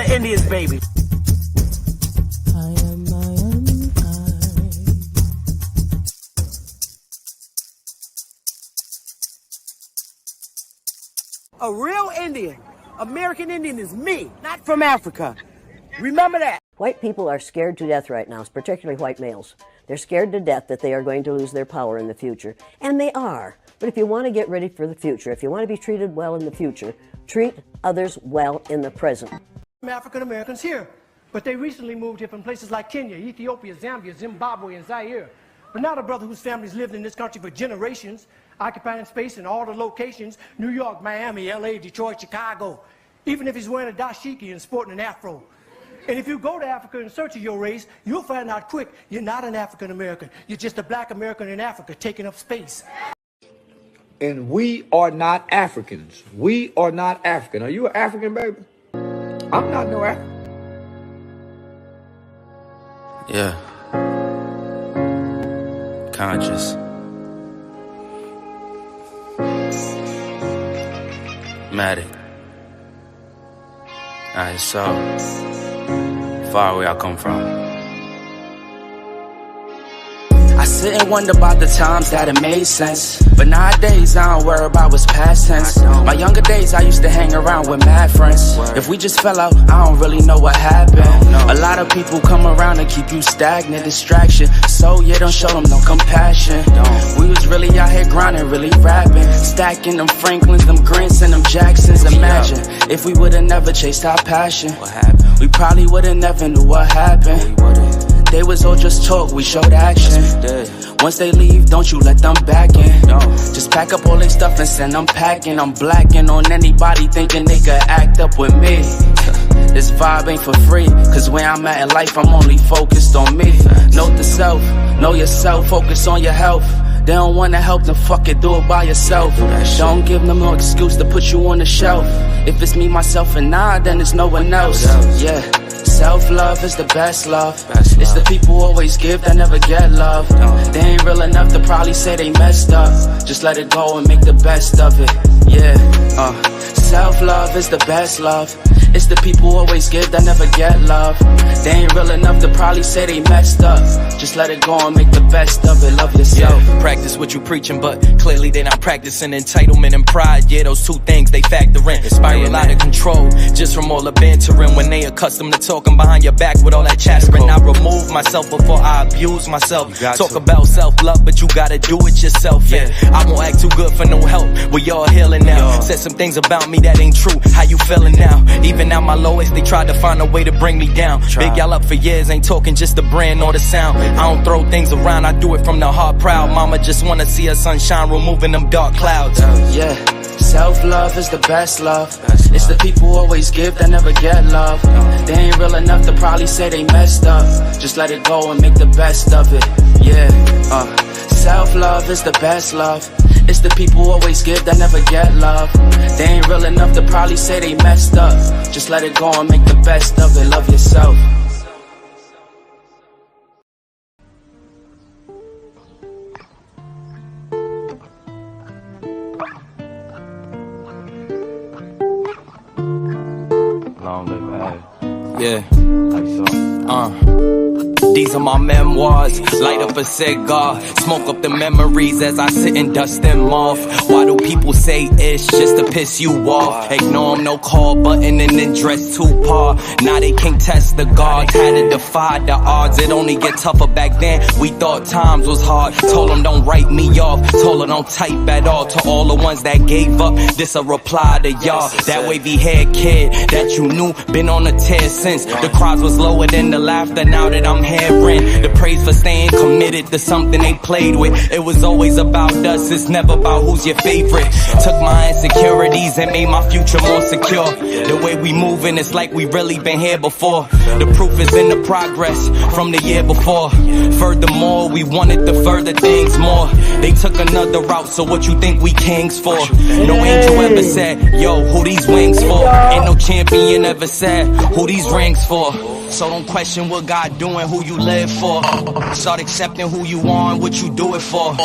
of Indians, baby. I am my own kind. A real Indian, American Indian is me, not from Africa. Remember that. White people are scared to death right now, particularly white males. They're scared to death that they are going to lose their power in the future. And they are. But if you want to get ready for the future, if you want to be treated well in the future, treat others well in the present. African Americans here, but they recently moved here from places like Kenya, Ethiopia, Zambia, Zimbabwe, and Zaire. But now the brother whose family's lived in this country for generations, occupying space in all the locations, New York, Miami, LA, Detroit, Chicago, even if he's wearing a dashiki and sporting an afro. And if you go to Africa in search of your race, you'll find out quick, you're not an African American. You're just a black American in Africa taking up space. And we are not Africans. We are not African. Are you an African, baby? I'm not no African. Yeah. Conscious. Matic. Alright, so far where I come from. I sit and wonder about the times that it made sense. But nowadays I don't worry about what's past tense. My younger days I used to hang around with mad friends. If we just fell out, I don't really know what happened. A lot of people come around and keep you stagnant, distraction. So yeah, don't show them no compassion. We was really out here grinding, really rapping, stacking them Franklins, them Grants, and them Jacksons. Imagine if we would've never chased our passion. We probably would've never knew what happened. They was all just talk, we showed action. Once they leave, don't you let them back in. Just pack up all their stuff and send them packing. I'm blacking on anybody thinking they could act up with me. This vibe ain't for free, cause where I'm at in life, I'm only focused on me. Note the self, know yourself, focus on your health. They don't wanna help, then fuck it, do it by yourself. Don't give them no excuse to put you on the shelf. If it's me, myself, and I, then it's no one else. Yeah. Self-love is the best love. It's the people who always give that never get love. They ain't real enough to probably say they messed up. Just let it go and make the best of it. Yeah, self-love is the best love. It's the people who always give that never get love. They ain't real enough to probably say they messed up. Just let it go and make the best of it. Love yourself. Yeah, practice what you preaching, but clearly they not practicing entitlement and pride. Yeah, those two things they factor in. Spiral out of control just from all the bantering. When they accustomed to talking behind your back with all that chattering. I remove myself before I abuse myself. Talk about self-love, but you gotta do it yourself. Yeah, I won't act too good for no help. We all healing now. Said some things about me that ain't true. How you feeling now? Even at my lowest, they tried to find a way to bring me down. Big y'all up for years, ain't talking just the brand or the sound. I don't throw things around, I do it from the heart proud. Mama just wanna see her sunshine, removing them dark clouds. Yeah, self-love is the best love. It's the people who always give that never get love. They ain't real enough to probably say they messed up. Just let it go and make the best of it. Yeah, self-love is the best love. It's the people who always give that never get love. They ain't real enough to probably say they messed up. Just let it go and make the best of it. Love yourself. Long live Yeah. These are my memoirs. Light up a cigar, smoke up the memories as I sit and dust them off. Why do people say it's just to piss you off? Ignore them, no call button and then dress too par. Now they can't test the guards, had to defy the odds. It only get tougher back then, we thought times was hard. Told them don't write me off, told them don't type at all. To all the ones that gave up, this a reply to y'all. That wavy haired kid that you knew, been on a tear since. The cries was lower than the laughter, now that I'm hearing the praise for staying committed to something they played with. It was always about us, it's never about who's your favorite. Took my insecurities and made my future more secure. The way we moving, it's like we really been here before. The proof is in the progress from the year before. Furthermore, we wanted to further things more. They took another route, so what you think we kings for? No angel ever said, yo, who these wings for? Ain't no champion ever said, who these rings for? So don't question what God doing, who you live for. Start accepting who you are and what you do it for.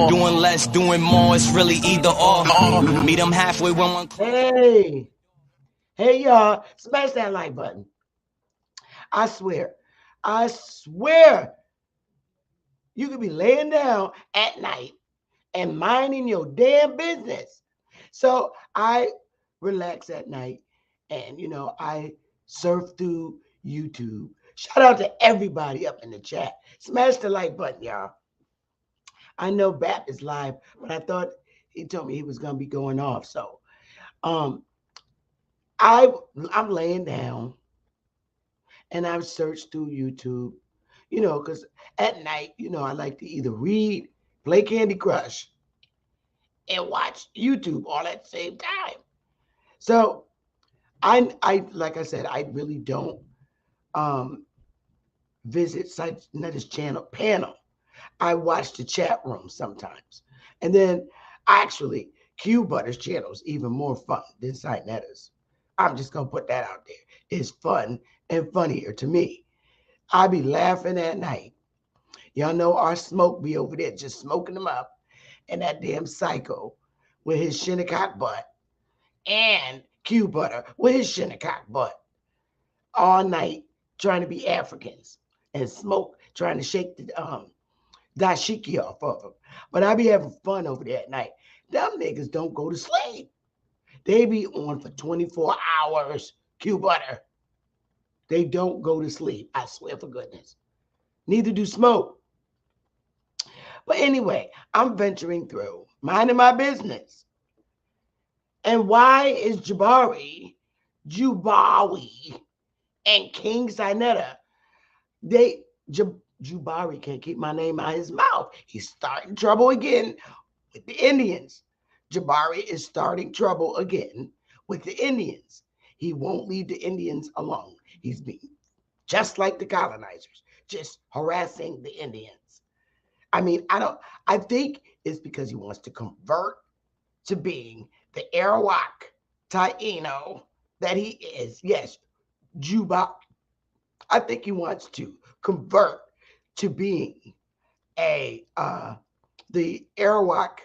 Doing less, doing more, it's really either or. Meet them halfway when one... Hey, Hey, y'all, smash that like button. I swear, you could be laying down at night and minding your damn business. So I relax at night and, I surf through YouTube. Shout out to everybody up in the chat. Smash the like button, y'all. I know Bap is live, but I thought he told me he was going to be going off. So um, I'm laying down and I've searched through YouTube, because at night, I like to either read, play Candy Crush, and watch YouTube all at the same time. So I like I said, I really don't visit Nutter's panel. I watch the chat room sometimes. And then actually Q Butter's channel is even more fun than Sinetta's. I'm just gonna put that out there. It's fun and funnier to me. I be laughing at night. Y'all know our smoke be over there just smoking them up. And that damn psycho with his shinnecock butt. And Q Butter with his shinnecock butt. All night trying to be Africans. And Smoke trying to shake the dashiki off of them. But I be having fun over there at night. Them niggas don't go to sleep. They be on for 24 hours, Q Butter. They don't go to sleep. I swear for goodness. Neither do Smoke. But anyway, I'm venturing through, minding my business. And why is Jubawee, and King Sinetta, Jubawee can't keep my name out of his mouth. He's starting trouble again with the Indians. Jubawee is starting trouble again with the Indians. He won't leave the Indians alone. He's being just like the colonizers, just harassing the Indians. I think it's because he wants to convert to being the Arawak Taino that he is. Yes, Juba. I think he wants to convert to being the Arawak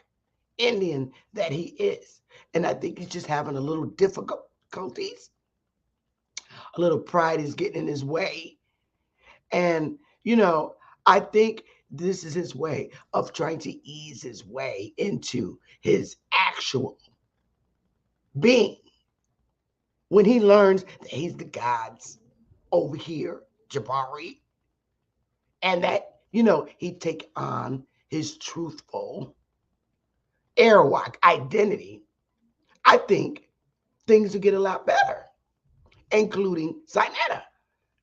Indian that he is. And I think he's just having a little difficulties. A little pride is getting in his way. And, I think this is his way of trying to ease his way into his actual being. When he learns that he's the gods over here, Jubawee, and that, he'd take on his truthful Arawak identity, I think things will get a lot better, including Sinetta.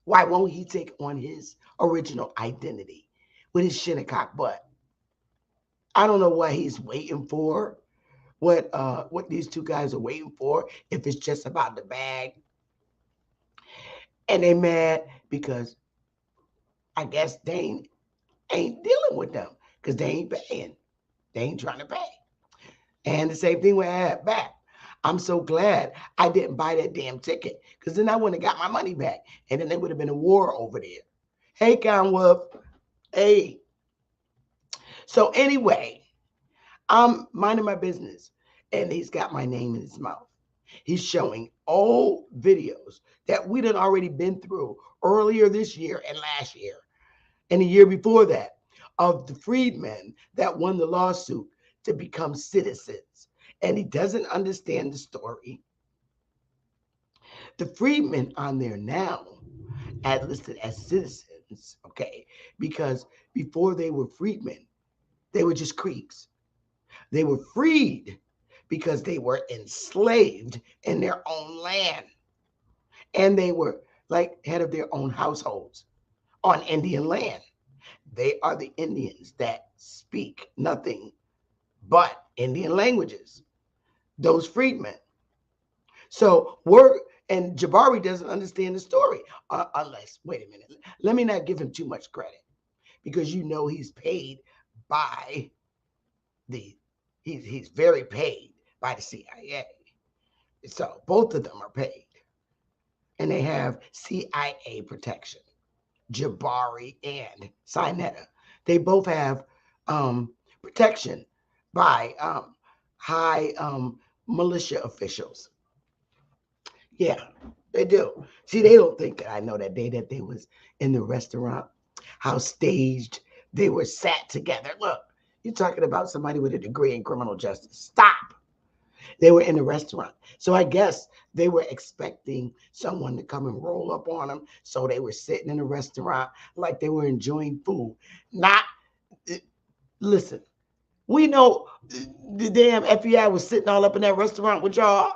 Why won't he take on his original identity with his shinnecock butt? I don't know what he's waiting for, what these two guys are waiting for, if it's just about the bag. And they mad because I guess they ain't dealing with them because they ain't paying. They ain't trying to pay. And the same thing with back. I'm so glad I didn't buy that damn ticket because then I wouldn't have got my money back. And then there would have been a war over there. Hey, Conwolf. Hey. So anyway, I'm minding my business and he's got my name in his mouth. He's showing old videos that we done already been through earlier this year and last year and the year before that of the freedmen that won the lawsuit to become citizens. And he doesn't understand the story. The freedmen on there now are listed as citizens, okay? Because before they were freedmen, they were just Creeks. They were freed because they were enslaved in their own land. And they were like head of their own households on Indian land. They are the Indians that speak nothing but Indian languages. Those freedmen. So and Jubawee doesn't understand the story unless, wait a minute, let me not give him too much credit because he's paid by he's very paid by the CIA. So both of them are paid and they have CIA protection. Jubawee and Sinetta. They both have protection by high militia officials. Yeah, they do. See, they don't think that I know that day that they was in the restaurant, how staged they were sat together. Look, you're talking about somebody with a degree in criminal justice. Stop. They were in the restaurant. So I guess they were expecting someone to come and roll up on them. So they were sitting in the restaurant like they were enjoying food. Not, listen, we know the damn FBI was sitting all up in that restaurant with y'all.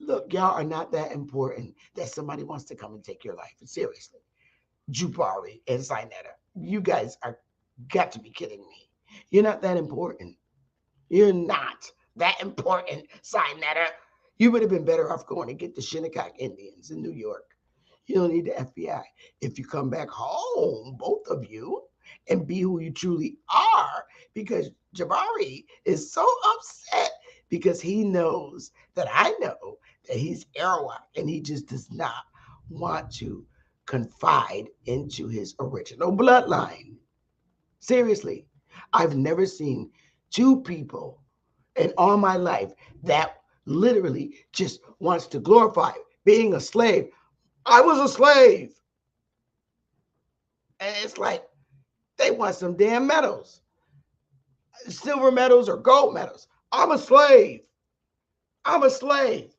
Look, y'all are not that important that somebody wants to come and take your life. Seriously. Jubawee and Sinetta, you guys are got to be kidding me. You're not that important. You're not that important, Sinetta. You would have been better off going to get the Shinnecock Indians in New York. You don't need the FBI. If you come back home, both of you, and be who you truly are, because Jabari is so upset because he knows that I know that he's Arawak and he just does not want to confide into his original bloodline. Seriously, I've never seen two people in all my life that literally just wants to glorify being a slave. I was a slave. And it's like they want some damn medals, silver medals or gold medals. I'm a slave. I'm a slave.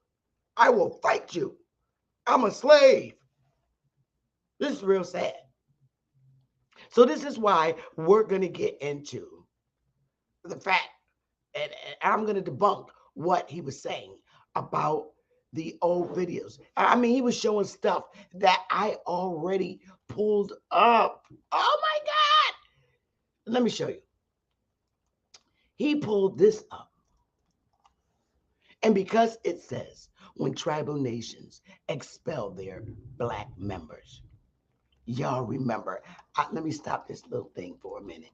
I will fight you. I'm a slave. This is real sad. So this is why we're going to get into the fact, and I'm going to debunk what he was saying about the old videos. I mean, he was showing stuff that I already pulled up. Oh my God. Let me show you. He pulled this up. And because it says, when tribal nations expel their black members, y'all remember, let me stop this little thing for a minute.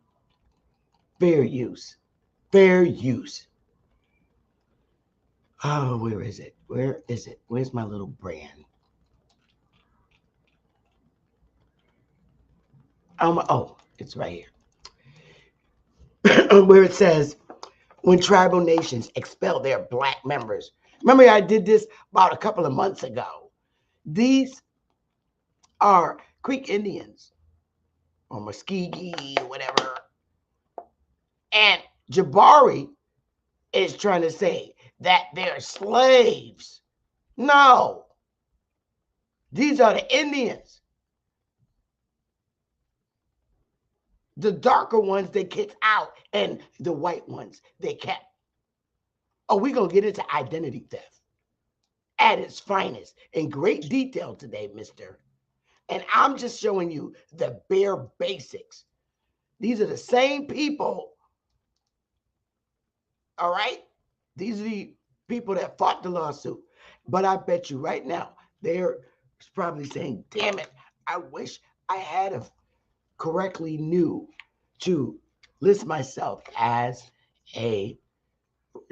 Fair use. Fair use. Oh, where is it? Where is it? Where's my little brand? Oh, it's right here. Where it says, when tribal nations expel their black members. Remember, I did this about a couple of months ago. These are Creek Indians or Muskegee, whatever. And Jabari is trying to say that they're slaves. No. These are the Indians. The darker ones they kicked out and the white ones they kept. Oh, we're going to get into identity theft at its finest in great detail today, mister. And I'm just showing you the bare basics. These are the same people, all right? These are the people that fought the lawsuit. But I bet you right now, they're probably saying, damn it, I wish I had have correctly knew to list myself as a,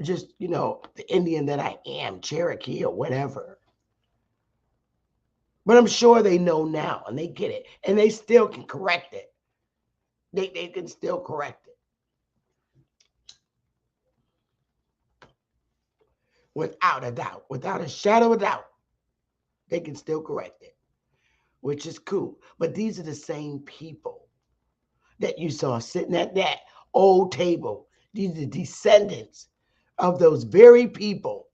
just, you know, the Indian that I am, Cherokee or whatever. But I'm sure they know now and they get it. And they still can correct it. They can still correct it. Without a doubt, without a shadow of doubt, they can still correct it, which is cool. But these are the same people that you saw sitting at that old table. These are the descendants of those very people.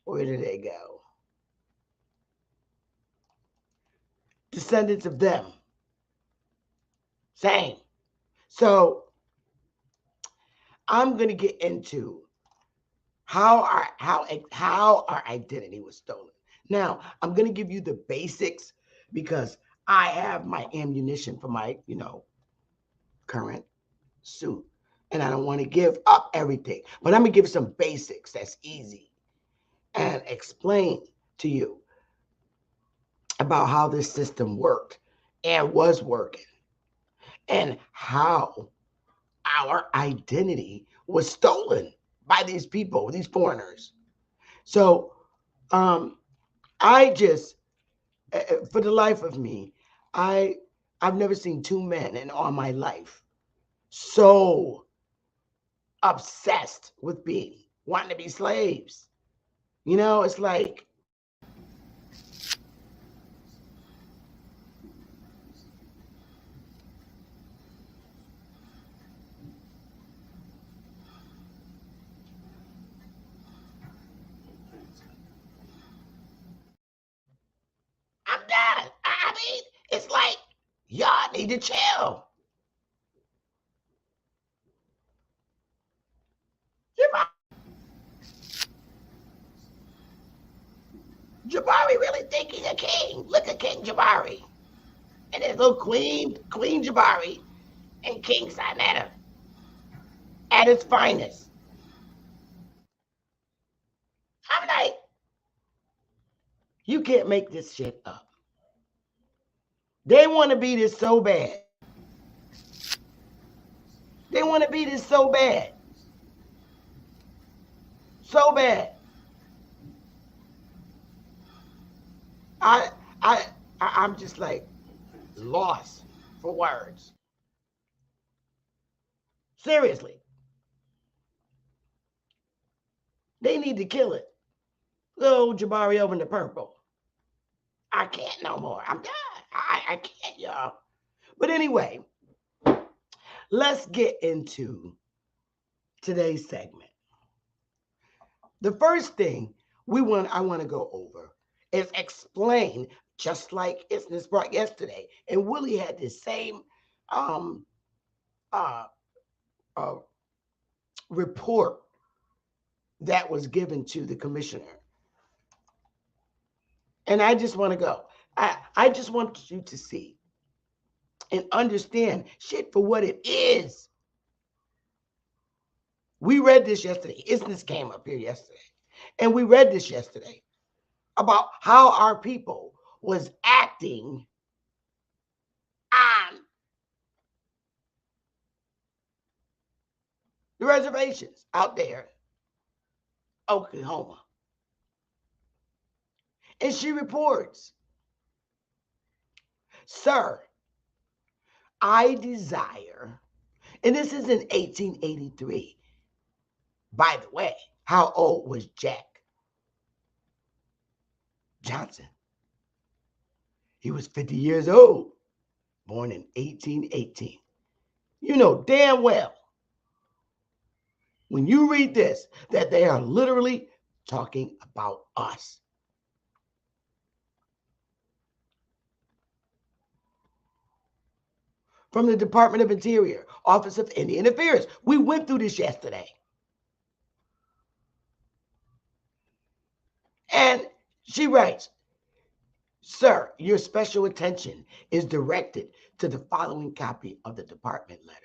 Where did they go? Descendants of them. Same. So I'm going to get into how our identity was stolen. Now, I'm going to give you the basics because I have my ammunition for my, current suit. And I don't want to give up everything. But I'm going to give some basics that's easy and explain to you about how this system worked and was working and how our identity was stolen by these people, these foreigners. So I just, for the life of me, I've never seen two men in all my life so obsessed with wanting to be slaves. It's like, to chill. Jubawee really think he's a king. Look at King Jubawee. And his little Queen Jubawee, and King Sinetta at his finest. I'm like, you can't make this shit up. They want to be this so bad. They want to be this so bad. So bad. I'm just like lost for words. Seriously. They need to kill it. Little Jabari over in the purple. I can't no more. I'm done. I can't, y'all. But anyway, let's get into today's segment. The first thing I want to go over is explain, just like Isness brought yesterday, and Willie had the same report that was given to the commissioner. And I just want to go. I just want you to see and understand shit for what it is. We read this yesterday. Isness came up here yesterday. And we read this yesterday about how our people was acting on the reservations out there, Oklahoma. And she reports, sir, I desire, and this is in 1883. By the way, how old was Jack Johnson? He was 50 years old, born in 1818. You know damn well, when you read this, that they are literally talking about us. From the Department of Interior, Office of Indian Affairs. We went through this yesterday. And she writes, sir, your special attention is directed to the following copy of the department letter.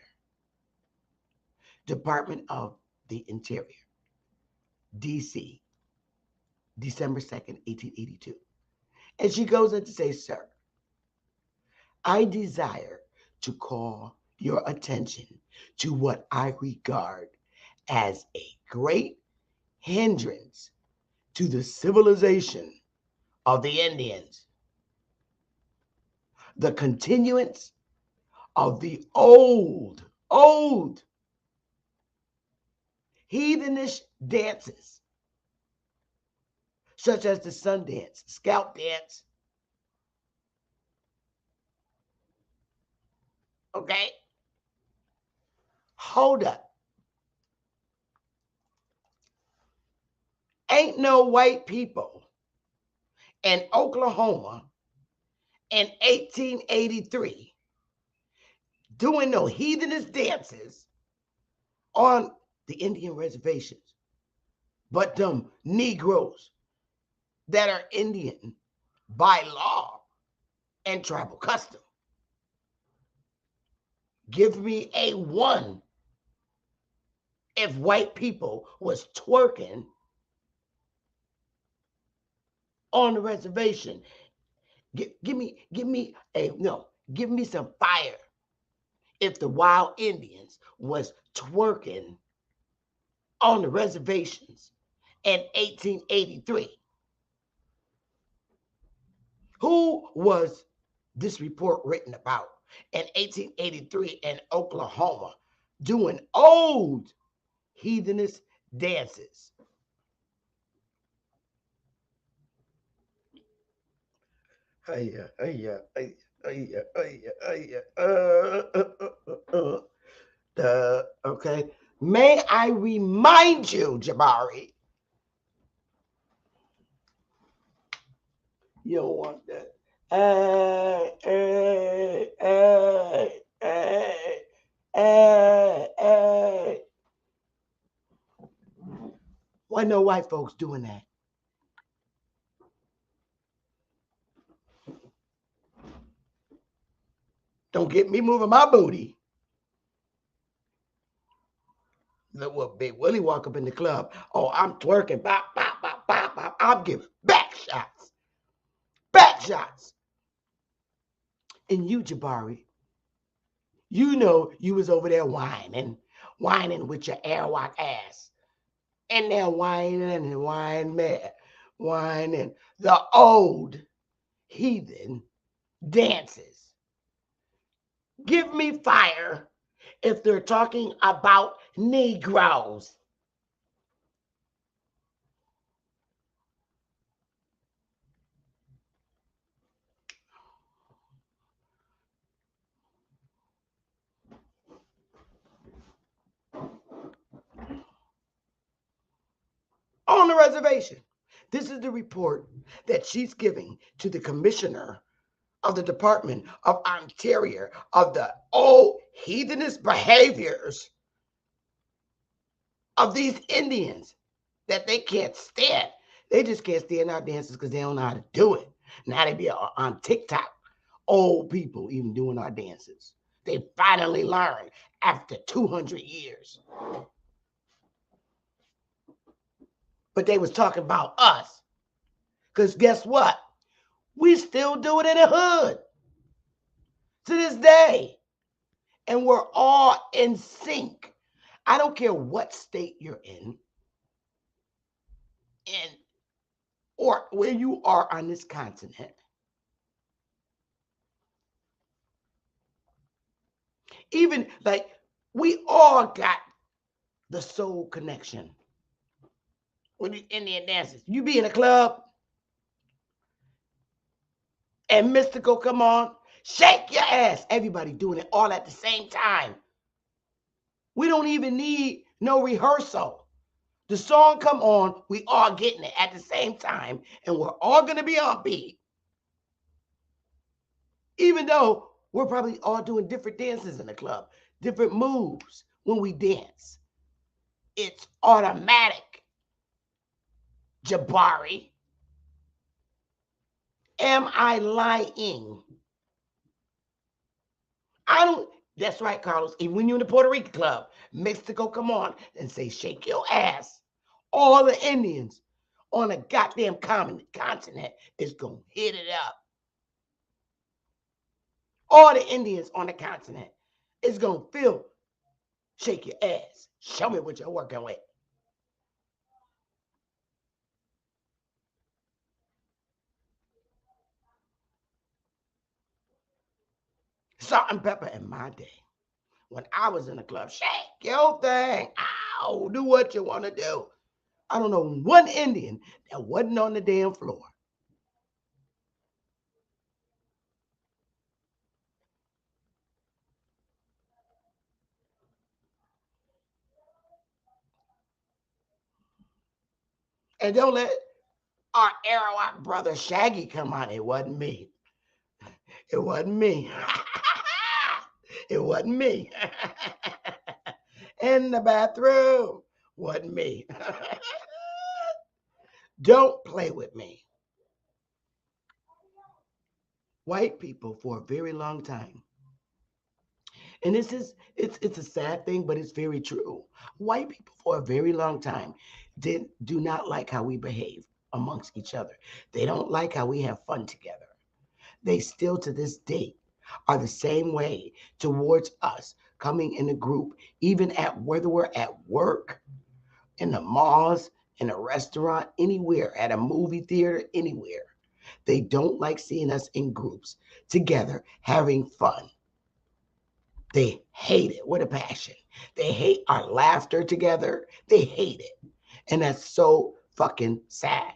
Department of the Interior, D.C., December 2nd, 1882. And she goes on to say, sir, I desire to call your attention to what I regard as a great hindrance to the civilization of the Indians. The continuance of the old heathenish dances, such as the sun dance, scalp dance. Okay? Hold up. Ain't no white people in Oklahoma in 1883 doing no heathenish dances on the Indian reservations, but them Negroes that are Indian by law and tribal custom. Give me a one if white people was twerking on the reservation. Give me some fire if the wild Indians was twerking on the reservations in 1883. Who was this report written about in 1883 in Oklahoma doing old heathenish dances? Okay. May I remind you, Jabari, you don't want that. Hey, hey, hey, hey, hey, hey. Why no white folks doing that? Don't get me moving my booty. Look what Big Willie walk up in the club. Oh, I'm twerking. Bop, bop, bop, bop, bop. I'm giving back shots. Back shots. And you, Jabari, you know you was over there whining with your airwalk ass. And they're whining and whining. The old heathen dances. Give me fire if they're talking about Negroes. On the reservation. This is the report that she's giving to the commissioner of the Department of Interior of the old heathenist behaviors of these Indians that they can't stand. They just can't stand our dances because they don't know how to do it. Now they be on TikTok, old people even doing our dances. They finally learned after 200 years. But they was talking about us. Because guess what? We still do it in the hood to this day. And we're all in sync. I don't care what state you're in or where you are on this continent. Even like we all got the soul connection with the Indian dances. You be in a club and Mystical come on, shake your ass. Everybody doing it all at the same time. We don't even need no rehearsal. The song come on, we all getting it at the same time, and we're all gonna be on beat. Even though we're probably all doing different dances in the club, different moves when we dance. It's automatic. Jabari. Am I lying? I don't. That's right, Carlos. Even when you're in the Puerto Rican club, Mexico come on and say, shake your ass. All the Indians on a goddamn continent is going to hit it up. All the Indians on the continent is going to feel, shake your ass. Show me what you're working with. Salt and pepper in my day. When I was in the club, shake your thing. Ow, do what you want to do. I don't know one Indian that wasn't on the damn floor. And don't let our Arawak brother Shaggy come on. It wasn't me. It wasn't me. It wasn't me. In the bathroom. Wasn't me. Don't play with me. White people for a very long time. And this is it's a sad thing, but it's very true. White people for a very long time do not like how we behave amongst each other. They don't like how we have fun together. They still to this day are the same way towards us coming in a group, even at whether we're at work, in the malls, in a restaurant, anywhere, at a movie theater, anywhere. They don't like seeing us in groups together having fun. They hate it with a passion. They hate our laughter together. They hate it. And that's so fucking sad.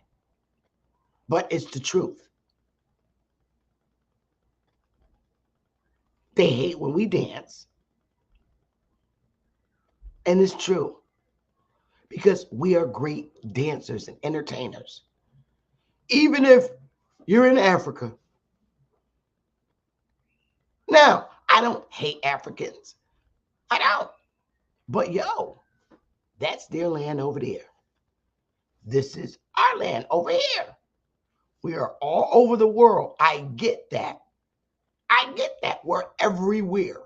But it's the truth. They hate when we dance. And it's true. Because we are great dancers and entertainers. Even if you're in Africa Now, I don't hate Africans. I don't. But yo, that's their land over there. This is our land over here. We are all over the world. I get that. I get that. We're everywhere.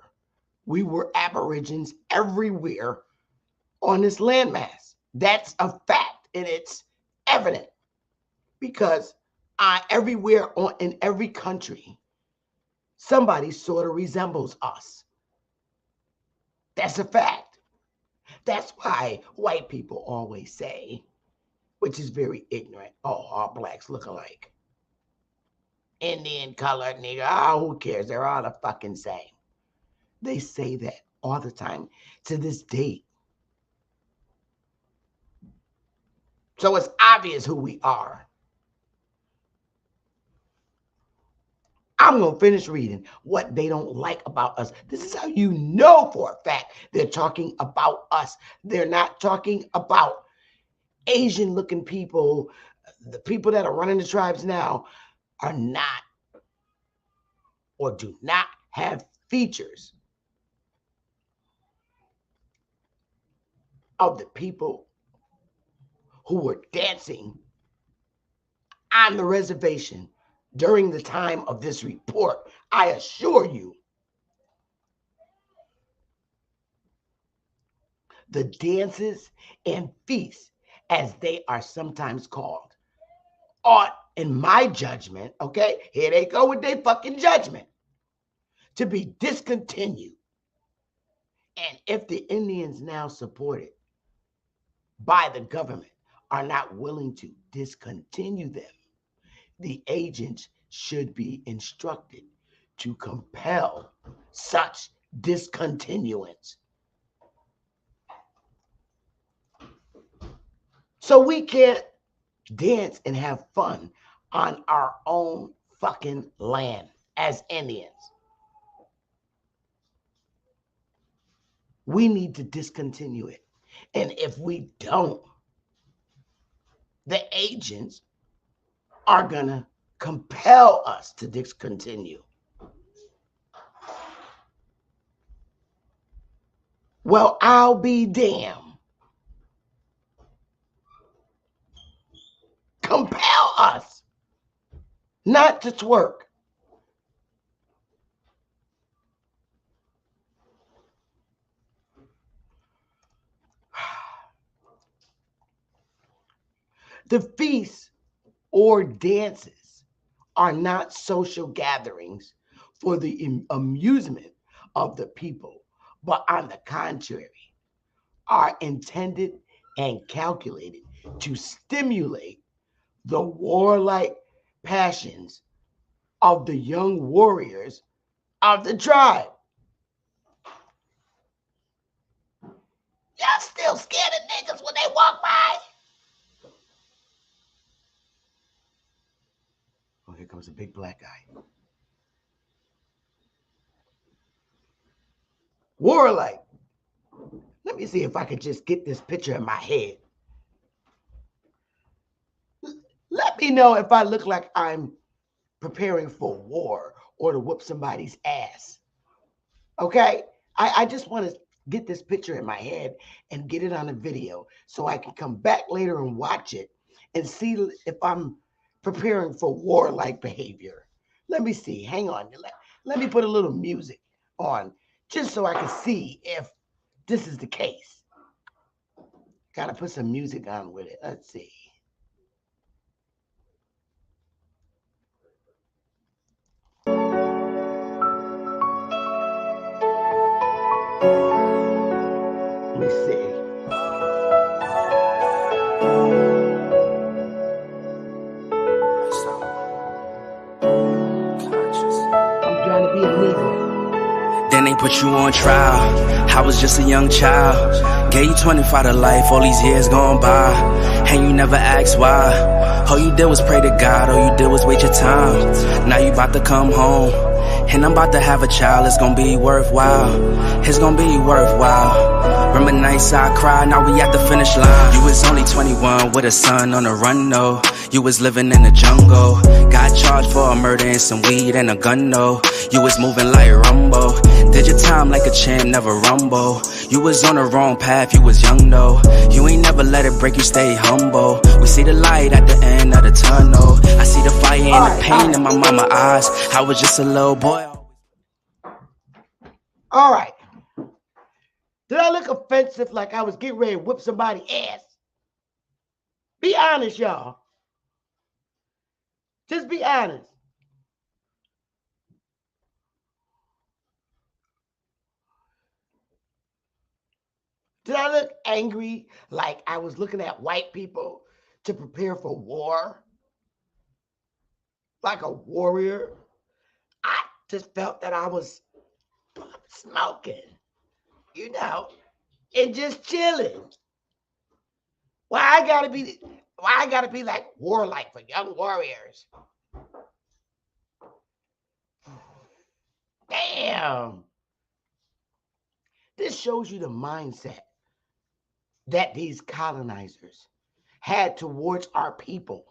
We were Aborigines everywhere on this landmass. That's a fact, and it's evident because everywhere in every country, somebody sort of resembles us. That's a fact. That's why white people always say, which is very ignorant, oh, all blacks look alike. Indian, colored, nigga, oh, who cares? They're all the fucking same. They say that all the time to this date. So it's obvious who we are. I'm going to finish reading what they don't like about us. This is how you know for a fact they're talking about us. They're not talking about Asian-looking people. The people that are running the tribes now are not or do not have features of the people who were dancing on the reservation during the time of this report. I assure you, the dances and feasts, as they are sometimes called, ought, in my judgment, okay, here they go with their fucking judgment, to be discontinued. And if the Indians now supported by the government are not willing to discontinue them, the agents should be instructed to compel such discontinuance. So we can't dance and have fun on our own fucking land as Indians. We need to discontinue it. And if we don't, the agents are going to compel us to discontinue. Well, I'll be damned. Compel us not to twerk. The feasts or dances are not social gatherings for the amusement of the people, but on the contrary, are intended and calculated to stimulate the warlike passions of the young warriors of the tribe. Y'all still scared of niggas when they walk by? Oh, here comes a big black guy. Warlike. Let me see if I could just get this picture in my head. Let me know if I look like I'm preparing for war or to whoop somebody's ass. Okay? I just want to get this picture in my head and get it on a video so I can come back later and watch it and see if I'm preparing for warlike behavior. Let me see. Hang on. Let me put a little music on just so I can see if this is the case. Got to put some music on with it. Let's see. Let me see. I'm trying to be a nigga. Then they put you on trial. I was just a young child. Gave you 25 to life, all these years gone by. And you never asked why. All you did was pray to God, all you did was wait your time. Now you about to come home. And I'm about to have a child, it's gonna be worthwhile. It's gonna be worthwhile. Remember nights I cried, now we at the finish line. You was only 21 with a son on the run, no. You was living in the jungle. Got charged for a murder and some weed and a gun, no. You was moving like Rumbo. Did your time like a champ, never rumble. You was on the wrong path, you was young, though. You ain't never let it break you, stay humble. We see the light at the end of the tunnel. I see the fire and the pain in my mama's eyes. I was just a little boy. All right. Did I look offensive like I was getting ready to whip somebody's ass? Be honest, y'all. Just be honest. Did I look angry like I was looking at white people to prepare for war? Like a warrior? I just felt that I was smoking, you know, and just chilling. Why I gotta be like warlike for young warriors? Damn. This shows you the mindset that these colonizers had towards our people.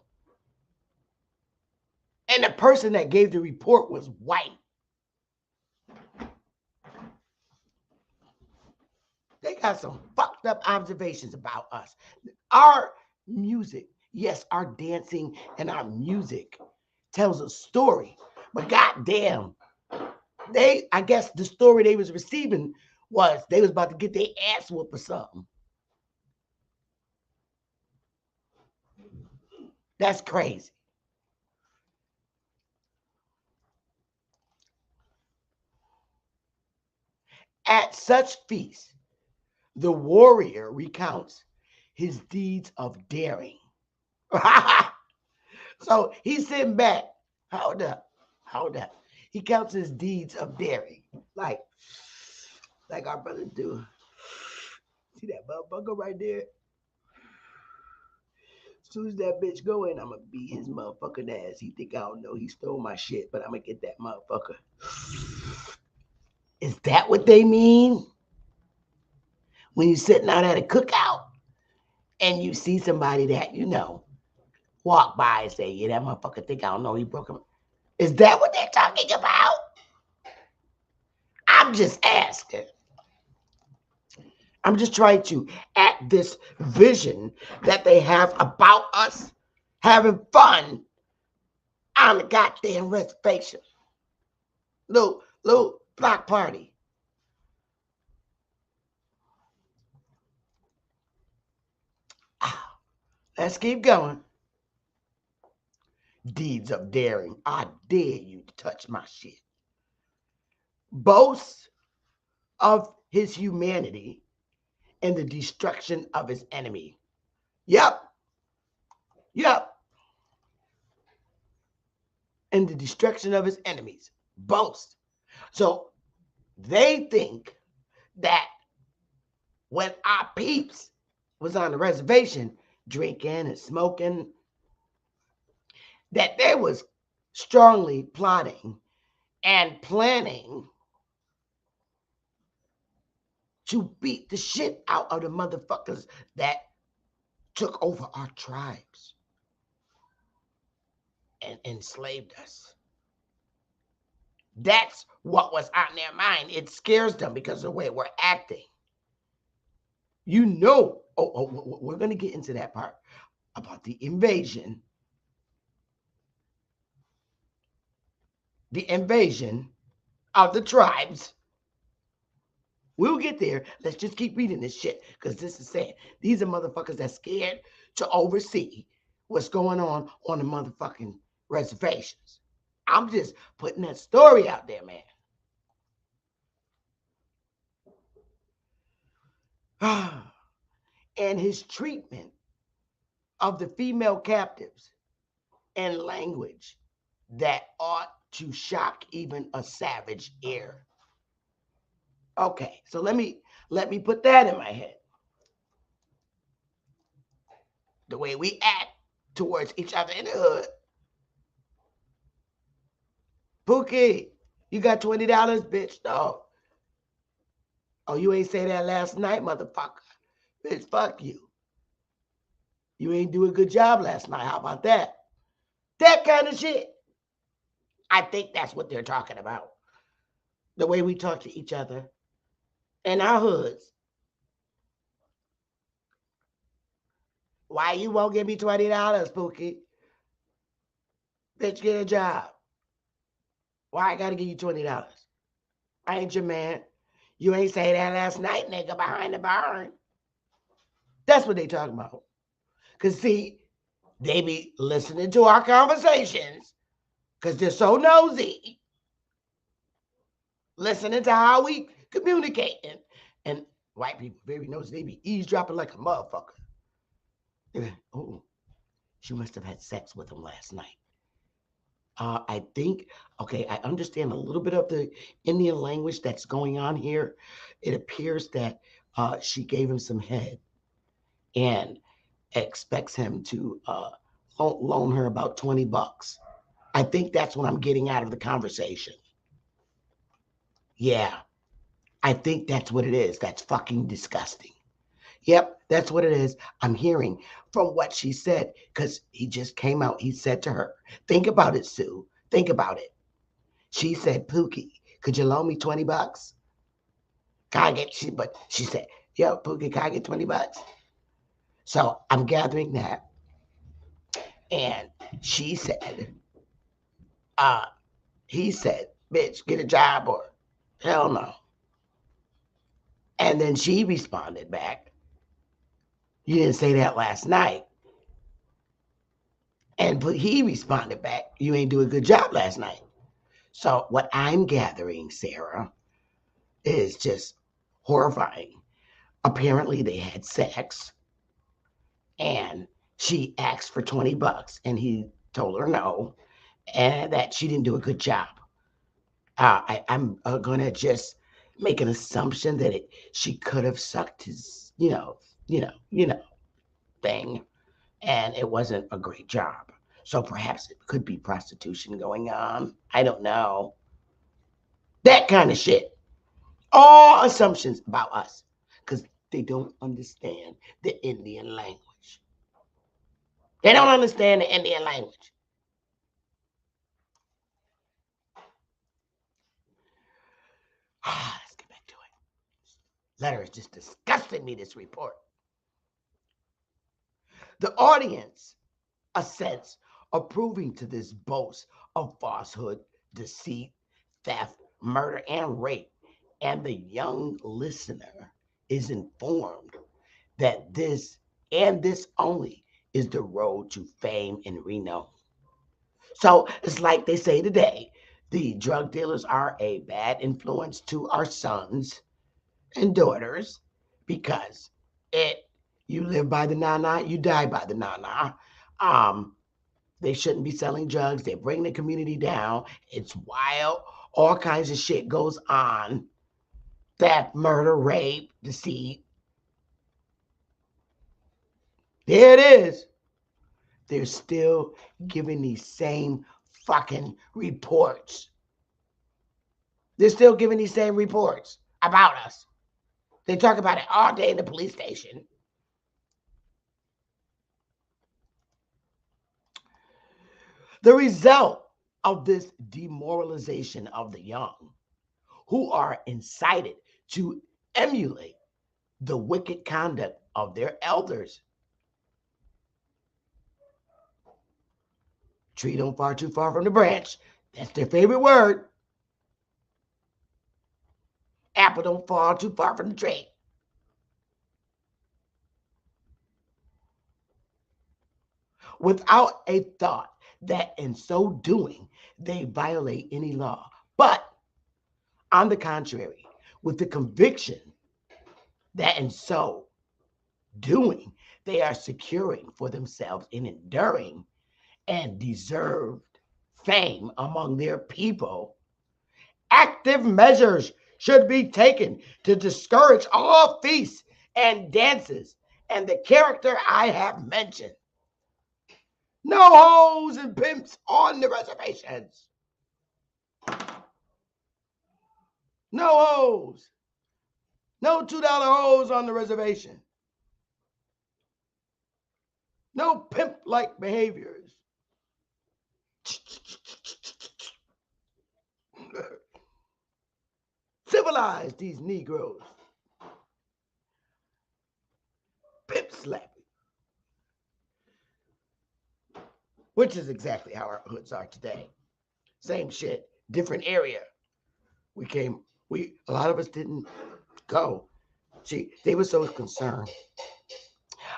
And the person that gave the report was white. They got some fucked up observations about us. Our music, yes, our dancing and our music tells a story. But goddamn, I guess the story they was receiving was they was about to get their ass whooped or something. That's crazy. At such feasts, the warrior recounts his deeds of daring. So he's sitting back. Hold up. He counts his deeds of daring. Like our brothers do. See that motherfucker right there? As soon as that bitch go in, I'm gonna beat his motherfucking ass. He think I don't know he stole my shit, but I'm gonna get that motherfucker. Is that what they mean? When you're sitting out at a cookout and you see somebody that, you know, walk by and say, yeah, that motherfucker think I don't know he broke him. Is that what they're talking about? I'm just asking. I'm just trying to act this vision that they have about us having fun on the goddamn reservation. Little block party. Let's keep going. Deeds of daring. I dare you to touch my shit. Boasts of his humanity and the destruction of his enemy. Yep. And the destruction of his enemies. Boast. So they think that when our peeps was on the reservation drinking and smoking, that they was strongly plotting and planning to beat the shit out of the motherfuckers that took over our tribes and enslaved us. That's what was on their mind. It scares them because of the way we're acting. You know, we're going to get into that part about the invasion. The invasion of the tribes. We'll get there. Let's just keep reading this shit because this is saying these are motherfuckers that's scared to oversee what's going on the motherfucking reservations. I'm just putting that story out there, man. And his treatment of the female captives and language that ought to shock even a savage ear. Okay, so let me put that in my head. The way we act towards each other in the hood. Pookie, You got $20, bitch, dog. Oh, you ain't say that last night, motherfucker. Bitch, fuck you. You ain't do a good job last night. How about that? That kind of shit. I think that's what they're talking about. The way we talk to each other in our hoods. Why you won't give me $20, Pookie? Bitch, get a job. Why I gotta give you $20? I ain't your man. You ain't say that last night, nigga, behind the barn. That's what they talking about. Because, see, they be listening to our conversations because they're so nosy. Listening to how we communicating. And white people very nosy. They be eavesdropping like a motherfucker. Oh, she must have had sex with him last night. I think, okay, I understand a little bit of the Indian language that's going on here. It appears that she gave him some head and expects him to loan her about $20. I think that's what I'm getting out of the conversation. Yeah, I think that's what it is. That's fucking disgusting. Yep, that's what it is. I'm hearing from what she said because he just came out. He said to her, think about it, Sue. Think about it. She said, Pookie, could you loan me $20? Can I get, she said, yo, Pookie, can I get $20? So I'm gathering that. And she said, he said, bitch, get a job or hell no. And then she responded back, you didn't say that last night. And he responded back, you ain't do a good job last night. So what I'm gathering, Sarah, is just horrifying. Apparently they had sex and she asked for $20 and he told her no and that she didn't do a good job. I'm going to just make an assumption that she could have sucked his, thing, and it wasn't a great job. So perhaps it could be prostitution going on. I don't know. That kind of shit. All assumptions about us because they don't understand the Indian language. They don't understand the Indian language. Let's get back to it. Letter is just disgusting me, this report. The audience assents, approving to this boast of falsehood, deceit, theft, murder, and rape. And the young listener is informed that this and this only is the road to fame and renown. So it's like they say today, the drug dealers are a bad influence to our sons and daughters because you live by the na-na, you die by the na-na. They shouldn't be selling drugs. They bring the community down. It's wild. All kinds of shit goes on. Theft, murder, rape, deceit. There it is. They're still giving these same fucking reports. They're still giving these same reports about us. They talk about it all day in the police station. The result of this demoralization of the young, who are incited to emulate the wicked conduct of their elders. Tree don't fall too far from the branch. That's their favorite word. Apple don't fall too far from the tree. Without a thought that in so doing, they violate any law. But on the contrary, with the conviction that in so doing, they are securing for themselves an enduring and deserved fame among their people, active measures should be taken to discourage all feasts and dances and the character I have mentioned. No hoes and pimps on the reservations. No hoes. No $2 hoes on the reservation. No pimp-like behaviors. Civilize these Negroes. Pimp slapping. Which is exactly how our hoods are today. Same shit, different area. A lot of us didn't go. See, they were so concerned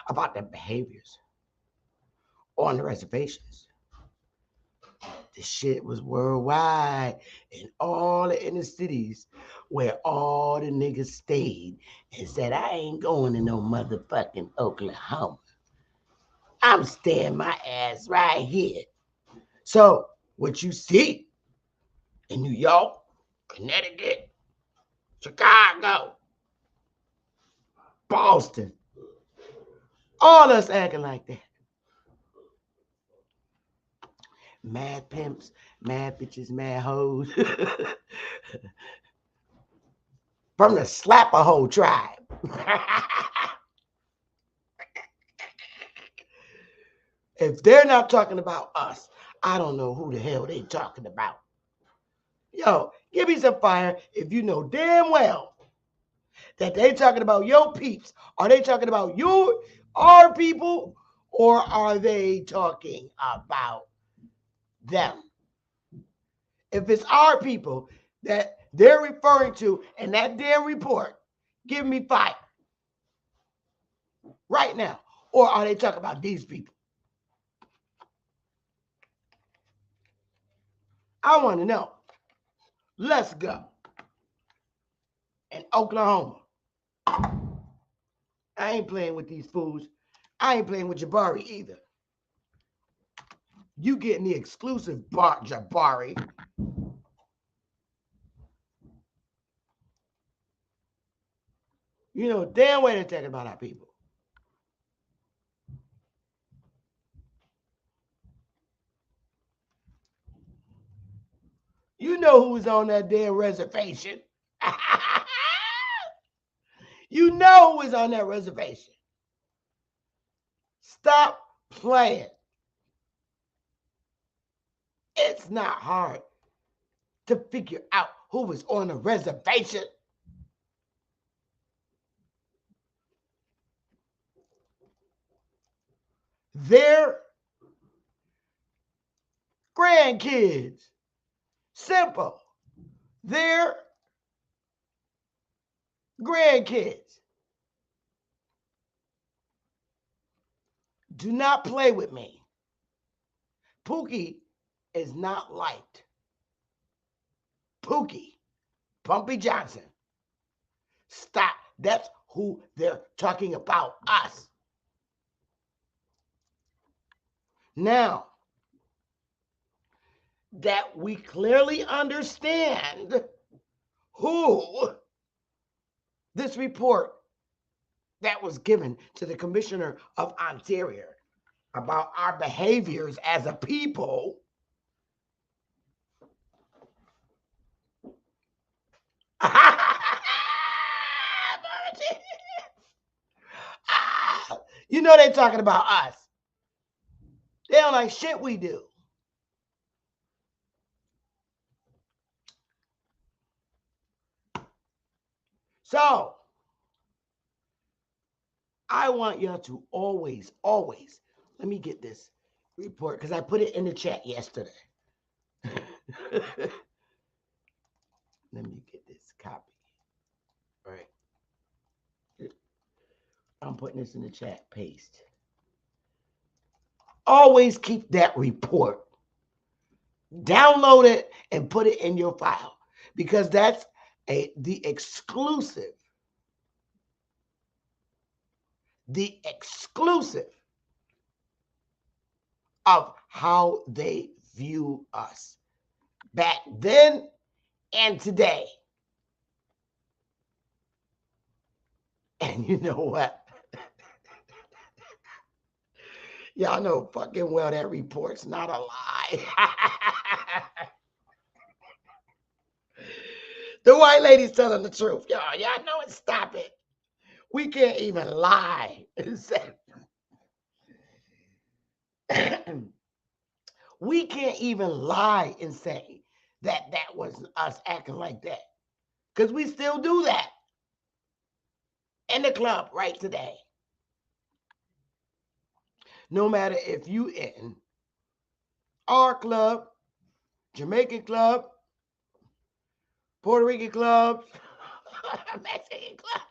about their behaviors on the reservations. The shit was worldwide in all the inner cities where all the niggas stayed and said, I ain't going to no motherfucking Oklahoma. I'm staying my ass right here. So what you see in New York, Connecticut, Chicago, Boston, all us acting like that. Mad pimps, mad bitches, mad hoes. From the Slap-a-Hoe tribe. If they're not talking about us, I don't know who the hell they talking about. Yo, give me some fire if you know damn well that they talking about your peeps. Are they talking about our people, or are they talking about them? If it's our people that they're referring to in that damn report, give me fire right now. Or are they talking about these people? I want to know. Let's go. In Oklahoma. I ain't playing with these fools. I ain't playing with Jabari either. You getting the exclusive Jabari. You know damn well they're talking about our people. You know who was on that damn reservation. You know who was on that reservation. Stop playing. It's not hard to figure out who was on the reservation. Their grandkids. Simple. Their grandkids. Do not play with me. Pookie is not liked. Pookie, Pumpy Johnson. Stop. That's who they're talking about, us. Now that we clearly understand who this report that was given to the Commissioner of Ontario about our behaviors as a people, you know they're talking about us. They don't like shit we do. So, I want y'all to always, let me get this report because I put it in the chat yesterday. Let me get this copy. All right. I'm putting this in the chat, paste. Always keep that report. Download it and put it in your file because that's the exclusive of how they view us back then and today. And you know what? Y'all know fucking well that report's not a lie. The white lady's telling the truth. Y'all know it. Stop it. We can't even lie. We can't even lie and say that that was us acting like that. Because we still do that in the club right today. No matter if you in our club, Jamaican club, Puerto Rican club, Mexican club,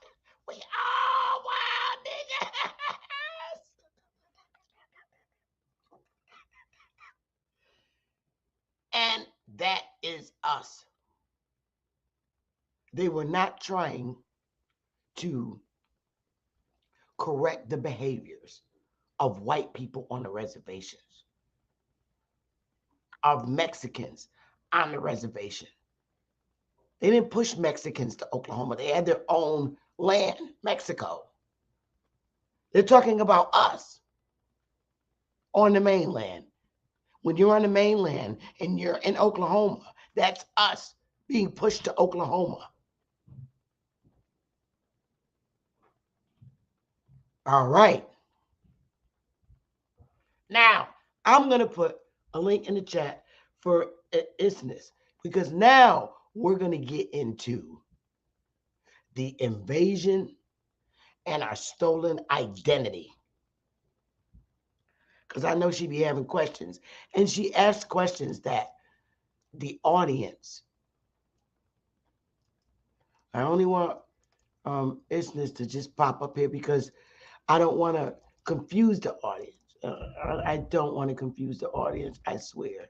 we all wild niggas. And that is us. They were not trying to correct the behaviors of white people on the reservations, of Mexicans on the reservation. They didn't push Mexicans to Oklahoma. They had their own land, Mexico. They're talking about us on the mainland. When you're on the mainland and you're in Oklahoma, that's us being pushed to Oklahoma. All right. Now, I'm going to put a link in the chat for isness, because now we're going to get into the invasion and our stolen identity. Because I know she be having questions, and she asks questions that the audience, I only want isness to just pop up here because I don't want to confuse the audience. I don't want to confuse the audience, I swear.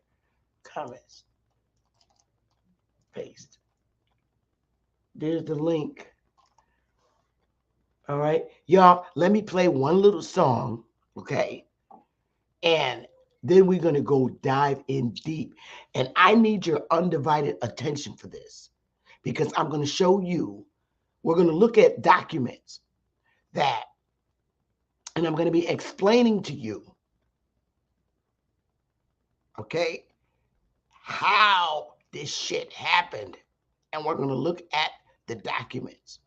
Comments. Paste. There's the link. All right. Y'all, let me play one little song, okay? And then we're going to go dive in deep. And I need your undivided attention for this, because I'm going to show you, we're going to look at documents that, and I'm going to be explaining to you, okay, how this shit happened. And we're going to look at the documents,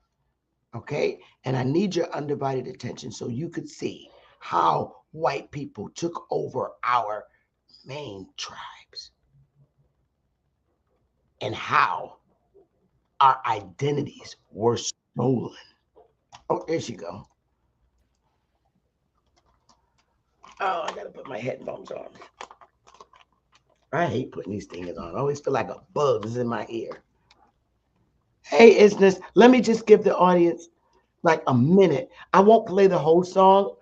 okay? And I need your undivided attention so you could see how white people took over our main tribes and how our identities were stolen. Oh, there she go. Oh, I gotta put my headphones on. I hate putting these things on. I always feel like a bug is in my ear. Hey, Isness, let me just give the audience like a minute. I won't play the whole song.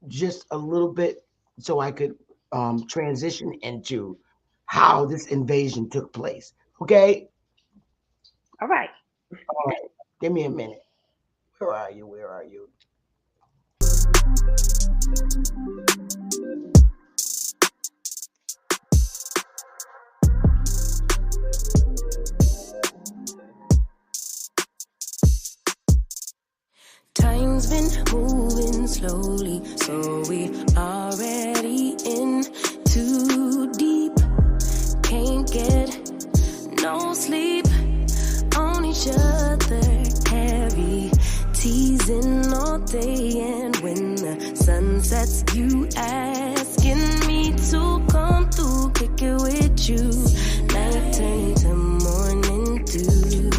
Just a little bit so I could transition into how this invasion took place. Okay? All right. All right. Give me a minute. Where are you? Where are you? Time's been moving slowly, so we already in too deep. Can't get no sleep on each other, heavy teasing all day. And when the sun sets, you asking me to come through, kick it with you. Night turn to morning dew.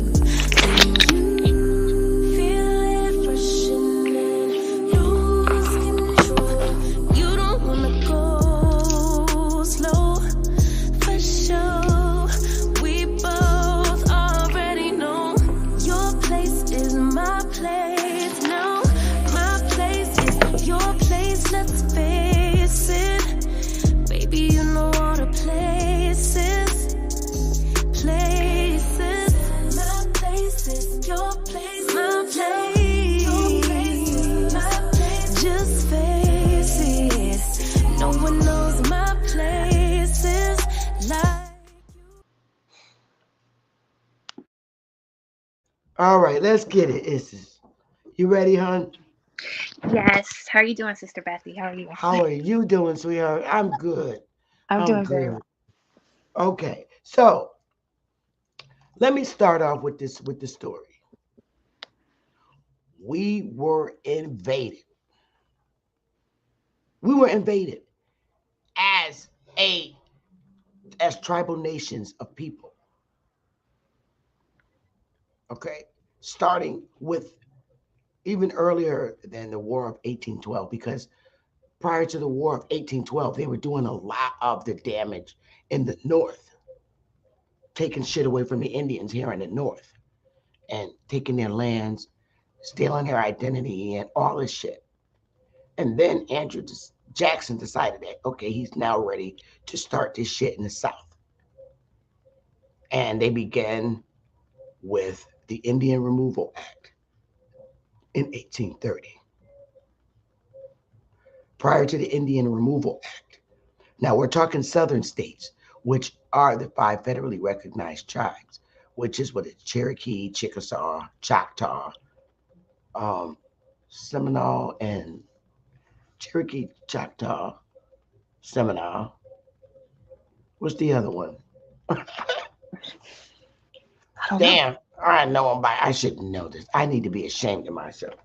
All right, let's get it, Isis. You ready, hon? Yes. How are you doing, Sister Bethy? How are you? How are you doing, sweetheart? I'm good. I'm doing very well. Okay, so Let me start off with the story. We were invaded. We were invaded as tribal nations of people. Okay, starting with even earlier than the War of 1812, because prior to the War of 1812, they were doing a lot of the damage in the North, taking shit away from the Indians here in the North and taking their lands, stealing their identity and all this shit. And then Andrew Jackson decided that, okay, he's now ready to start this shit in the South. And they began with the Indian Removal Act in 1830. Prior to the Indian Removal Act, now we're talking southern states, which are the 5 federally recognized tribes, which is what it's Cherokee, Chickasaw, Choctaw, Seminole, and Cherokee, Choctaw, Seminole. What's the other one? Damn, I know them by. I should know this. I need to be ashamed of myself.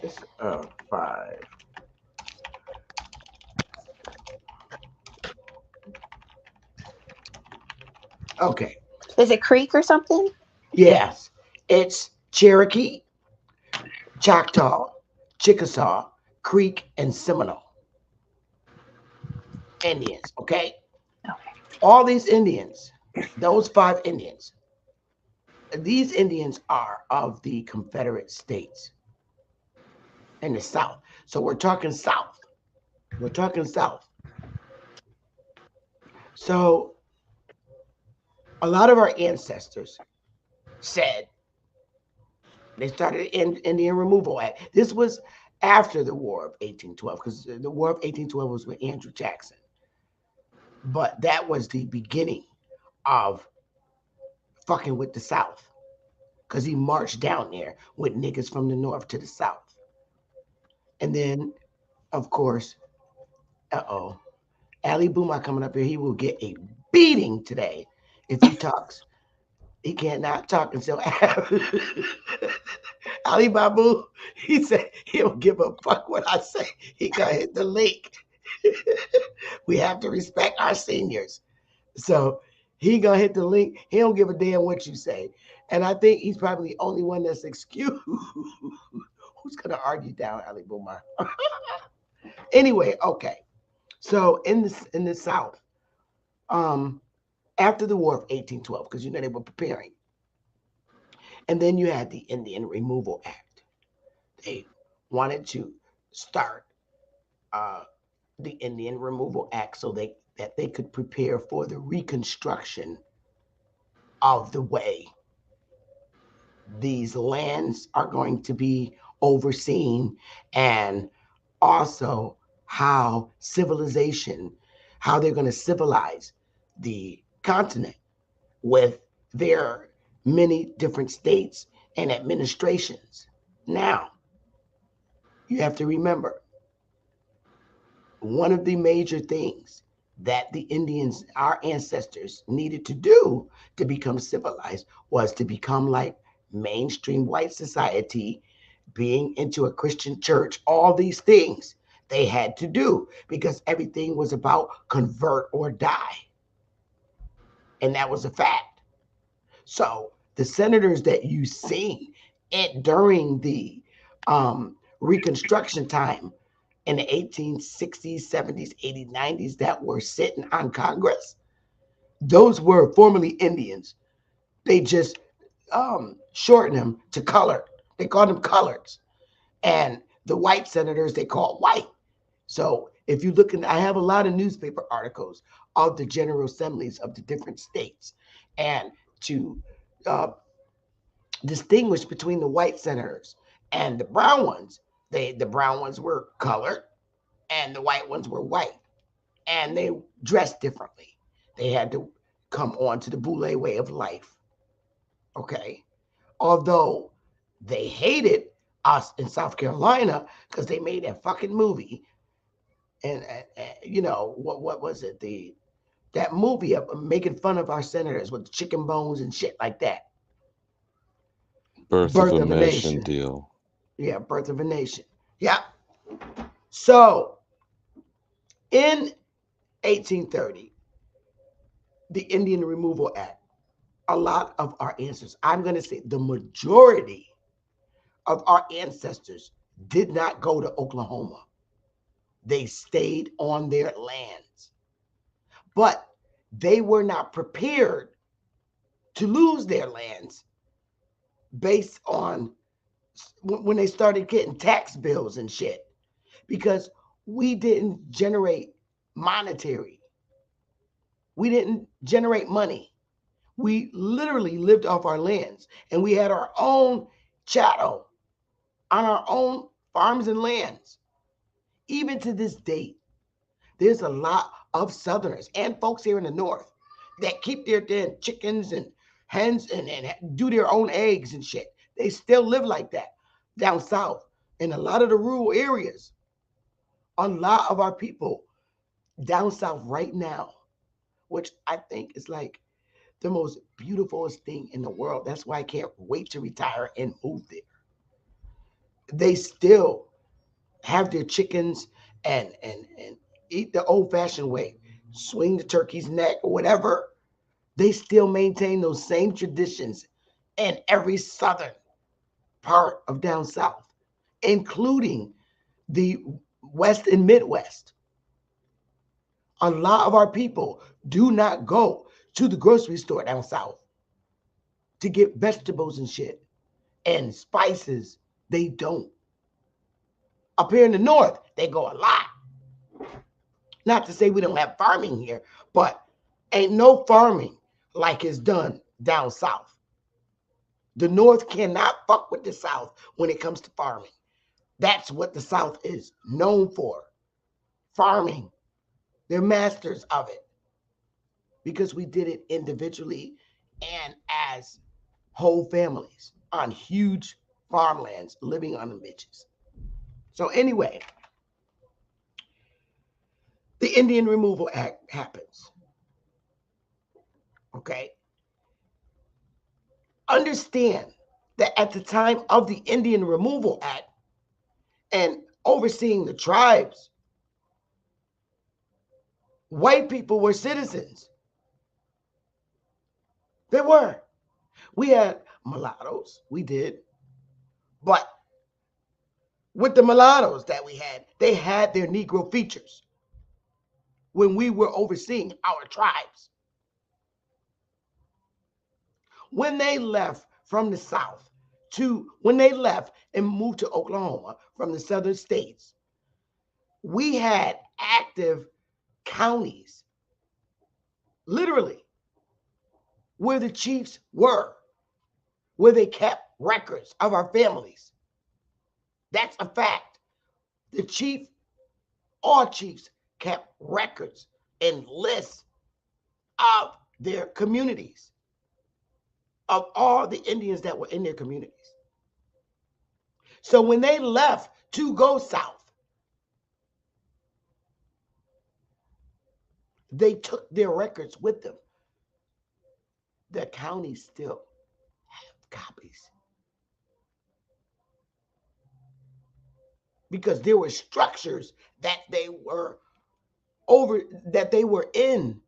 It's 5. Okay. Is it Creek or something? Yes, it's Cherokee, Choctaw, Chickasaw, Creek, and Seminole Indians. Okay. All these Indians, those 5 Indians, these Indians are of the Confederate States in the South. So we're talking South. We're talking South. So a lot of our ancestors said they started in Indian Removal Act. This was after the War of 1812, because the War of 1812 was with Andrew Jackson. But that was the beginning of fucking with the South, because he marched down there with niggas from the North to the South. And then, of course, Ali Bouma coming up here, he will get a beating today if he talks. He cannot talk until Ali Babu, he said he don't give a fuck what I say. He gonna hit the link. We have to respect our seniors. So he gonna hit the link. He don't give a damn what you say. And I think he's probably the only one that's excused. Who's gonna argue down Ali Bouma? Anyway, okay. So in the South, after the War of 1812, because they were preparing. And then you had the Indian Removal Act. They wanted to start the Indian Removal Act so that they could prepare for the reconstruction of the way these lands are going to be overseen, and also how they're going to civilize the continent with their many different states and administrations. Now, you have to remember, one of the major things that the Indians, our ancestors, needed to do to become civilized was to become like mainstream white society, being into a Christian church, all these things they had to do, because everything was about convert or die. And that was a fact. So the senators that you seen during the Reconstruction time in the 1860s, 70s, 80s, 90s that were sitting on Congress, those were formerly Indians. They just shortened them to colored. They called them coloreds. And the white senators, they called white. So if you look, I have a lot of newspaper articles of the General Assemblies of the different states, and to distinguish between the white senators and the brown ones. The brown ones were colored and the white ones were white, and they dressed differently. They had to come on to the Boule way of life. Okay. Although they hated us in South Carolina because they made that fucking movie. And what was it? that movie of making fun of our senators with chicken bones and shit like that. Birth Birth of a of a Nation Nation. deal. Yeah, Birth of a Nation. Yeah. So in 1830, the Indian Removal Act, a lot of our ancestors, I'm going to say the majority of our ancestors did not go to Oklahoma. They stayed on their lands. But they were not prepared to lose their lands based on when they started getting tax bills and shit, because we didn't generate monetary. We didn't generate money. We literally lived off our lands, and we had our own chattel on our own farms and lands. Even to this date, there's a lot of Southerners and folks here in the North that keep their damn chickens and hens and do their own eggs and shit. They still live like that down south in a lot of the rural areas. A lot of our people down south right now, which I think is like the most beautifulest thing in the world. That's why I can't wait to retire and move there. They still have their chickens and eat the old-fashioned way, swing the turkey's neck or whatever. They still maintain those same traditions in every southern part of down south, including the West and Midwest. A lot of our people do not go to the grocery store down south to get vegetables and shit and spices. They don't. Up here in the north, they go a lot. Not to say we don't have farming here, but ain't no farming like it's done down south. The north cannot fuck with the south when it comes to farming. That's what the south is known for. Farming. They're masters of it because we did it individually and as whole families on huge farmlands living on the bitches. So anyway, the Indian Removal Act happens. Okay. Understand that at the time of the Indian Removal Act and overseeing the tribes, white people were citizens. They were. We had mulattoes, we did. But with the mulattoes that we had, they had their Negro features when we were overseeing our tribes. When they left from the South when they left and moved to Oklahoma from the southern states, we had active counties, literally, where the chiefs were, where they kept records of our families. That's a fact. All chiefs kept records and lists of their communities, of all the Indians that were in their communities. So when they left to go south, they took their records with them. The counties still have copies because there were structures that they were in,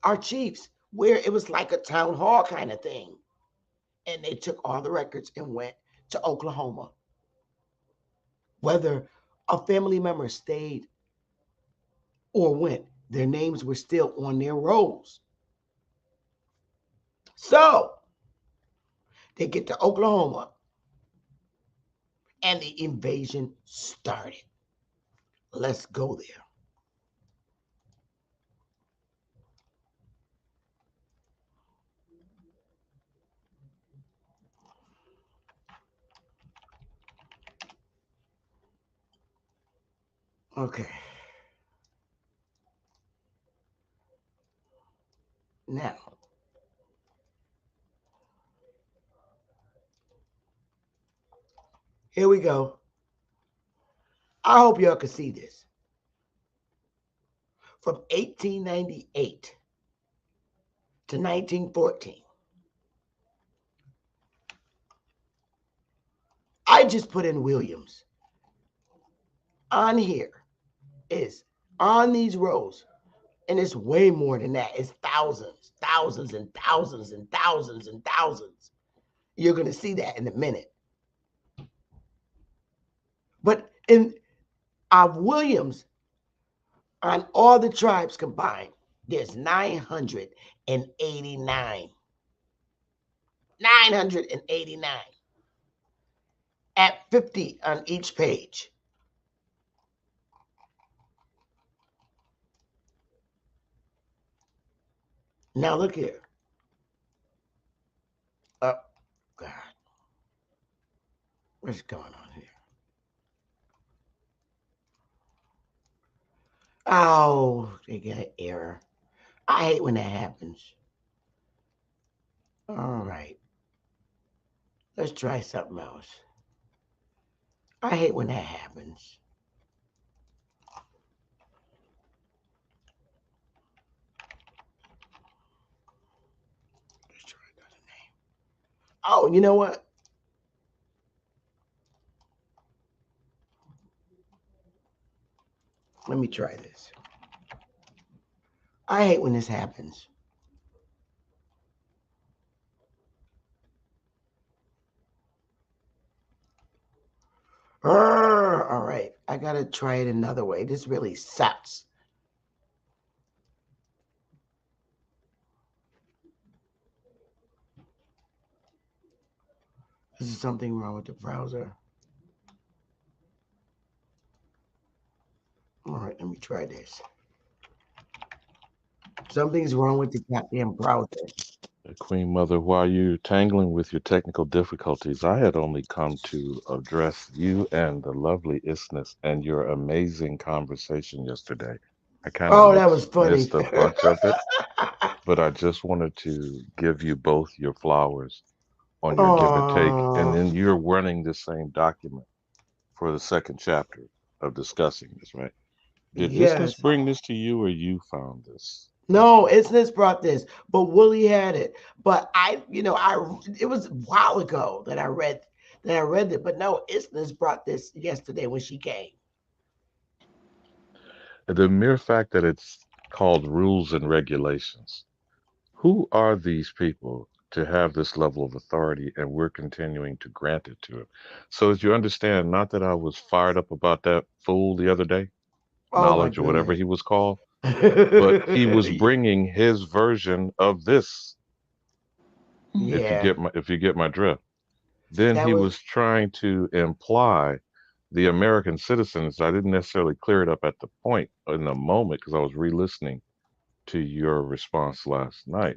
our chiefs, where it was like a town hall kind of thing. And they took all the records and went to Oklahoma. Whether a family member stayed or went, their names were still on their rolls. So they get to Oklahoma and the invasion started. Let's go there. Okay. Now, here we go. I hope y'all can see this. from 1898 to 1914. I just put in Williams. On here is on these rows, and it's way more than that. It's thousands, thousands, and thousands, and thousands, and thousands. You're going to see that in a minute. But in Williams, on all the tribes combined, there's 989. 989 at 50 on each page. Now look here. Oh, God. What's going on here? Oh, they got an error. I hate when that happens. All right. Let's try something else. I hate when that happens. Let's try another name. Oh, you know what? Let me try this. I hate when this happens. All right, I gotta try it another way. This really sucks. Is there something wrong with the browser? All right, let me try this. Something's wrong with the goddamn browser. Queen Mother, while you're tangling with your technical difficulties, I had only come to address you and the lovely Isness and your amazing conversation yesterday. I kind of That was funny. missed a bunch of it, but I just wanted to give you both your flowers on your give and take. And then you're running the same document for the second chapter of discussing this, right? Did Isness bring this to you or you found this? No, Isness brought this, but Wooly had it. But it was a while ago that I read it. But no, Isnes brought this yesterday when she came. The mere fact that it's called rules and regulations. Who are these people to have this level of authority, and we're continuing to grant it to them? So as you understand, not that I was fired up about that fool the other day, Knowledge or whatever he was called, but he was bringing his version of this. Yeah. If you get my drift, then he was trying to imply the American citizens. I didn't necessarily clear it up at the point in the moment because I was re-listening to your response last night.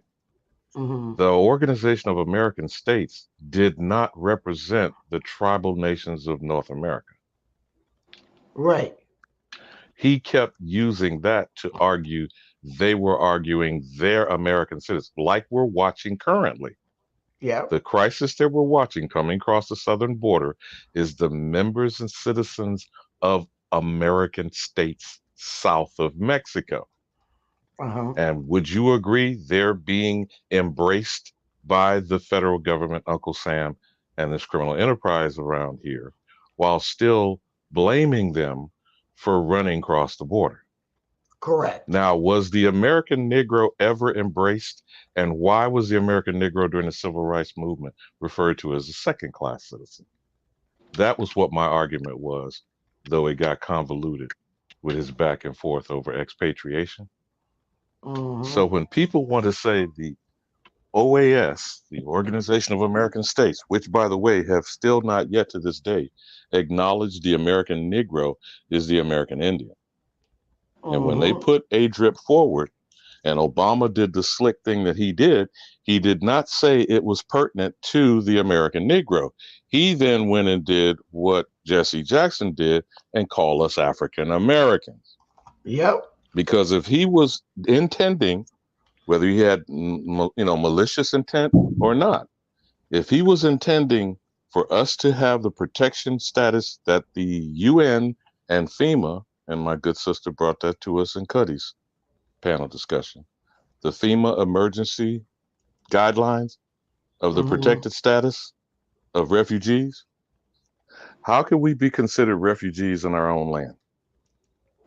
Mm-hmm. The Organization of American States did not represent the tribal nations of North America. Right. He kept using that to argue they were arguing their American citizens, like we're watching currently. Yeah. The crisis that we're watching coming across the southern border is the members and citizens of American states south of Mexico. Uh-huh. And would you agree they're being embraced by the federal government, Uncle Sam, and this criminal enterprise around here, while still blaming them for running across the border? Correct. Now, was the American Negro ever embraced? And why was the American Negro during the Civil Rights Movement referred to as a second-class citizen? That was what my argument was, though it got convoluted with his back and forth over expatriation. Mm-hmm. So when people want to say the OAS, the Organization of American States, which, by the way, have still not yet to this day acknowledged the American Negro is the American Indian. And when they put ADRIP forward, and Obama did the slick thing that he did not say it was pertinent to the American Negro. He then went and did what Jesse Jackson did and call us African Americans. Yep. Because if he was intending, whether he had malicious intent or not, if he was intending for us to have the protection status that the UN and FEMA, and my good sister brought that to us in Cuddy's panel discussion, the FEMA emergency guidelines of the protected status of refugees, how can we be considered refugees in our own land?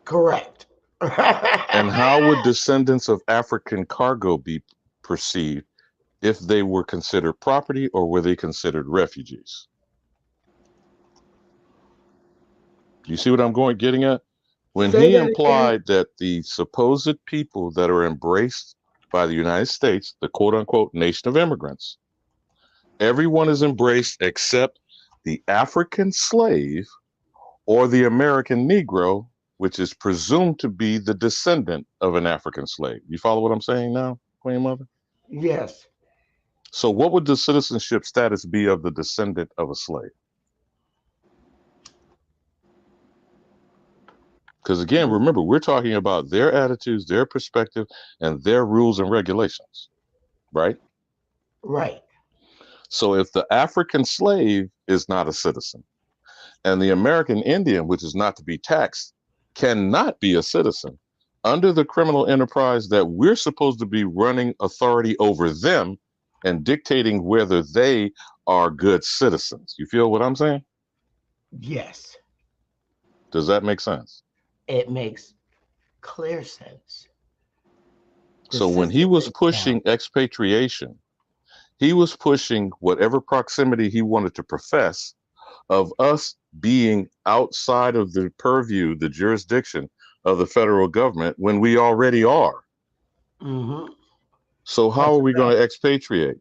Correct. And how would descendants of African cargo be perceived if they were considered property, or were they considered refugees? You see what I'm getting at? When Say he that again. implied that the supposed people that are embraced by the United States, the quote unquote nation of immigrants, everyone is embraced except the African slave or the American Negro, which is presumed to be the descendant of an African slave. You follow what I'm saying now, Queen Mother? Yes. So what would the citizenship status be of the descendant of a slave? Because again, remember, we're talking about their attitudes, their perspective, and their rules and regulations, right? Right. So if the African slave is not a citizen, and the American Indian, which is not to be taxed, cannot be a citizen, under the criminal enterprise that we're supposed to be running authority over them and dictating whether they are good citizens. You feel what I'm saying? Yes. Does that make sense? It makes clear sense. So when he was pushing expatriation, he was pushing whatever proximity he wanted to profess of us being outside of the purview, the jurisdiction of the federal government when we already are. Mm-hmm. So how are we going to expatriate?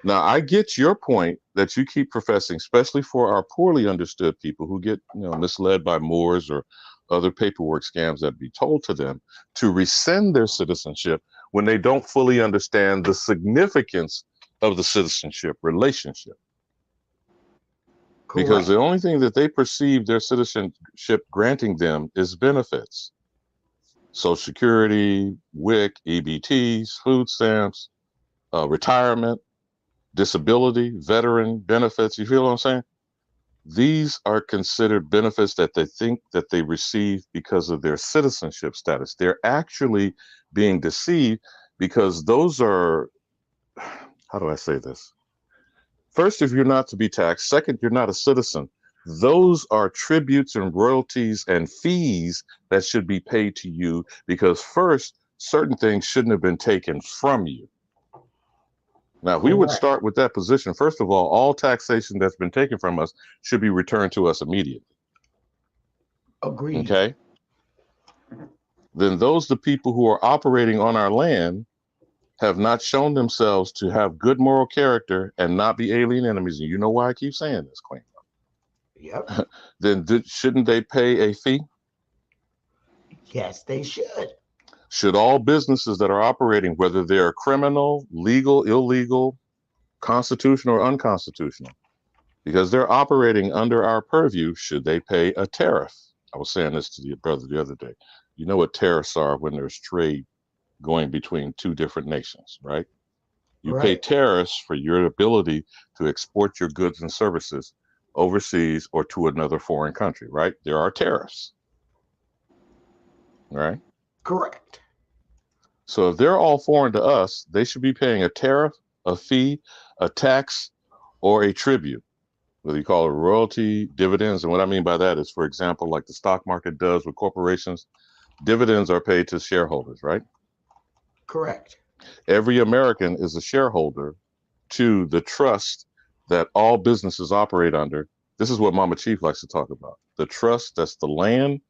Now, I get your point that you keep professing, especially for our poorly understood people who get misled by Moors or other paperwork scams that be told to them to rescind their citizenship when they don't fully understand the significance of the citizenship relationship. Correct. Because the only thing that they perceive their citizenship granting them is benefits. Social Security, WIC, EBTs, food stamps, retirement, disability, veteran benefits. You feel what I'm saying? These are considered benefits that they think that they receive because of their citizenship status. They're actually being deceived because those are, how do I say this? First, if you're not to be taxed. Second, you're not a citizen. Those are tributes and royalties and fees that should be paid to you because first, certain things shouldn't have been taken from you. Now, we would start with that position. First of all taxation that's been taken from us should be returned to us immediately. Agreed. Okay. Then the people who are operating on our land have not shown themselves to have good moral character and not be alien enemies. And you know why I keep saying this, Queen? Yep. Then shouldn't they pay a fee? Yes, they should. Should all businesses that are operating, whether they're criminal, legal, illegal, constitutional, or unconstitutional, because they're operating under our purview, should they pay a tariff? I was saying this to your brother the other day. You know what tariffs are when there's trade going between two different nations, right? You pay tariffs for your ability to export your goods and services overseas or to another foreign country, right? There are tariffs, right? Correct. So if they're all foreign to us, they should be paying a tariff, a fee, a tax, or a tribute, whether you call it royalty, dividends. And what I mean by that is, for example, like the stock market does with corporations, dividends are paid to shareholders, right? Correct. Every American is a shareholder to the trust that all businesses operate under. This is what Mama Chief likes to talk about. The trust, that's the land,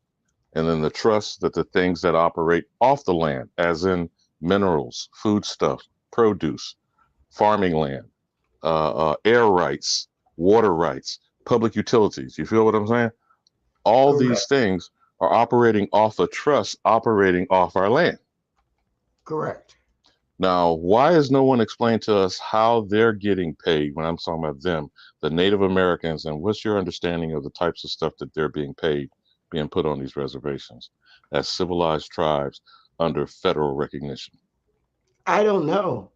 and then the trust that the things that operate off the land, as in minerals, foodstuff, produce, farming land, air rights, water rights, public utilities. You feel what I'm saying? All these things are operating off a trust, operating off our land. Correct. Now, why is no one explained to us how they're getting paid when I'm talking about them, the Native Americans, and what's your understanding of the types of stuff that they're being paid, being put on these reservations as civilized tribes under federal recognition? I don't know.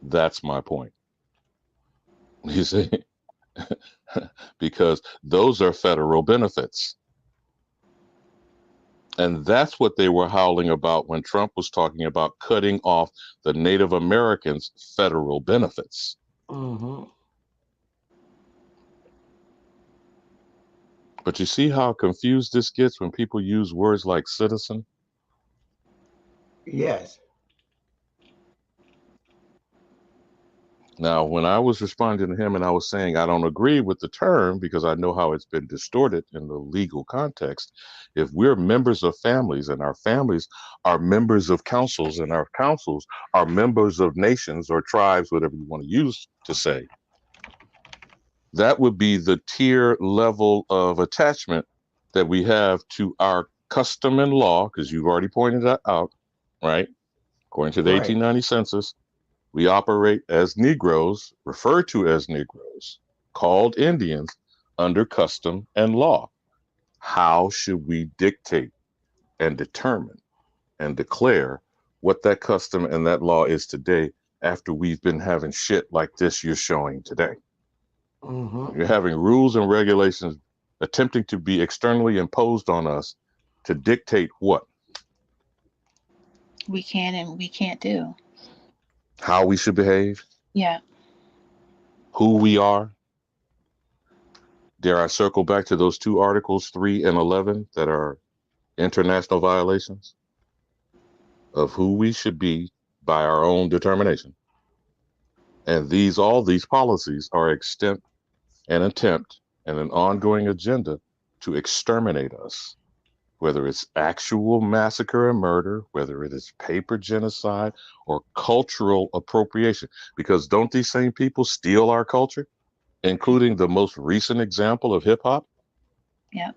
That's my point. You see? Because those are federal benefits. And that's what they were howling about when Trump was talking about cutting off the Native Americans' federal benefits. Mm-hmm. But you see how confused this gets when people use words like citizen? Yes. Now, when I was responding to him and I was saying I don't agree with the term because I know how it's been distorted in the legal context, if we're members of families and our families are members of councils and our councils are members of nations or tribes, whatever you want to use to say, that would be the tier level of attachment that we have to our custom and law, because you've already pointed that out, right? According to the Right. 1890 census, we operate as Negroes, referred to as Negroes, called Indians under custom and law. How should we dictate and determine and declare what that custom and that law is today after we've been having shit like this you're showing today? Mm-hmm. You're having rules and regulations attempting to be externally imposed on us to dictate what? We can and we can't do. How we should behave, Yeah. who we are. Dare I circle back to those two articles, 3 and 11, that are international violations of who we should be by our own determination. And all these policies are an attempt and an ongoing agenda to exterminate us, whether it's actual massacre and murder, whether it is paper genocide or cultural appropriation. Because don't these same people steal our culture, including the most recent example of hip hop? Yeah.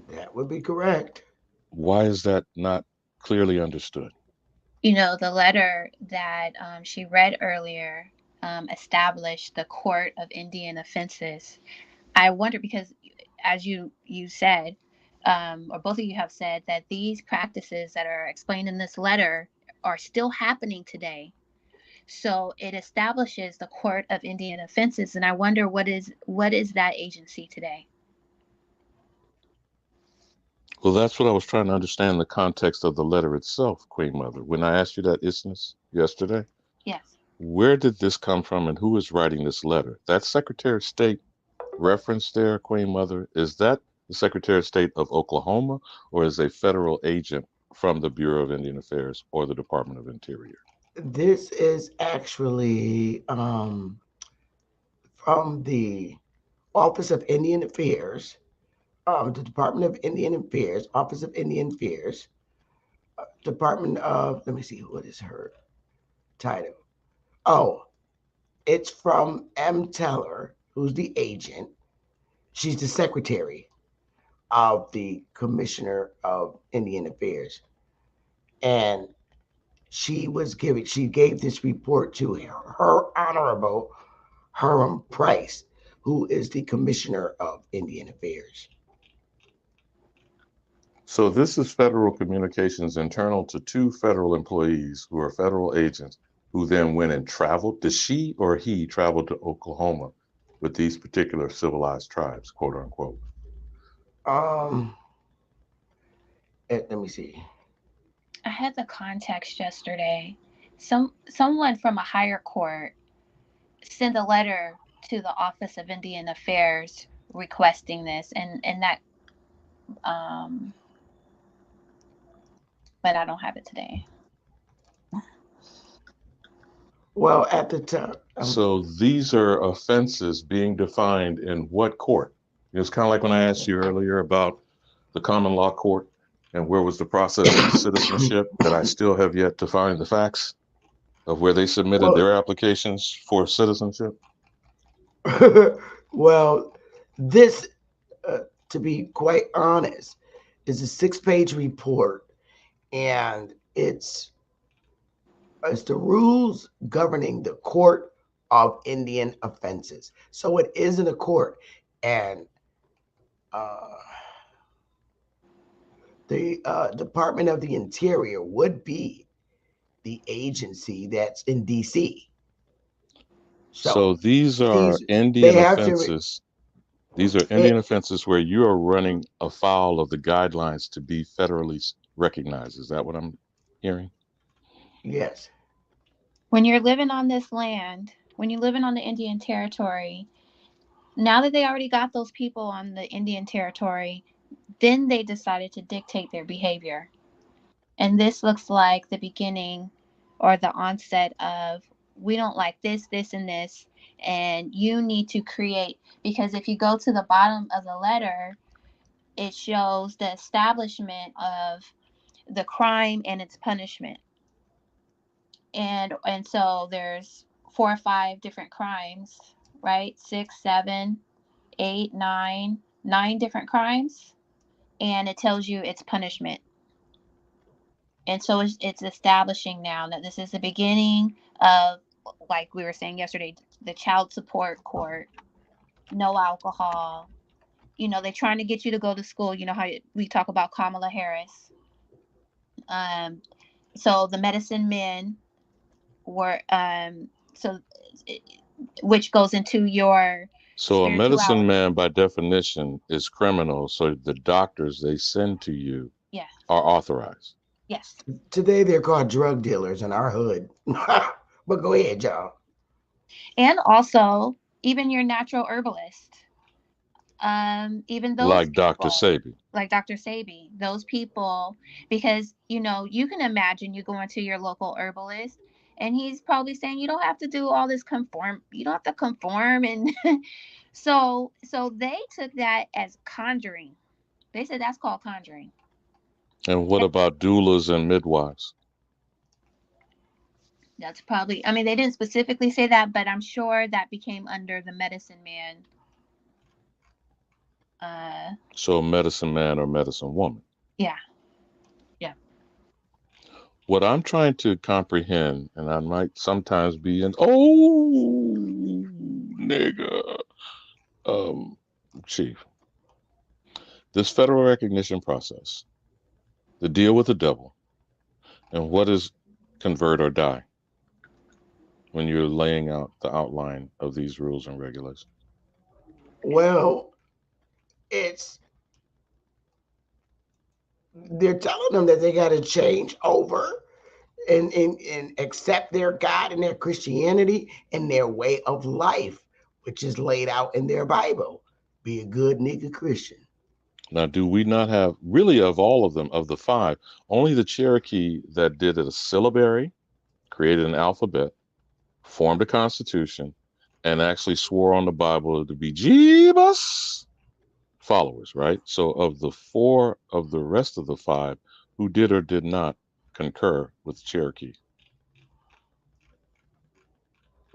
That would be correct. Why is that not clearly understood? You know, the letter that she read earlier established the Court of Indian Offenses. I wonder because, as you said, or both of you have said, that these practices that are explained in this letter are still happening today. So it establishes the Court of Indian Offenses, and I wonder what is that agency today? Well, that's what I was trying to understand the context of the letter itself, Queen Mother. When I asked you that isthmus yesterday, Yes. where did this come from and who is writing this letter? That Secretary of State reference there, Queen Mother, is that the Secretary of State of Oklahoma or is a federal agent from the Bureau of Indian Affairs or the Department of Interior? This is actually from the Office of Indian Affairs, the Department of Indian Affairs, Office of Indian Affairs, Department of, let me see, what is her title? Oh, it's from M. Teller, who's the agent. She's the secretary of the Commissioner of Indian Affairs. And she gave this report to her Honorable Hiram Price, who is the Commissioner of Indian Affairs. So this is federal communications internal to two federal employees who are federal agents who then went and traveled. Did she or he travel to Oklahoma with these particular civilized tribes, quote unquote? Let me see. I had the context yesterday. Someone from a higher court sent a letter to the Office of Indian Affairs requesting this, and that but I don't have it today. Well, at the time. So these are offenses being defined in what court? It was kind of like when I asked you earlier about the common law court and where was the process of citizenship, that I still have yet to find the facts of where they submitted their applications for citizenship. Well, this, to be quite honest, is a 6-page report, and it's the rules governing the Court of Indian Offenses. So it isn't a court, and the Department of the Interior would be the agency that's in DC. So So these are they Indian have to. offenses. These are Indian It, offenses where you are running afoul of the guidelines to be federally recognized. Is that what I'm hearing? yes. When you're living on this land, when you're living on the Indian territory, now that they already got those people on the Indian territory, then they decided to dictate their behavior. And this looks like the beginning or the onset of, we don't like this, this, and this. And you need to create, because if you go to the bottom of the letter, it shows the establishment of the crime and its punishment. And so there's 4 or 5 different crimes, right? 6, 7, 8, 9 different crimes, and it tells you its punishment. And so it's establishing now that this is the beginning of, like we were saying yesterday, the child support court, no alcohol. They're trying to get you to go to school. You know how we talk about Kamala Harris. Um, so the medicine men were, so which goes into your So a medicine spirituality. man, by definition, is criminal. So the doctors they send to you Yes. are authorized. Yes. Today they're called drug dealers in our hood. But go ahead, y'all. And also, even your natural herbalist, even those Like Dr. people, Sabi. like Dr. Sabi, those people, because you can imagine you going to your local herbalist, and he's probably saying you don't have to do all this you don't have to conform, and so they took that as conjuring. They said that's called conjuring. And what about doulas and midwives? That's probably, I mean, they didn't specifically say that, but I'm sure that became under the medicine man. So medicine man or medicine woman. Yeah. Yeah. What I'm trying to comprehend, and I might sometimes be nigga, chief, this federal recognition process, the deal with the devil, and what is convert or die when you're laying out the outline of these rules and regulations? Well, they're telling them that they got to change over and accept their God and their Christianity and their way of life, which is laid out in their Bible. Be a good nigga Christian. Now, do we not have, really, of all of them, of the 5, only the Cherokee that did it a syllabary, created an alphabet, formed a constitution, and actually swore on the Bible to be Jeebus followers, right? So of the 4 of the rest of the 5, who did or did not concur with Cherokee?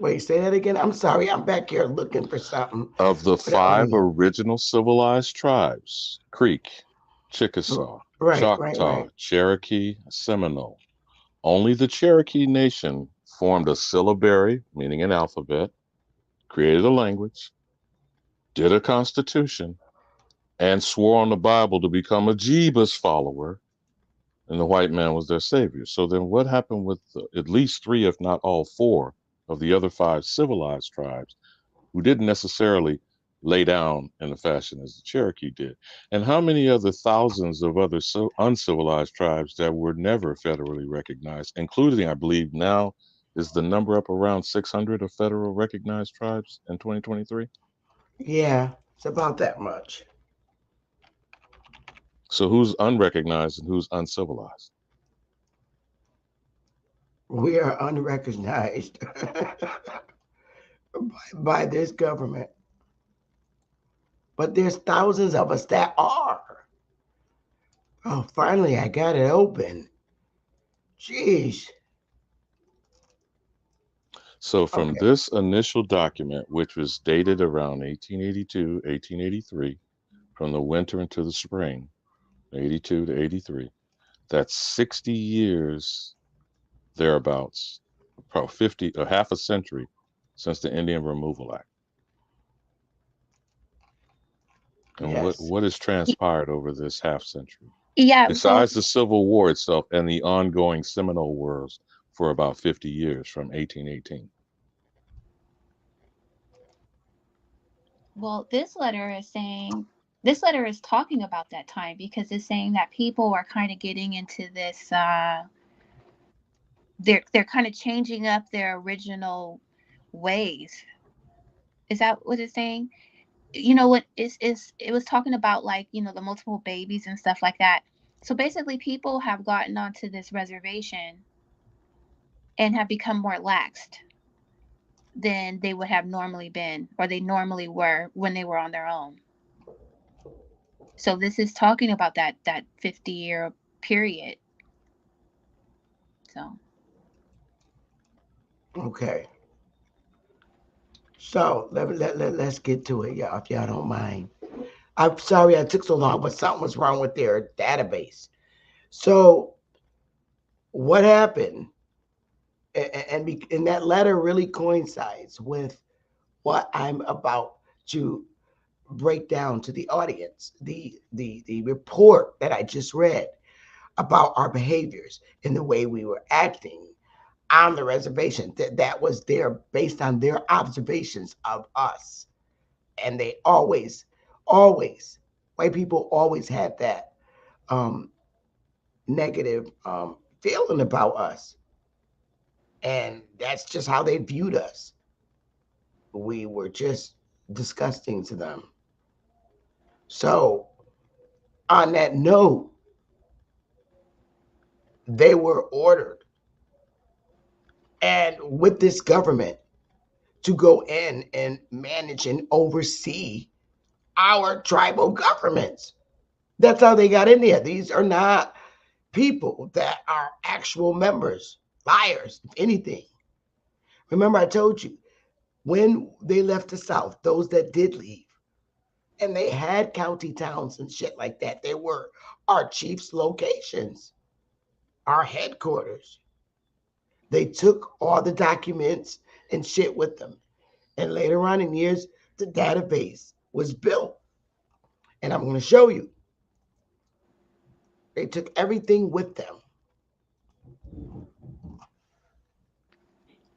Wait, say that again. I'm sorry. I'm back here looking for something. Of the But, 5 original civilized tribes, Creek, Chickasaw, Choctaw, right. Cherokee, Seminole, only the Cherokee Nation formed a syllabary, meaning an alphabet, created a language, did a constitution, and swore on the Bible to become a Jeebus follower, and the white man was their savior. So then what happened with at least 3, if not all 4, of the other 5 civilized tribes who didn't necessarily lay down in the fashion as the Cherokee did? And how many other thousands of other uncivilized tribes that were never federally recognized, including, I believe now, is the number up around 600 of federal recognized tribes in 2023? Yeah, it's about that much. So who's unrecognized and who's uncivilized? We are unrecognized by this government. But there's thousands of us that are. Oh, finally, I got it open. Jeez. So from this initial document, which was dated around 1882, 1883, from the winter into the spring, 82 to 83, that's 60 years thereabouts, probably 50 or half a century since the Indian Removal Act. And what has transpired over this half century? Yeah. Besides the Civil War itself and the ongoing Seminole Wars for about 50 years from 1818. Well, this letter is talking about that time because it's saying that people are kind of getting into this. They're kind of changing up their original ways. Is that what it's saying? You know what is it was talking about, like, the multiple babies and stuff like that. So basically people have gotten onto this reservation and have become more laxed than they would have normally been, or they normally were when they were on their own. So this is talking about that 50-year period. So Okay. So let's get to it, y'all, if y'all don't mind. I'm sorry I took so long, but something was wrong with their database. So what happened? And that letter really coincides with what I'm about to break down to the audience. The report that I just read about our behaviors and the way we were acting on the reservation, that was there based on their observations of us. And they always, white people always had that negative feeling about us. And that's just how they viewed us. We were just disgusting to them. So, on that note, they were ordered, and with this government, to go in and manage and oversee our tribal governments. That's how they got in there. These are not people that are actual members, liars, if anything. Remember, I told you when they left the South, those that did leave, and they had county towns and shit like that, they were our chiefs' locations, our headquarters. They took all the documents and shit with them. And later on in years, the database was built. And I'm going to show you. They took everything with them.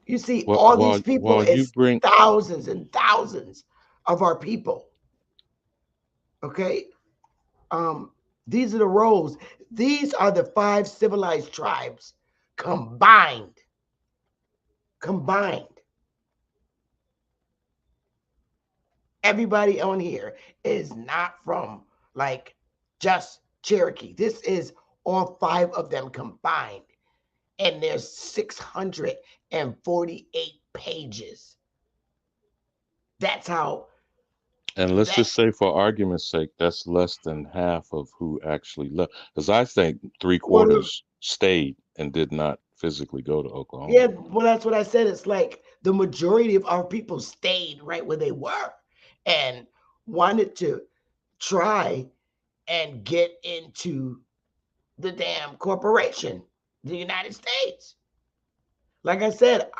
You see, all these people is thousands and thousands of our people. Okay? These are the roles. These are the 5 civilized tribes combined. Everybody on here is not from like just Cherokee. This is all 5 of them combined. And there's 648 pages. That's how. And let's just say, for argument's sake, that's less than half of who actually left. Because I think 3/4 stayed and did not physically go to Oklahoma. Yeah, well, that's what I said. It's like the majority of our people stayed right where they were and wanted to try and get into the damn corporation, the United States. Like I said,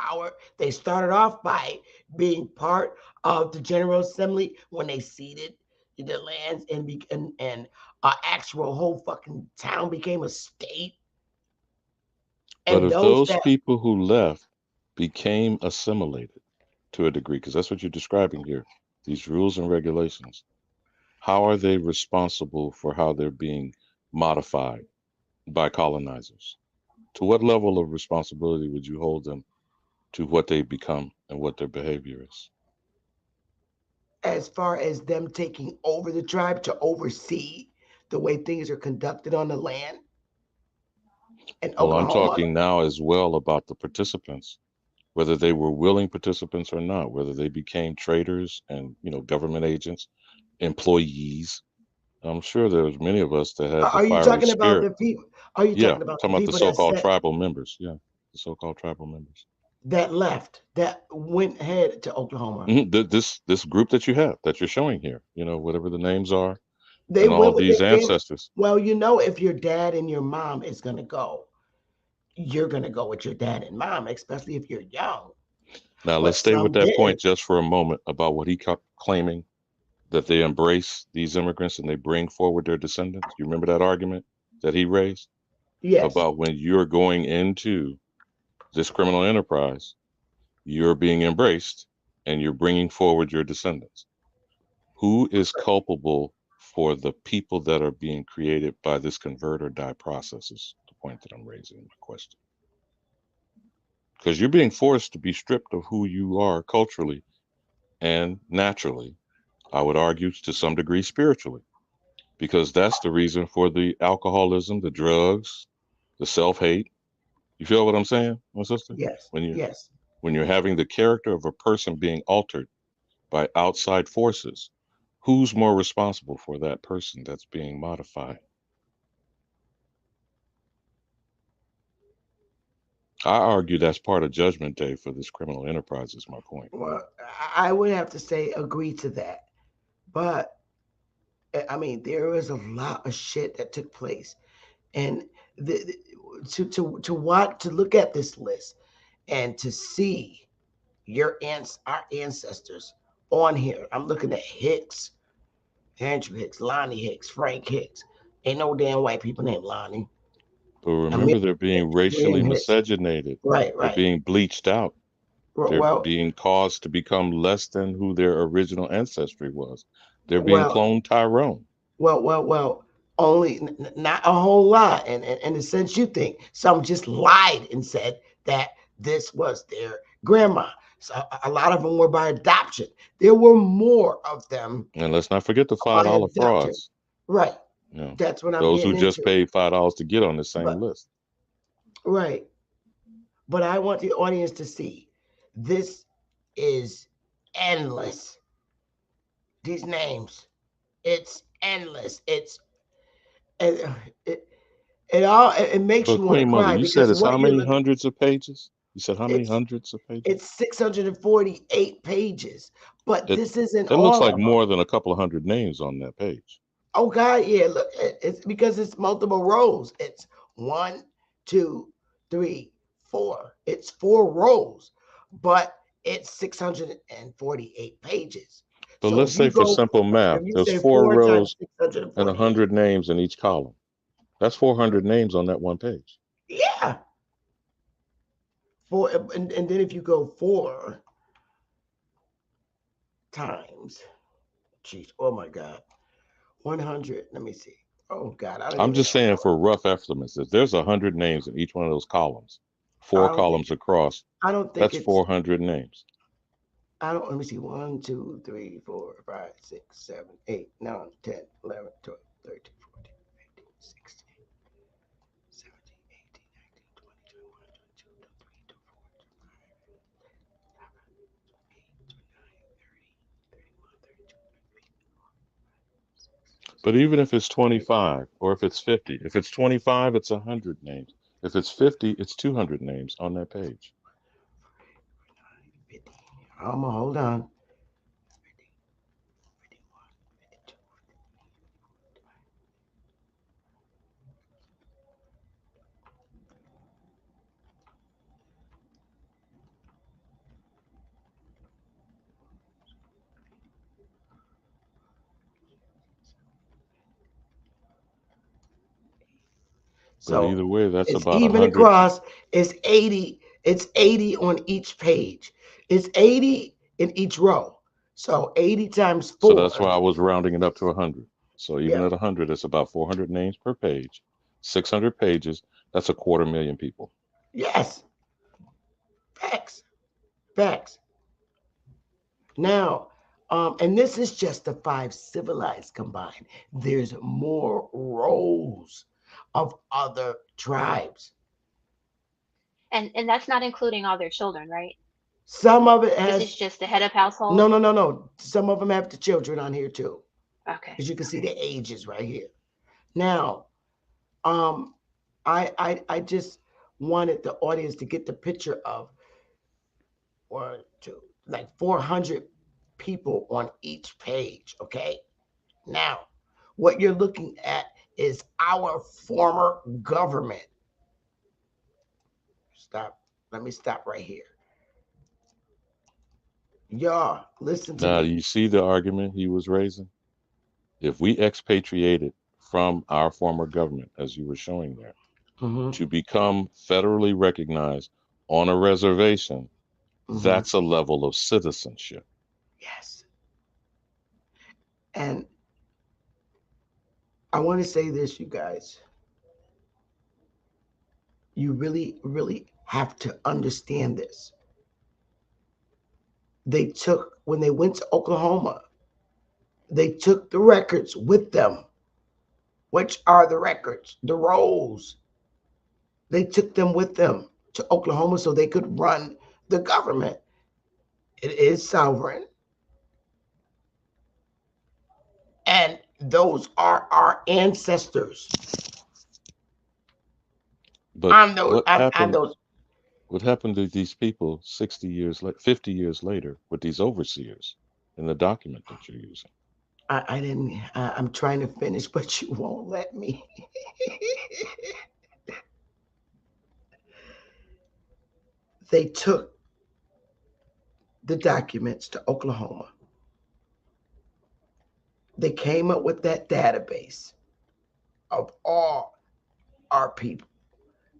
they started off by being part of the General Assembly when they ceded the lands, and actual whole fucking town became a state. But if those people who left became assimilated to a degree, because that's what you're describing here, these rules and regulations, how are they responsible for how they're being modified by colonizers? To what level of responsibility would you hold them to what they become and what their behavior is? As far as them taking over the tribe to oversee the way things are conducted on the land? And well, I'm talking now as well about the participants, whether they were willing participants or not, whether they became traitors and, government agents, employees. I'm sure there's many of us that had Are you talking about the people? Are you talking about the so-called tribal members? Yeah, the so-called tribal members that left, that went ahead to Oklahoma. Mm-hmm. This group that you have, that you're showing here, whatever the names are, they and all of these ancestors. Well, if your dad and your mom is going to go, you're going to go with your dad and mom, especially if you're young. Now, let's stay with that point just for a moment about what he kept claiming, that they embrace these immigrants and they bring forward their descendants. You remember that argument that he raised? Yes. About when you're going into this criminal enterprise, you're being embraced and you're bringing forward your descendants. Who is culpable for the people that are being created by this convert or die process is the point that I'm raising in my question. Because you're being forced to be stripped of who you are culturally and naturally, I would argue to some degree spiritually, because that's the reason for the alcoholism, the drugs, the self-hate. You feel what I'm saying, my sister? Yes. When you Yes. when you're having the character of a person being altered by outside forces, who's more responsible for that person that's being modified? I argue that's part of Judgment Day for this criminal enterprise, is my point. Well, I would have to say agree to that. But I mean, there was a lot of shit that took place, and to look at this list and to see our ancestors on here. I'm looking at Hicks, Andrew Hicks, Lonnie Hicks, Frank Hicks. Ain't no damn white people named Lonnie. But Amir remember, they're being Hicks, racially William Hicks. miscegenated. Right, They're right. being bleached out. They're Well, being caused to become less than who their original ancestry was. They're being well, cloned Tyrone. well. Only not a whole lot, and in the sense you think some just lied and said that this was their grandma. So a lot of them were by adoption. There were more of them And let's not forget the by $5 adoption. frauds. Right. You know, That's what I'm those who getting just into. paid $5 to get on the same But list. right. But I want the audience to see this is endless. These names, it's endless. It it, it makes But you want to Queen Mother, cry you said because it's how what you're many looking hundreds of pages? You said how many it's hundreds of pages? it's 648 pages, but It this isn't it looks all like of them. more than a couple of hundred names on that page. Oh God, yeah. Look, it's because it's multiple rows. It's 1, 2, 3, 4. It's 4 rows, but it's 648 pages. But So let's if you say for go, simple math, if you there's say 4 4 times rows and 648, 100 names in each column. That's 400 names on that one page. yeah. And then if you go 4 times, geez, oh my God, 100. Let me see. Oh God, I don't I'm even just know. saying for rough estimates, if there's 100 names in each one of those columns, 4 I don't think. columns across, I don't think that's it's. 400 names. I don't. Let me see. 1, 2, 3, 4, 5, 6, 7, 8, 9, 10, 11, 12, 13, 14, 15, 16, 17, 18, 19, 20, 21, 22, 23, 24, 25, 30, 31, 32, 33, But even if it's 25 or if it's 50, if it's 25, it's 100 names. If it's 50, it's 200 names on that page. 50. Hold on. 50, 51, 52. But So either way, that's it's about even 100. across. It's 80. It's 80 on each page. It's 80 in each row. So 80 times So that's 4. why I was rounding it up to 100. So even Yeah. at 100, it's about 400 names per page, 600 pages. That's a 250,000 people. Yes. Facts. Facts. Now, and this is just the 5 civilized combined. There's more rows of other tribes. And that's not including all their children, right? Some of it This is has just the head of household. no. Some of them have the children on here too. Okay. As you can see the ages right here. Now, um, I just wanted the audience to get the picture of 1, 2, like 400 people on each page. Okay. Now, what you're looking at is our former government. Stop. Let me stop right here. Y'all, listen to Now, me. you see the argument he was raising? If we expatriated from our former government, as you were showing there, Mm-hmm. to become federally recognized on a reservation, Mm-hmm. that's a level of citizenship. Yes. I want to say this, you guys. You really, really have to understand this. When they went to Oklahoma, they took the records with them. Which are the records? The rolls. They took them with them to Oklahoma so they could run the government. It is sovereign. And those are our ancestors. But I'm those. I'm those. what happened to these people 60 years later, 50 years later with these overseers in the document that you're using? I didn't. I'm trying to finish, but you won't let me. They took the documents to Oklahoma. They came up with that database of all our people.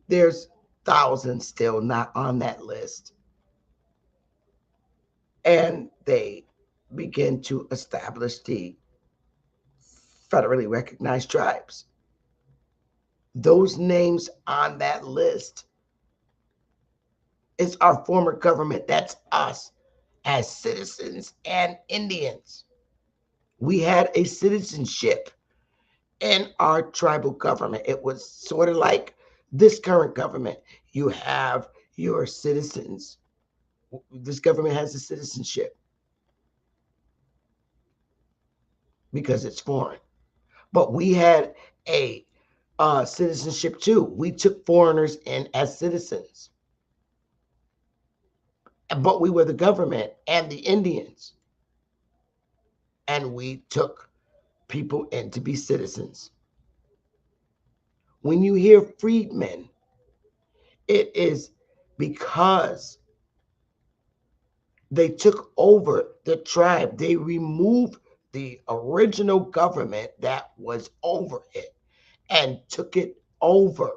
There's thousands still not on that list. And they begin to establish the federally recognized tribes. Those names on that list is our former government. That's us as citizens and Indians. We had a citizenship in our tribal government. It was sort of like this current government. You have your citizens. This government has a citizenship because it's foreign. But we had a citizenship too. We took foreigners in as citizens. But we were the government and the Indians. And we took people in to be citizens. When you hear freedmen, it is because they took over the tribe. They removed the original government that was over it and took it over.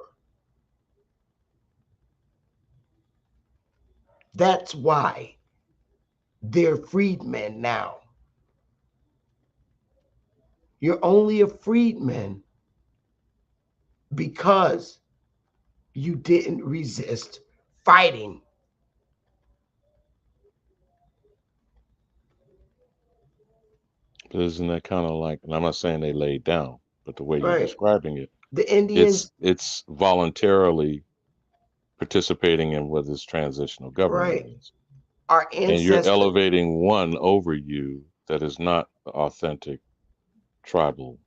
That's why they're freedmen now. You're only a freedman because you didn't resist fighting. But isn't that kind of like, and I'm not saying they laid down, but the way you're Right. describing it, The Indians, it's voluntarily participating in what this transitional government right. is. Our And you're ancestors, elevating one over you that is not the authentic tribal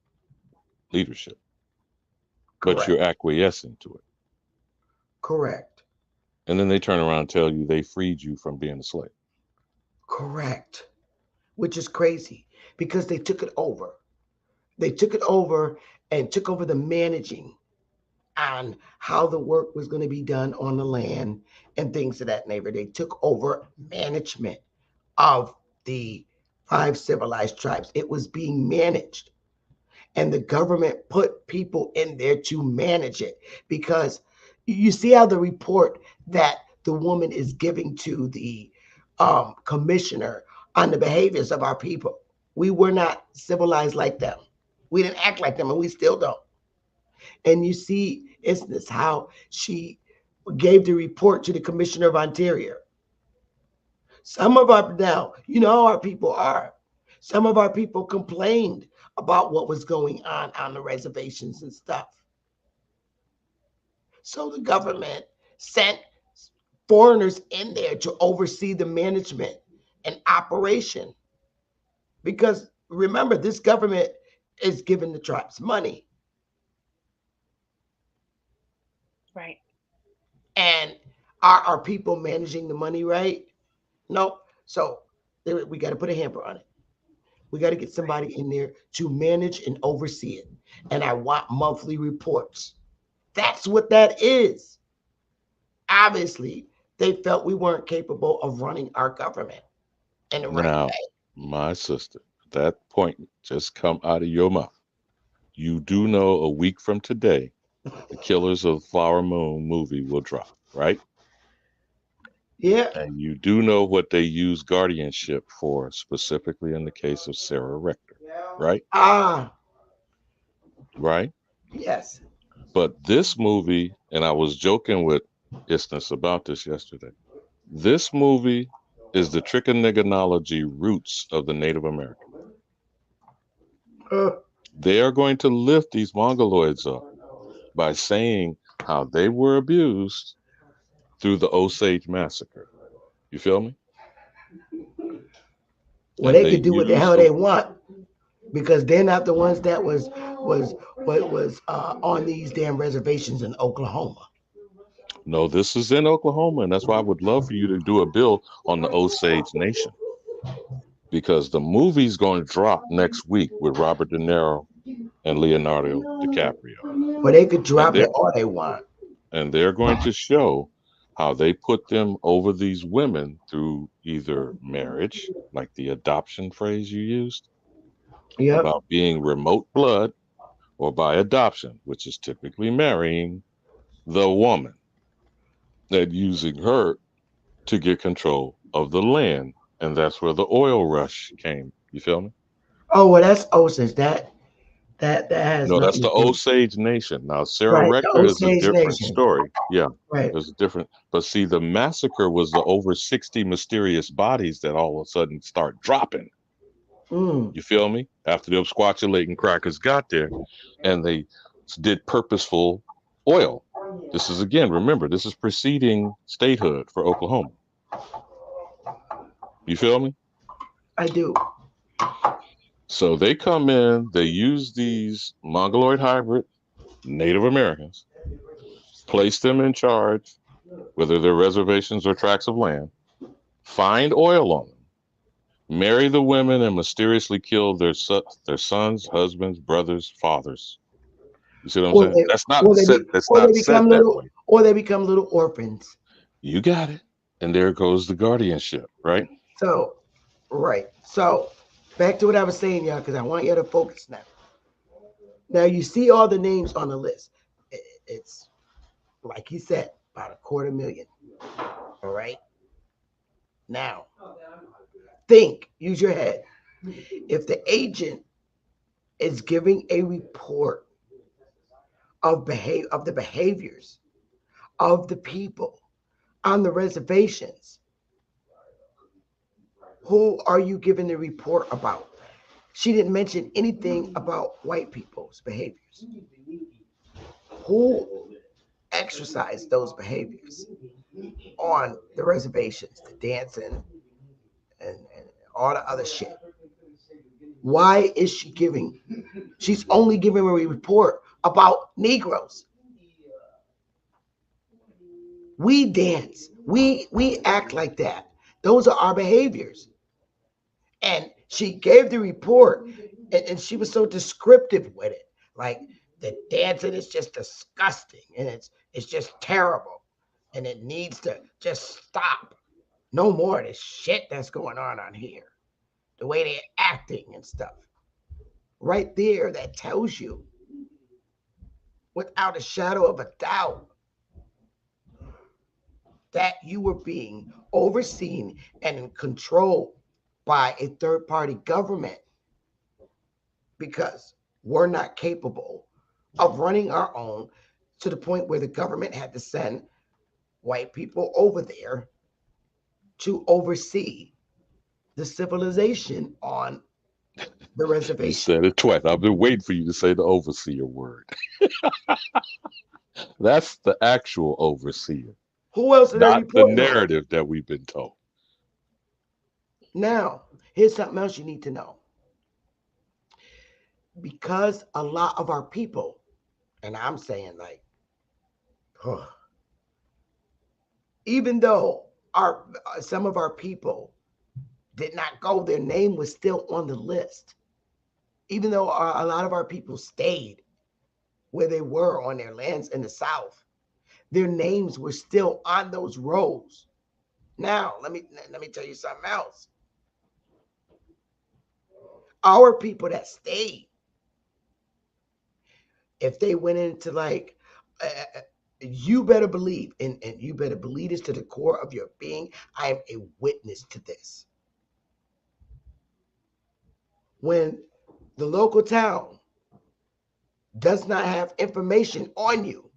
leadership, but correct. you're acquiescing to it. Correct. And then they turn around and tell you they freed you from being a slave. Correct. Which is crazy because they took it over. They took it over and took over the managing on how the work was going to be done on the land and things of that nature. They took over management of the five civilized tribes. It was being managed, and the government put people in there to manage it because you see how the report that the woman is giving to the commissioner on the behaviors of our people. We were not civilized like them. We didn't act like them, and we still don't. And you see, it's how she gave the report to the commissioner of Ontario. Some of our now, you know how our people are. Some of our people complained about what was going on the reservations and stuff. So the government sent foreigners in there to oversee the management and operation. Because remember, this government is giving the tribes money. Right. And are people managing the money right? No. So we got to put a hamper on it. We got to get somebody in there to manage and oversee it. And I want monthly reports. That's what that is. Obviously, they felt we weren't capable of running our government in the right Now, way. my sister, that point just come out of your mouth. You do know a week from today, the Killers of Flower Moon movie will drop, right? Yeah. And you do know what they use guardianship for, specifically in the case of Sarah Rector, right? Ah, right? Yes. But this movie, and I was joking with Isness about this yesterday. This movie is the trichoniggonology roots of the Native American. Uh, They are going to lift these Mongoloids up by saying how they were abused through the Osage massacre. You feel me? well, And they they could do what the used hell the they want because they're not the ones that was on these damn reservations in Oklahoma. no, this is in Oklahoma, and that's why I would love for you to do a bill on the Osage Nation because the movie's going to drop next week with Robert De Niro and Leonardo DiCaprio, Well, they could and drop they're it all they want. going to show how they put them over these women through either marriage, like the adoption phrase you used, Yep. about being remote blood, or by adoption, which is typically marrying the woman and using her to get control of the land. And that's where the oil rush came. You feel me? Oh well, that's Osage. That has No, that's nothing the to do. Osage Nation. Now, Sarah Right, the Rector is a Osage different Nation. story. Yeah, Right. there's a different. But see, the massacre was the over 60 mysterious bodies that all of a sudden start dropping. Mm. You feel me? After the squatulating crackers got there and they did purposeful oil. This is again, remember, this is preceding statehood for Oklahoma. You feel me? I do. So they come in, they use these Mongoloid hybrid Native Americans, place them in charge, whether they're reservations or tracts of land, find oil on them, marry the women, and mysteriously kill their sons, husbands, brothers, fathers. You see what I'm Or saying? they That's not said. That's or they not said become that little way. orphans. You got it. And there goes the guardianship, right? So, right. So, back to what I was saying, y'all, because I want you to focus now. Now you see all the names on the list. It's like he said, about 250,000. All right. Now, use your head. If the agent is giving a report of the behaviors of the people on the reservations, who are you giving the report about? She didn't mention anything about white people's behaviors. Who exercised those behaviors on the reservations, the dancing and all the other shit? Why is she giving? She's only giving a report about Negroes. We dance. We act like that. Those are our behaviors. And she gave the report, and she was so descriptive with it. Like the dancing is just disgusting, and it's just terrible, and it needs to just stop. No more of this shit that's going on here. The way they're acting and stuff. Right there, that tells you, without a shadow of a doubt, that you were being overseen and controlled by a third party government because we're not capable of running our own, to the point where the government had to send white people over there to oversee the civilization on the You reservation. said it twice. I've been waiting for you to say the overseer word. That's the actual overseer, Who else are they not the reporting on? narrative that we've been told. Now, here's something else you need to know. Because a lot of our people, and I'm saying like, huh, even though our some of our people did not go, their name was still on the list. Even though a lot of our people stayed where they were on their lands in the South, their names were still on those rolls. Now, let me tell you something else. Our people that stayed, if they went into like, you better believe, and you better believe this to the core of your being, I am a witness to this. When the local town does not have information on you,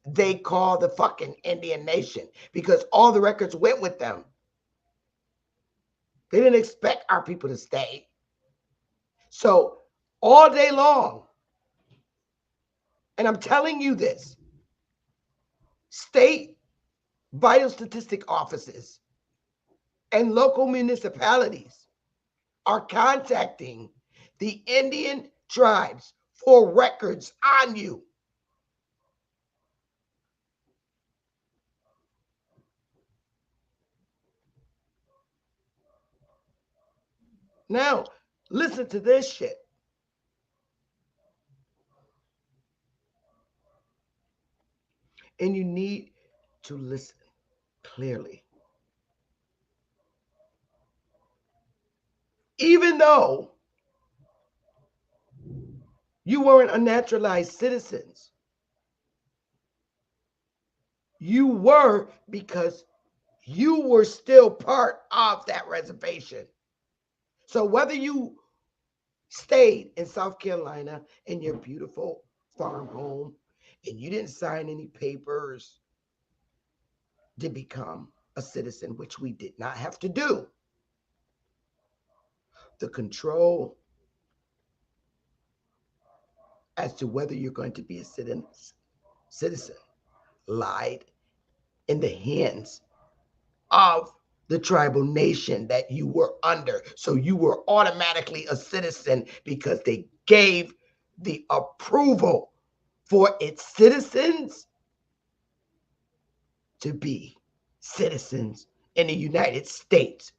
they call the fucking Indian Nation because all the records went with them. They didn't expect our people to stay. So all day long, and I'm telling you this, state vital statistic offices and local municipalities are contacting the Indian tribes for records on you. Now, listen to this shit. And you need to listen clearly. Even though you weren't unnaturalized citizens, you were because you were still part of that reservation. So whether you stayed in South Carolina in your beautiful farm home and you didn't sign any papers to become a citizen, which we did not have to do, the control as to whether you're going to be a citizen lied in the hands of the tribal nation that you were under. So you were automatically a citizen because they gave the approval for its citizens to be citizens in the United States.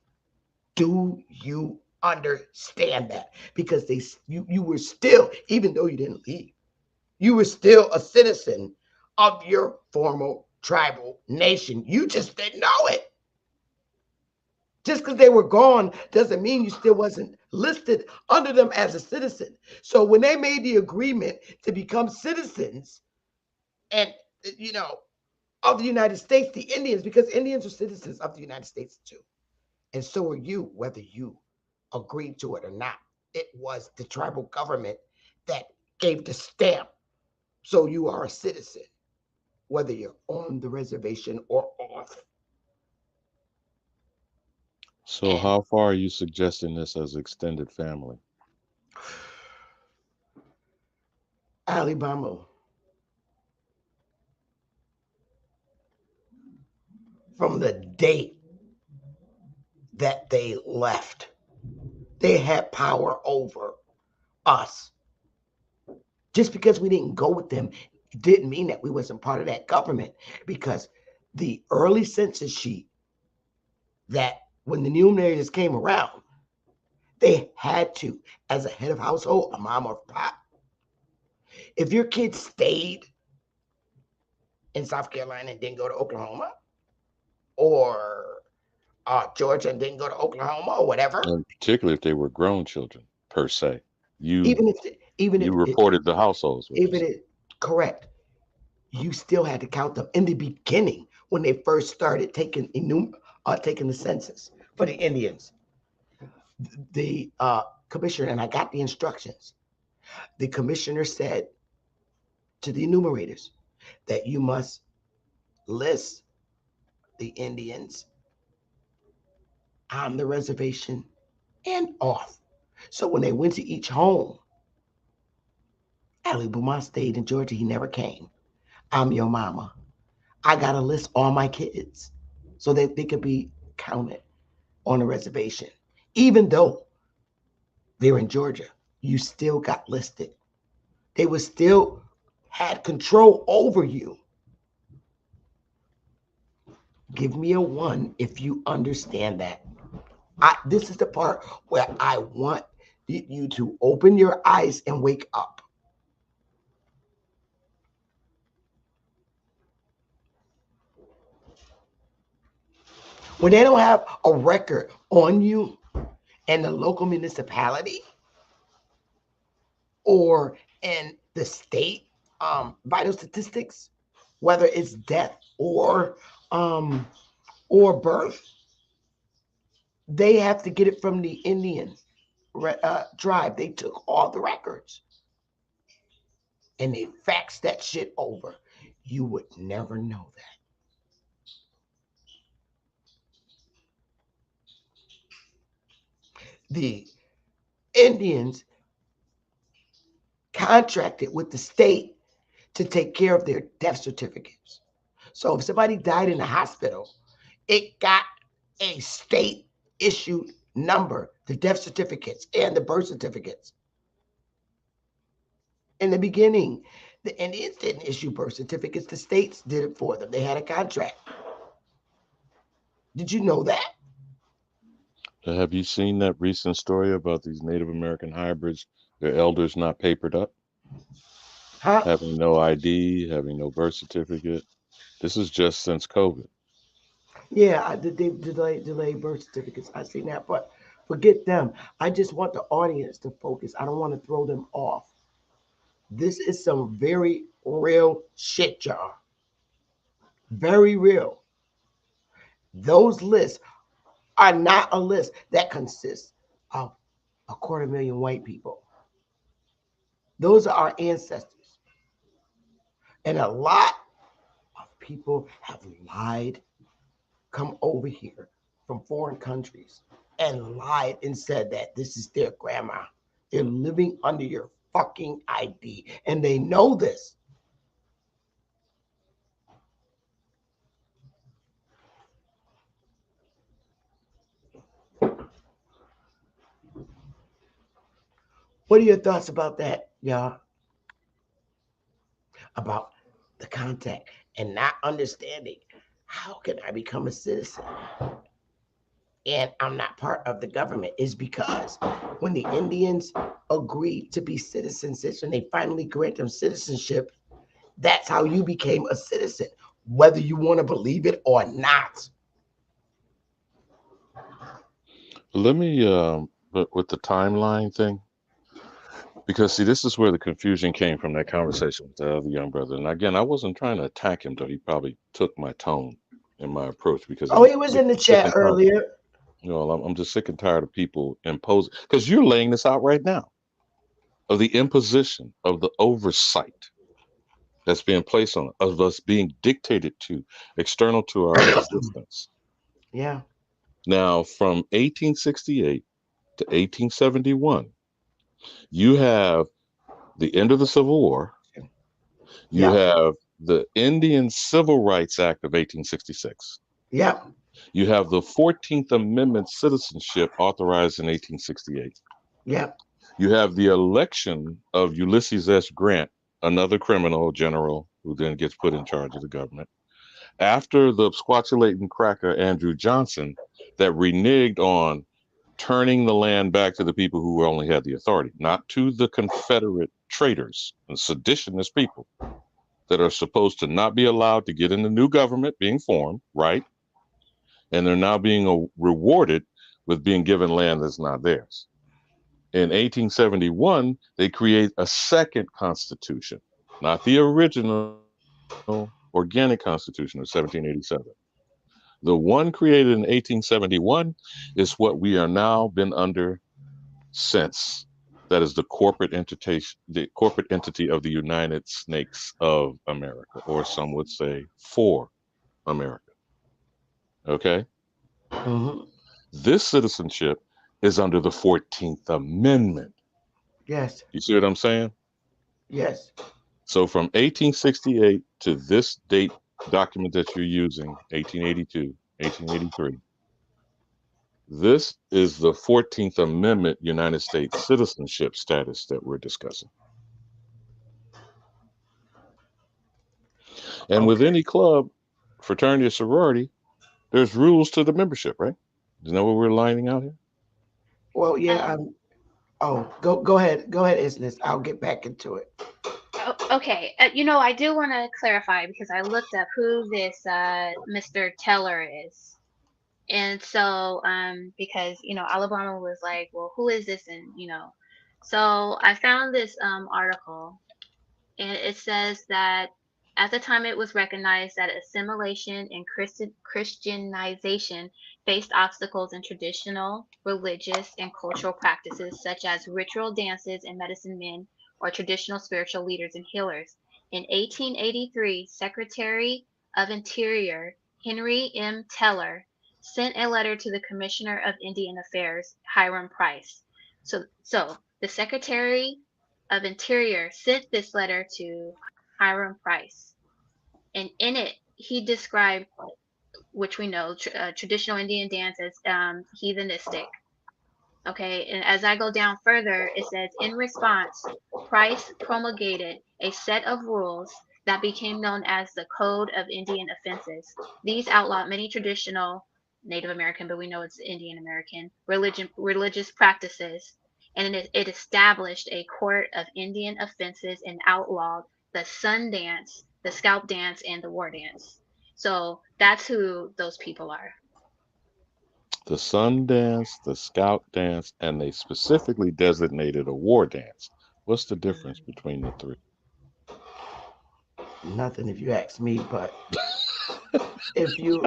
Do you understand that? Because you were still, even though you didn't leave, you were still a citizen of your former tribal nation. You just didn't know it. Just because they were gone doesn't mean you still wasn't listed under them as a citizen. So when they made the agreement to become citizens and, of the United States, the Indians, because Indians are citizens of the United States too. And so are you, whether you agreed to it or not. It was the tribal government that gave the stamp. So you are a citizen, whether you're on the reservation or off. So how far are you suggesting this as extended family? Alabama, from the date that they left, they had power over us. Just because we didn't go with them didn't mean that we wasn't part of that government, because the early census sheet that when the enumerators came around, they had to, as a head of household, a mom or pop, if your kid stayed in South Carolina and didn't go to Oklahoma, or Georgia and didn't go to Oklahoma, or whatever, And particularly if they were grown children, per se. even if You reported the households. Correct, you still had to count them in the beginning when they first started taking the census for the Indians. The commissioner, and I got the instructions, the commissioner said to the enumerators that you must list the Indians on the reservation and off. So when they went to each home, Ali Buma stayed in Georgia. He never came. I'm your mama. I got to list all my kids so that they could be counted on the reservation. Even though they're in Georgia, you still got listed. They were still had control over you. Give me a 1 if you understand that. This is the part where I want you to open your eyes and wake up. When they don't have a record on you in the local municipality or in the state vital statistics, whether it's death or birth, they have to get it from the Indian tribe. They took all the records. and they fax that shit over, you would never know that. The Indians contracted with the state to take care of their death certificates. So if somebody died in the hospital, it got a state issued number, the death certificates and the birth certificates. In the beginning, the Indians didn't issue birth certificates, the states did it for them. They had a contract. Did you know that? Have you seen that recent story about these Native American hybrids, their elders not papered up, Huh? having no ID, having no birth certificate? This is just since COVID. Yeah, I did. They delay birth certificates. I seen that, but forget them. I just want the audience to focus. I don't want to throw them off. This is some very real shit, y'all. Very real. Those lists are not a list that consists of 250,000 white people. Those are our ancestors. And a lot of people have lied, come over here from foreign countries and lied and said that this is their grandma. They're living under your fucking ID and they know this. What are your thoughts about that, y'all? About the contact and not understanding how can I become a citizen and I'm not part of the government is because when the Indians agreed to be citizens, when they finally grant them citizenship, that's how you became a citizen, whether you want to believe it or not. Let me, but with the timeline thing, because see, this is where the confusion came from that conversation with the other young brother. And again, I wasn't trying to attack him, though. He probably took my tone and my approach because Oh, I'm he was sick, in the sick chat and tired. earlier. I'm just sick and tired of people imposing, because you're laying this out right now of the imposition of the oversight that's being placed on of us being dictated to, external to our existence. Yeah. Now, from 1868 to 1871, you have the end of the Civil War. You Yep. have the Indian Civil Rights Act of 1866. Yep. You have the 14th Amendment citizenship authorized in 1868. Yep. You have the election of Ulysses S. Grant, another criminal general who then gets put in charge of the government, after the squatulating cracker Andrew Johnson that reneged on turning the land back to the people who only had the authority, not to the Confederate traitors and seditionist people that are supposed to not be allowed to get in the new government being formed, right? And they're now being rewarded with being given land that's not theirs. In 1871, they create a second constitution, not the original organic constitution of 1787. The one created in 1871 is what we are now been under since. That is the corporate entity of the United Snakes of America, or some would say for America. Okay? Mm-hmm. This citizenship is under the 14th Amendment. Yes. You see what I'm saying? Yes. So from 1868 to this date document that you're using, 1882, 1883, this is the 14th Amendment United States citizenship status that we're discussing. And with Okay. any club, fraternity, or sorority, there's rules to the membership, right? Isn't that what we're lining out here? Well, yeah. Um, Oh, go ahead. Go ahead, Isness. I'll get back into it. okay. I do want to clarify because I looked up who this Mr. Teller is. And so, because, Alabama was like, well, who is this? And, so I found this article, and it says that at the time it was recognized that assimilation and Christianization faced obstacles in traditional, religious, and cultural practices such as ritual dances and medicine men or traditional spiritual leaders and healers. In 1883, Secretary of Interior Henry M. Teller sent a letter to the Commissioner of Indian Affairs, Hiram Price. So the Secretary of Interior sent this letter to Hiram Price, and in it he described, which we know, traditional Indian dance as heathenistic. Okay, and as I go down further, it says, in response, Price promulgated a set of rules that became known as the Code of Indian Offenses. These outlawed many traditional Native American, but we know it's Indian American, religious practices, and it established a court of Indian offenses and outlawed the sun dance, the scalp dance, and the war dance. So that's who those people are. The sun dance, the scout dance, and they specifically designated a war dance. What's the difference between the three? Nothing if you ask me, but if you,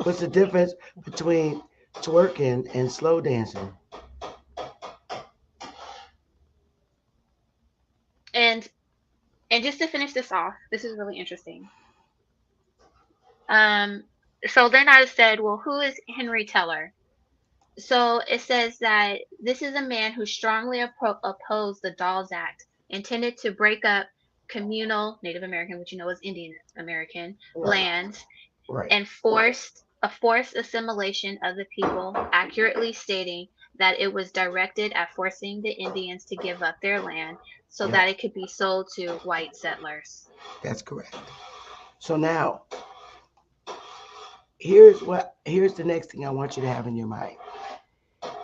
what's the difference between twerking and slow dancing? And just to finish this off, this is really interesting. So then I said, well, who is Henry Teller? So it says that this is a man who strongly opposed the Dawes Act, intended to break up communal Native American, which you know is Indian American, lands, and forced assimilation of the people, accurately stating that it was directed at forcing the Indians to give up their land so that it could be sold to white settlers. That's correct. So now, here's the next thing I want you to have in your mind.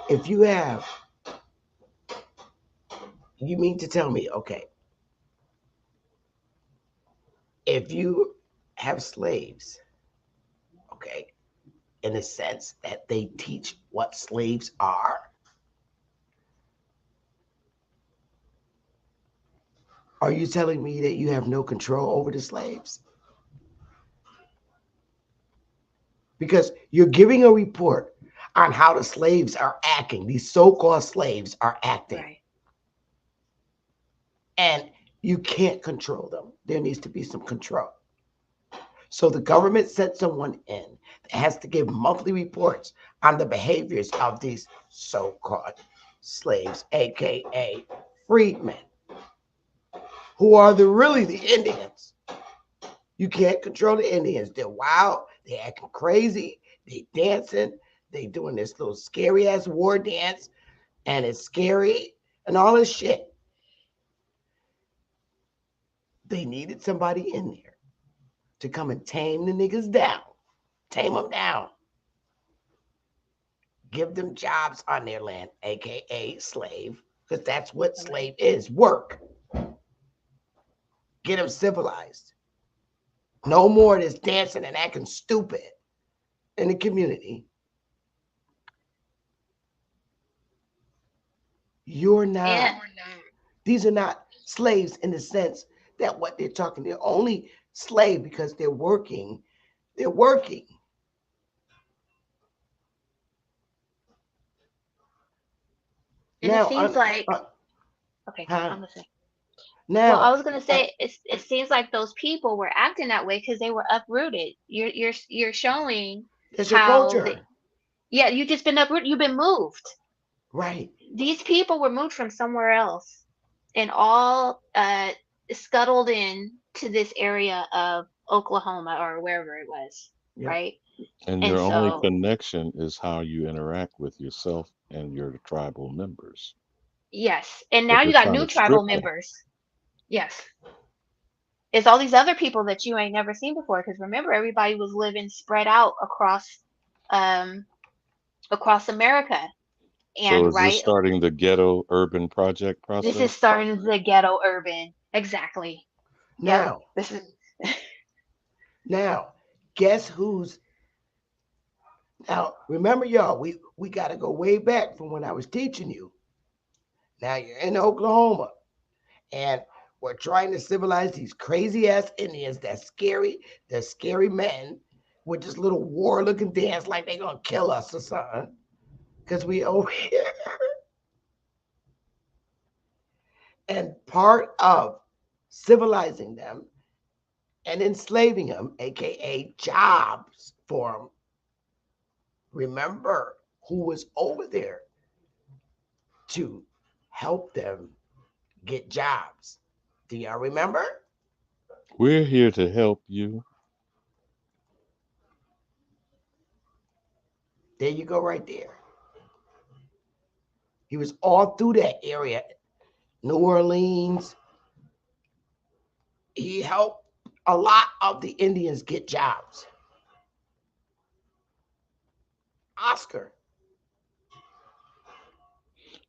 If you mean to tell me, okay, if you have slaves, okay, in a sense that they teach what slaves are, are you telling me that you have no control over the slaves? Because you're giving a report on how the slaves are acting. These so-called slaves are acting. Right. And you can't control them. There needs to be some control. So the government sent someone in that has to give monthly reports on the behaviors of these so-called slaves, aka freedmen, who are really the Indians. You can't control the Indians. They're wild, they acting crazy, they dancing, they doing this little scary ass war dance, and it's scary and all this shit. They needed somebody in there to come and tame the niggas down, tame them down, give them jobs on their land, aka slave, because that's what slave is, work. Get them civilized. No more of this dancing and acting stupid in the community. You're not. Yeah. These are not slaves in the sense that what they're talking, they're only slave because they're working. They're working. And now, it seems okay, I'm listening. Now, well, I was gonna say it seems like those people were acting that way because they were uprooted. You're showing it's your culture. Yeah, you've just been uprooted. You've been moved. Right. These people were moved from somewhere else, and all scuttled in to this area of Oklahoma or wherever it was. Yep. Right. And your only connection is how you interact with yourself and your tribal members. Yes, and now you got new tribal members. Yes. It's all these other people that you ain't never seen before. Because remember, everybody was living spread out across America. And so is this starting the ghetto urban project process? This is starting the ghetto urban. Exactly. Now, yep. This is now, guess who's now? Remember, y'all, we got to go way back from when I was teaching you. Now you're in Oklahoma, and we're trying to civilize these crazy ass Indians. They're scary men with this little war looking dance like they're gonna kill us or something. Because we over here. And part of civilizing them and enslaving them, aka jobs for them. Remember who was over there to help them get jobs. Do y'all remember? We're here to help you. There you go, right there. He was all through that area, New Orleans. He helped a lot of the Indians get jobs. Oscar.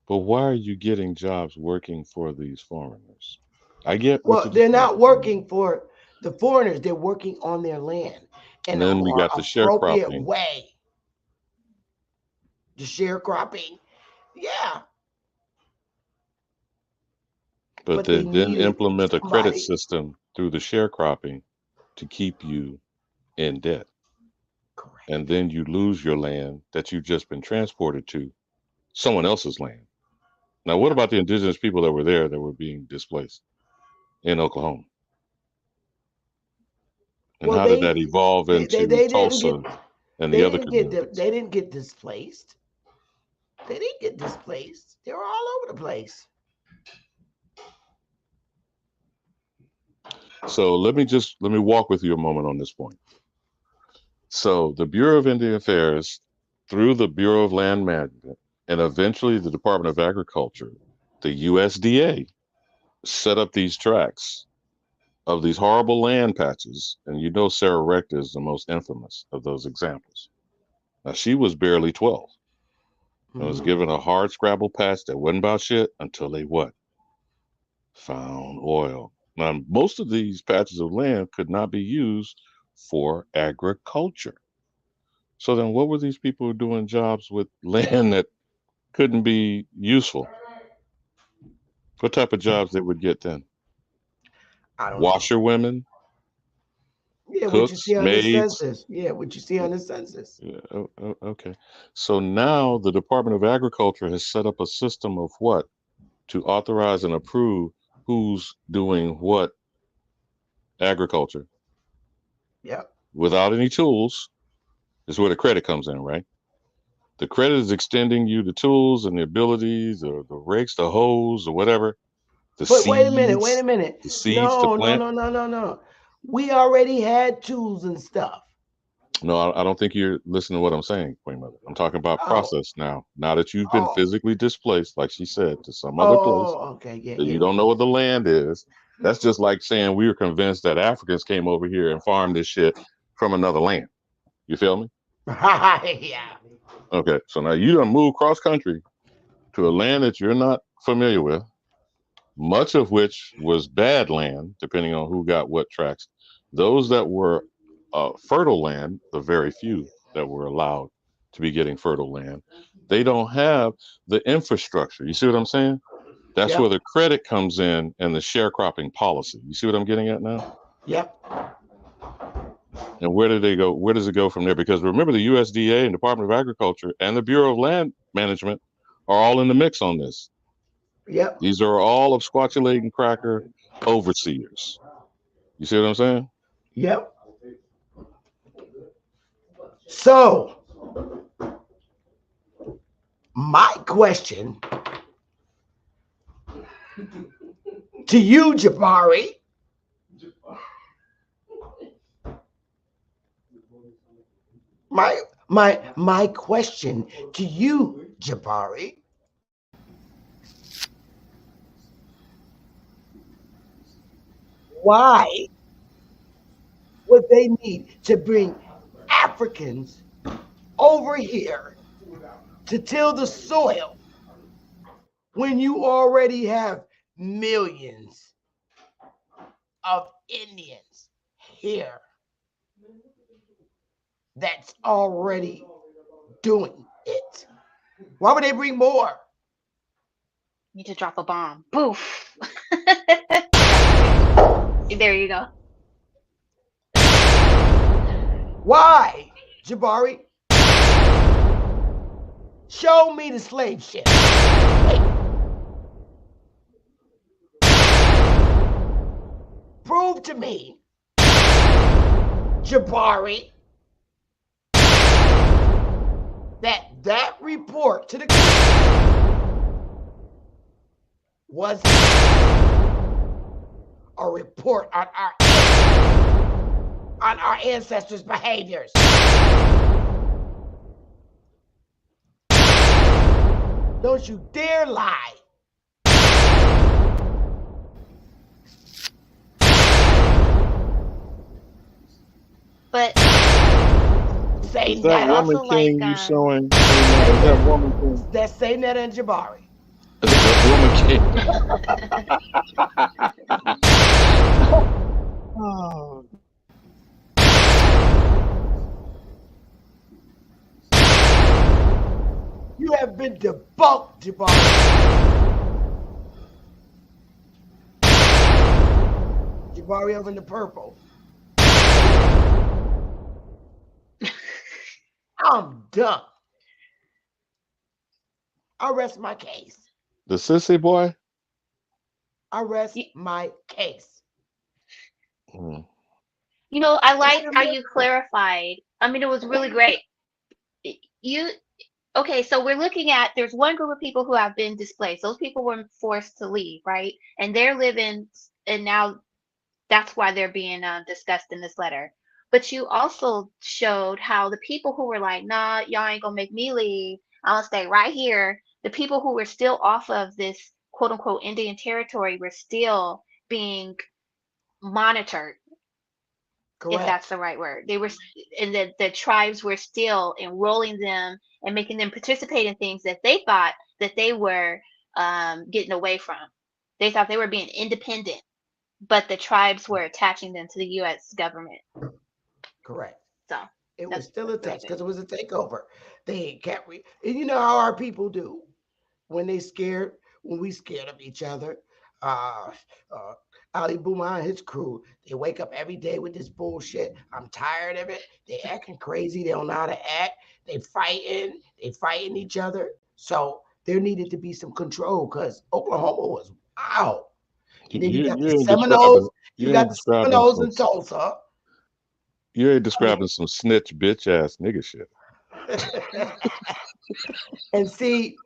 But why are you getting jobs working for these foreigners? I get what Well, they're not working for the foreigners. They're working on their land in and a then we more got the appropriate sharecropping. way. The sharecropping, yeah. But they they then needed implement a credit somebody. system through the sharecropping to keep you in debt. Correct. And then you lose your land that you've just been transported to, someone else's land. Now, what about the indigenous people that were there that were being displaced in Oklahoma? And Well, how did that evolve they into didn't Tulsa get and the other communities? they didn't get displaced. They didn't get displaced. They were all over the place. So let me walk with you a moment on this point. So the Bureau of Indian Affairs, through the Bureau of Land Management, and eventually the Department of Agriculture, the USDA, set up these tracts of these horrible land patches. And you know Sarah Rector is the most infamous of those examples. Now, she was barely 12 and was given a hard scrabble patch that wasn't about shit until they what? Found oil. Now, most of these patches of land could not be used for agriculture. So then what were these people doing jobs with land that couldn't be useful? What type of jobs they would get then? I don't Washerwomen? Yeah, Cooks, what you see on maids? the census. Yeah, what you see on the census. Yeah, okay. So now the Department of Agriculture has set up a system of what? To authorize and approve who's doing what agriculture. Yeah. Without any tools is where the credit comes in, right? The credit is extending you the tools and the abilities or the rakes, the hoes, or whatever. But wait a minute. The seeds to plant. No. We already had tools and stuff. No, I don't think you're listening to what I'm saying, Queen Mother. I'm talking about process now. Now that you've been physically displaced, like she said, to some other place, okay, yeah, that you don't know what the land is. That's just like saying we were convinced that Africans came over here and farmed this shit from another land. You feel me? Yeah. Okay, so now you done moved cross country to a land that you're not familiar with, much of which was bad land, depending on who got what tracts. Those that were fertile land, the very few that were allowed to be getting fertile land, they don't have the infrastructure. You see what I'm saying? That's where the credit comes in and the sharecropping policy. You see what I'm getting at now? Yep. And where do they go? Where does it go from there? Because remember, the USDA and Department of Agriculture and the Bureau of Land Management are all in the mix on this. Yep. These are all of squatulating cracker overseers. You see what I'm saying? Yep. So, my question to you, Jabari, my question to you, Jabari, why would they need to bring Africans over here to till the soil when you already have millions of Indians here that's already doing it? Why would they bring more? Need to drop a bomb. Poof. There you go. Why, Jabari? Show me the slave ship. prove to me, Jubawee, that report to the was a report on our ancestors' behaviors. Don't you dare lie. But say Is that woman also king like you showing? Is that woman king? That's say that and Jubawee. That woman king. Oh. You have been debunked, Jubawee. Jubawee over in the purple. I'm done. I rest my case. The sissy boy? I rest my case. You know, I like how you clarified. I mean, it was really great. Okay, so we're looking at there's one group of people who have been displaced. Those people were forced to leave, right? And they're living, and now that's why they're being discussed in this letter. But you also showed how the people who were like, nah, y'all ain't gonna make me leave. I'm gonna stay right here. The people who were still off of this quote unquote Indian territory were still being monitored. Correct. If that's the right word. They were, and the tribes were still enrolling them and making them participate in things that they thought that they were getting away from. They thought they were being independent, but the tribes were attaching them to the U.S. government. Correct. So it was still attached because it was a takeover. They can't. You know how our people do when they scared. When we scared of each other. Ali Bouma and his crew, they wake up every day with this bullshit. I'm tired of it. They acting crazy. They don't know how to act. They fighting each other. So there needed to be some control because Oklahoma was wow. And then you got the Seminoles. You got the Seminoles in Tulsa. You ain't describing some snitch bitch ass nigga shit. And see,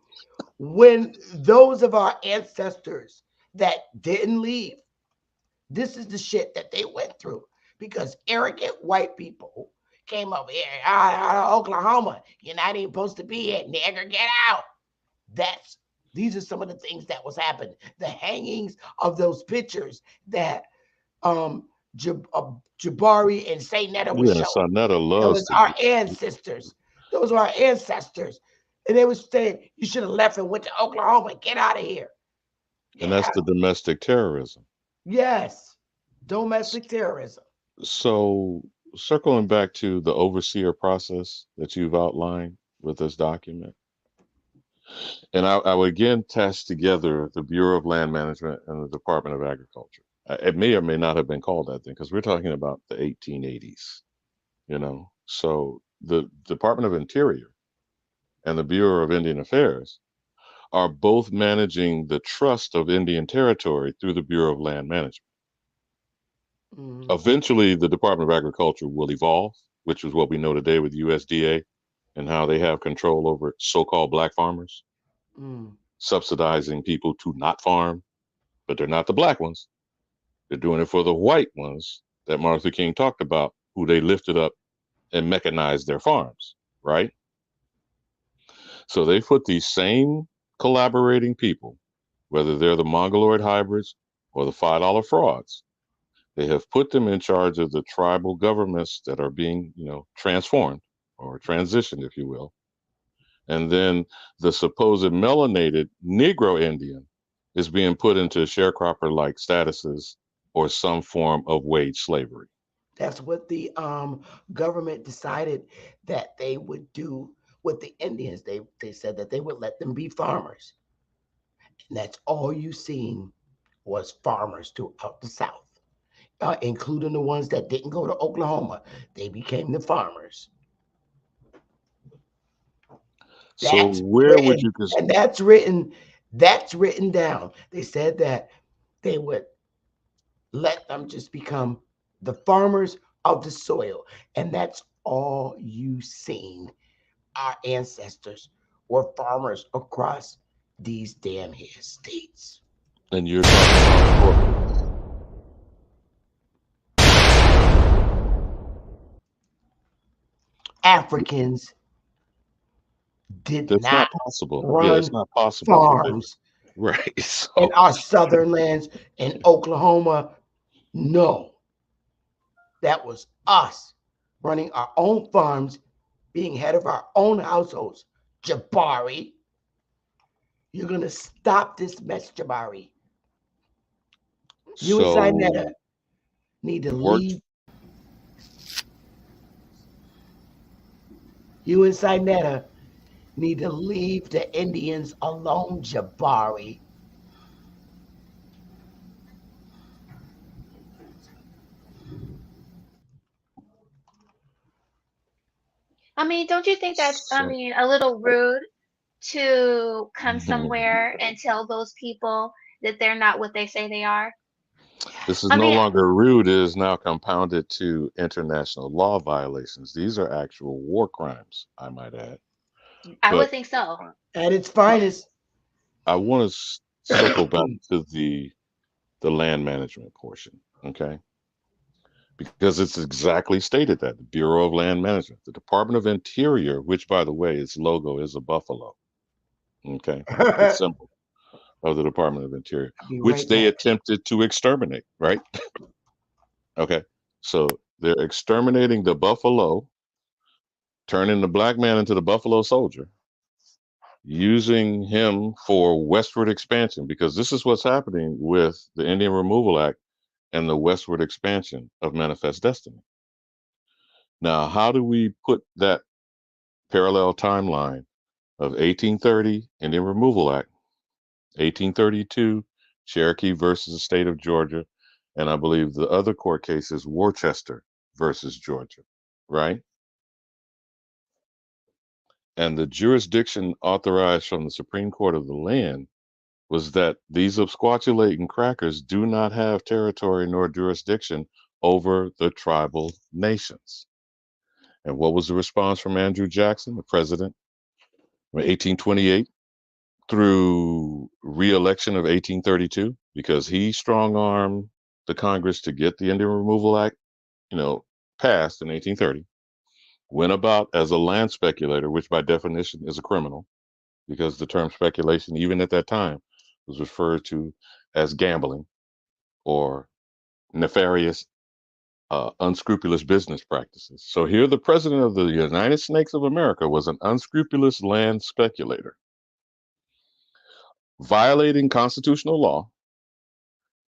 when those of our ancestors that didn't leave, this is the shit that they went through because arrogant white people came over here out of Oklahoma. You're not even supposed to be here, nigger, get out. These are some of the things that was happening. The hangings of those pictures that Jubawee and Say Netta was showing. Those are our ancestors. Those are our ancestors. And they was saying, you should have left and went to Oklahoma. Get out of here. And that's the domestic terrorism. Yes, domestic terrorism. So circling back to the overseer process that you've outlined with this document, and I would again test together the Bureau of Land Management and the Department of Agriculture. It may or may not have been called that thing because we're talking about the 1880s, you know. So the Department of Interior and the Bureau of Indian Affairs are both managing the trust of Indian Territory through the Bureau of Land Management. Eventually, the Department of Agriculture will evolve, which is what we know today with USDA and how they have control over so-called black farmers, subsidizing people to not farm, but they're not the black ones. They're doing it for the white ones that Martin Luther King talked about, who they lifted up and mechanized their farms, right? So they put these same collaborating people, whether they're the Mongoloid hybrids or the $5 frauds, they have put them in charge of the tribal governments that are being, transformed or transitioned, if you will. And then the supposed melanated Negro Indian is being put into sharecropper-like statuses or some form of wage slavery. That's what the government decided that they would do with the Indians. They said that they would let them be farmers. And that's all you seen was farmers throughout the South. Including the ones that didn't go to Oklahoma. They became the farmers. So where would you and that's written down. They said that they would Let them just become the farmers of the soil. And that's all you seen. Our ancestors were farmers across these damn here states. And you're talking about Africans did that's not not possible. Yeah, it's run not possible for farms right. So in our southern lands in Oklahoma. No, that was us running our own farms, being head of our own households. Jabari, you're going to stop this mess, Jabari. You and so Sinetta need to work leave. You and Sinetta need to leave the Indians alone, Jabari. I mean, don't you think that's, I so mean, a little rude to come somewhere and tell those people that they're not what they say they are? this is I no mean, longer rude, it is now compounded to international law violations. These are actual war crimes, I might add. I would But think so. At its finest. I want to circle back to the land management portion, okay? Because it's exactly stated that the Bureau of Land Management, the Department of Interior, which by the way, its logo is a buffalo, okay? The I'll symbol of the Department of Interior, be which right they back. attempted to exterminate, right? Okay. So they're exterminating the buffalo, turning the black man into the buffalo soldier, using him for westward expansion, because this is what's happening with the Indian Removal Act and the westward expansion of Manifest Destiny. Now, how do we put that parallel timeline of 1830 Indian Removal Act, 1832 Cherokee versus the state of Georgia, and I believe the other court case is Worcester versus Georgia, right? And the jurisdiction authorized from the Supreme Court of the land was that these absquatulating crackers do not have territory nor jurisdiction over the tribal nations. And what was the response from Andrew Jackson, the president, from 1828 through re-election of 1832? Because he strong-armed the Congress to get the Indian Removal Act, passed in 1830, went about as a land speculator, which by definition is a criminal, because the term speculation, even at that time, was referred to as gambling or nefarious, unscrupulous business practices. So here, the president of the United States of America was an unscrupulous land speculator, violating constitutional law,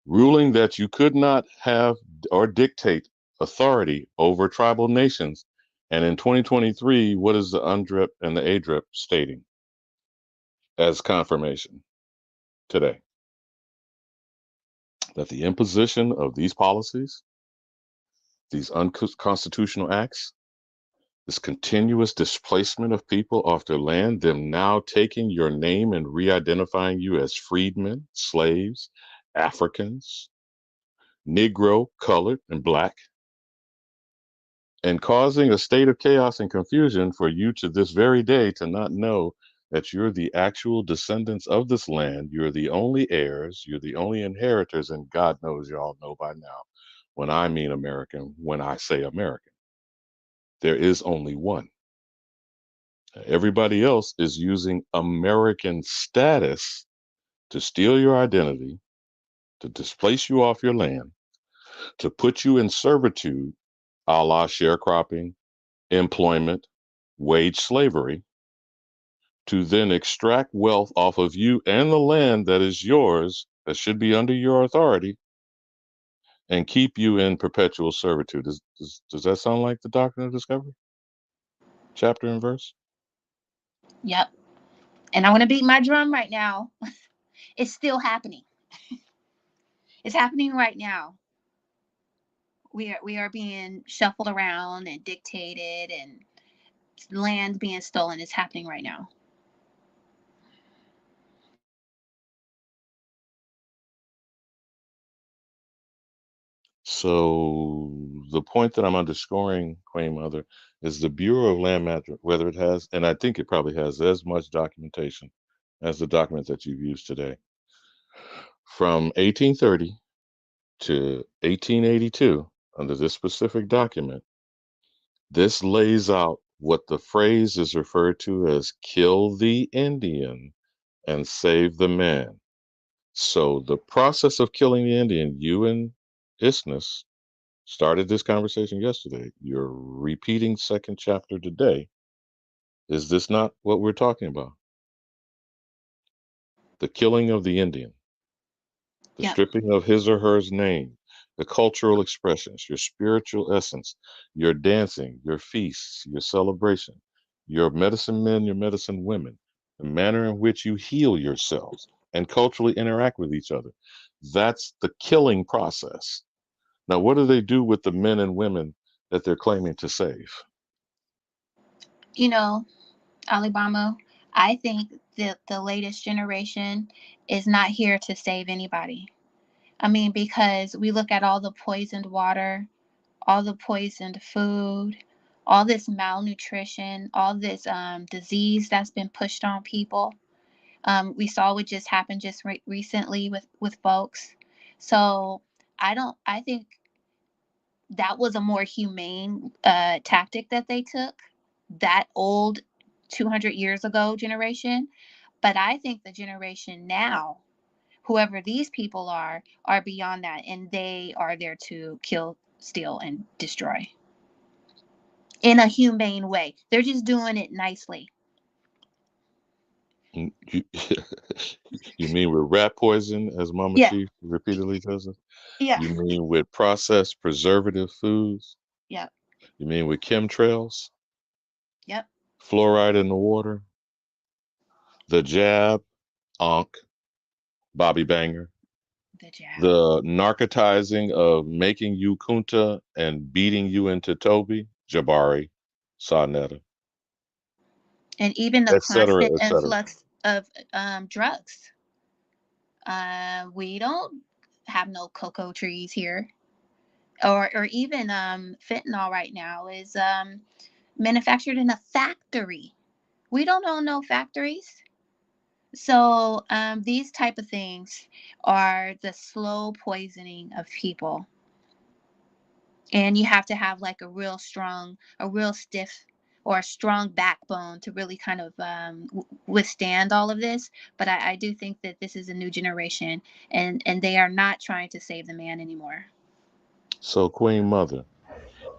ruling that you could not have or dictate authority over tribal nations. And in 2023, what is the UNDRIP and the ADRIP stating as confirmation today? That the imposition of these policies, these unconstitutional acts, this continuous displacement of people off their land, them now taking your name and re-identifying you as freedmen, slaves, Africans, Negro, colored, and black, and causing a state of chaos and confusion for you to this very day to not know that you're the actual descendants of this land. You're the only heirs, you're the only inheritors, and God knows you all know by now when I mean American, when I say American. There is only one. Everybody else is using American status to steal your identity, to displace you off your land, to put you in servitude, a la sharecropping, employment, wage slavery, to then extract wealth off of you and the land that is yours, that should be under your authority, and keep you in perpetual servitude. Does that sound like the doctrine of discovery? Chapter and verse? Yep. And I want to beat my drum right now. It's still happening. It's happening right now. We are being shuffled around and dictated, and land being stolen. Is happening right now. So the point that I'm underscoring, Queen Mother, is the Bureau of Land Management, whether it has, and I think it probably has as much documentation as the document that you've used today, from 1830 to 1882, under this specific document, this lays out what the phrase is referred to as kill the Indian and save the man. So the process of killing the Indian, you and Isness started this conversation yesterday. You're repeating second chapter today. Is this not what we're talking about? The killing of the Indian, the Yep. stripping of his or her name, the cultural expressions, your spiritual essence, your dancing, your feasts, your celebration, your medicine men, your medicine women, the manner in which you heal yourselves and culturally interact with each other. That's the killing process. Now, what do they do with the men and women that they're claiming to save? You know, Alabama, I think that the latest generation is not here to save anybody. I mean, because we look at all the poisoned water, all the poisoned food, all this malnutrition, all this disease that's been pushed on people. We saw what just happened just recently with folks. So I think that was a more humane tactic that they took, that old 200 years ago generation. But I think the generation now, whoever these people are beyond that, and they are there to kill, steal, and destroy in a humane way. They're just doing it nicely. You, you mean with rat poison, as Mama Yeah. Chief repeatedly tells us? Yeah. You mean with processed preservative foods? Yep. You mean with chemtrails, Yep. fluoride in the water, the jab, onk, Bobby Banger, The jab. the narcotizing of making you kunta and beating you into Toby, Jabari, Sarnetta, And even the et cetera, constant et cetera. influx of drugs. We don't have no cocoa trees here, or even fentanyl right now is manufactured in a factory. We don't own no factories. So these type of things are the slow poisoning of people, and you have to have like a real stiff or a strong backbone to really kind of withstand all of this. But I do think that this is a new generation, and they are not trying to save the man anymore. So, Queen Mother,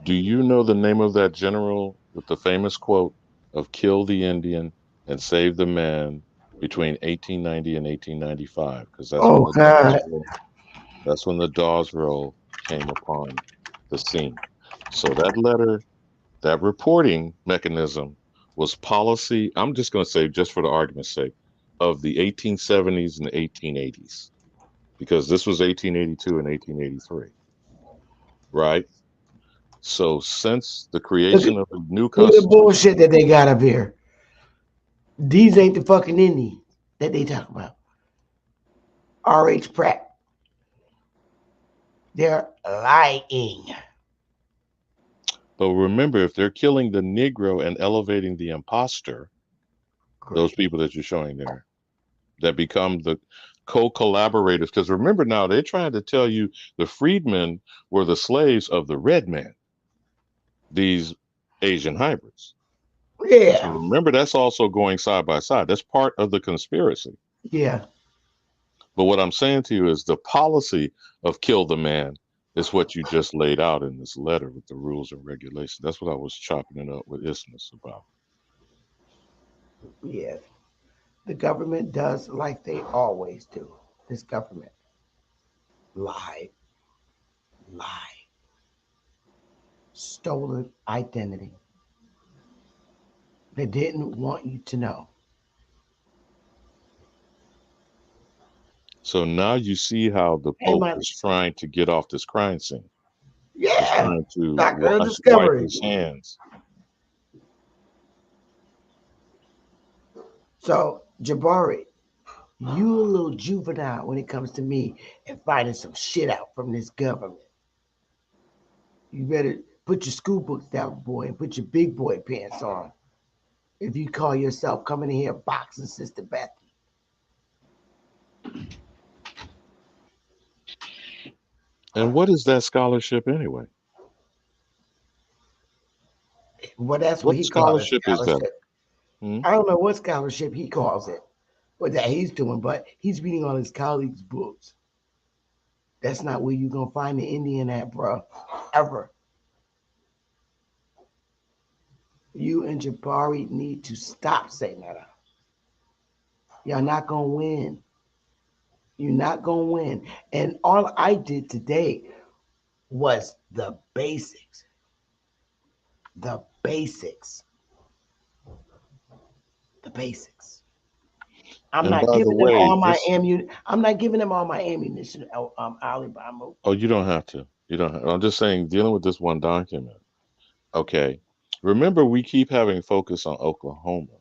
do you know the name of that general with the famous quote of kill the Indian and save the man between 1890 and 1895? Because Oh God. that's when the Dawes roll came upon the scene. So that letter, that reporting mechanism was policy, I'm just going to say, just for the argument's sake, of the 1870s and 1880s, because this was 1882 and 1883, right? So since the Look at creation of a new the constitution, bullshit that they got up here. These ain't the fucking Indians that they talk about. R.H. Pratt. They're lying. but remember, if they're killing the Negro and elevating the imposter, those Correct. people that you're showing there, that become the co-collaborators, because remember now, they're trying to tell you the freedmen were the slaves of the red man, these Asian hybrids. So Yeah. remember, that's also going side by side. That's part of the conspiracy. Yeah. But what I'm saying to you is the policy of kill the man is what you just laid out in this letter with the rules and regulations. That's what I was chopping it up with Isthmus about. Yeah. The government does like they always do. This government lied, lied, stolen identity. They didn't want you to know. So now you see how the Hey, Pope man. is trying to get off this crime scene. He's Yeah. trying to Doctor of wipe Discovery. his hands. So, Jabari, you a little juvenile when it comes to me and finding some shit out from this government. You better put your school books down, boy, and put your big boy pants on. If you call yourself coming in here boxing Sister Beth. And what is that scholarship anyway? Well, that's what What he calls it, scholarship is that? scholarship. Hmm? I don't know what scholarship he calls it, what that he's doing, but he's reading all his colleagues' books. That's not where you're gonna find the Indian at, bro. Ever. You and Jabari need to stop saying that. You're not gonna win. You're not gonna win. And all I did today was the basics. The basics. The basics. I'm And not by the giving them way, all my this, ammunition. I'm not giving them all my ammunition, Alabama. oh, you don't have to. You don't have, I'm just saying, dealing with this one document. Okay. Remember, we keep having focus on Oklahoma.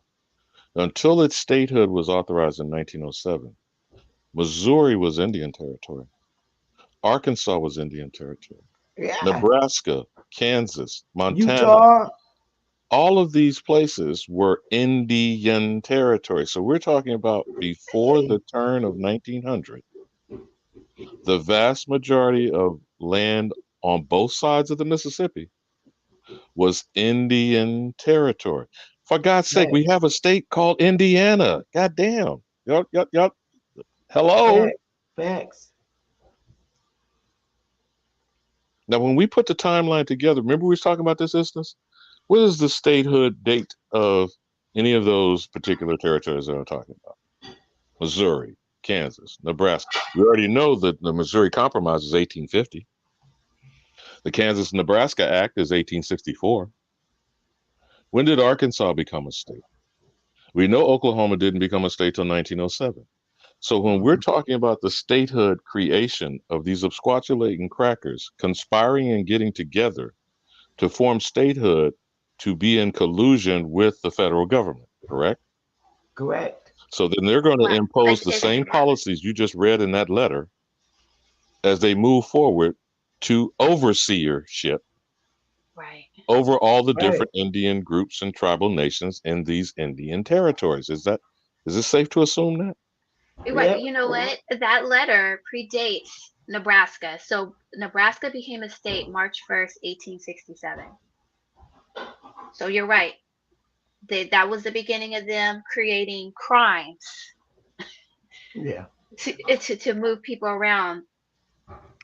Until its statehood was authorized in 1907, Missouri was Indian Territory. Arkansas was Indian Territory. Yeah. Nebraska, Kansas, Montana, Utah. all of these places were Indian Territory. So we're talking about before the turn of 1900, the vast majority of land on both sides of the Mississippi was Indian Territory. For God's sake, Facts. we have a state called Indiana. God damn. Y'all, hello. Facts. Facts. Now, when we put the timeline together, remember we was talking about this instance? What is the statehood date of any of those particular territories that I'm talking about? Missouri, Kansas, Nebraska. We already know that the Missouri Compromise is 1850. The Kansas-Nebraska Act is 1864. When did Arkansas become a state? We know Oklahoma didn't become a state till 1907. So when we're talking about the statehood creation of these absquatulating crackers conspiring and getting together to form statehood to be in collusion with the federal government, correct? Correct. So then they're going to Well, impose the same policies you just read in that letter as they move forward to overseership right. over all the Right. different Indian groups and tribal nations in these Indian territories. Is it safe to assume that? Right. Yep. You know what? That letter predates Nebraska. So Nebraska became a state March 1st, 1867. So you're right. That was the beginning of them creating crimes Yeah. to move people around.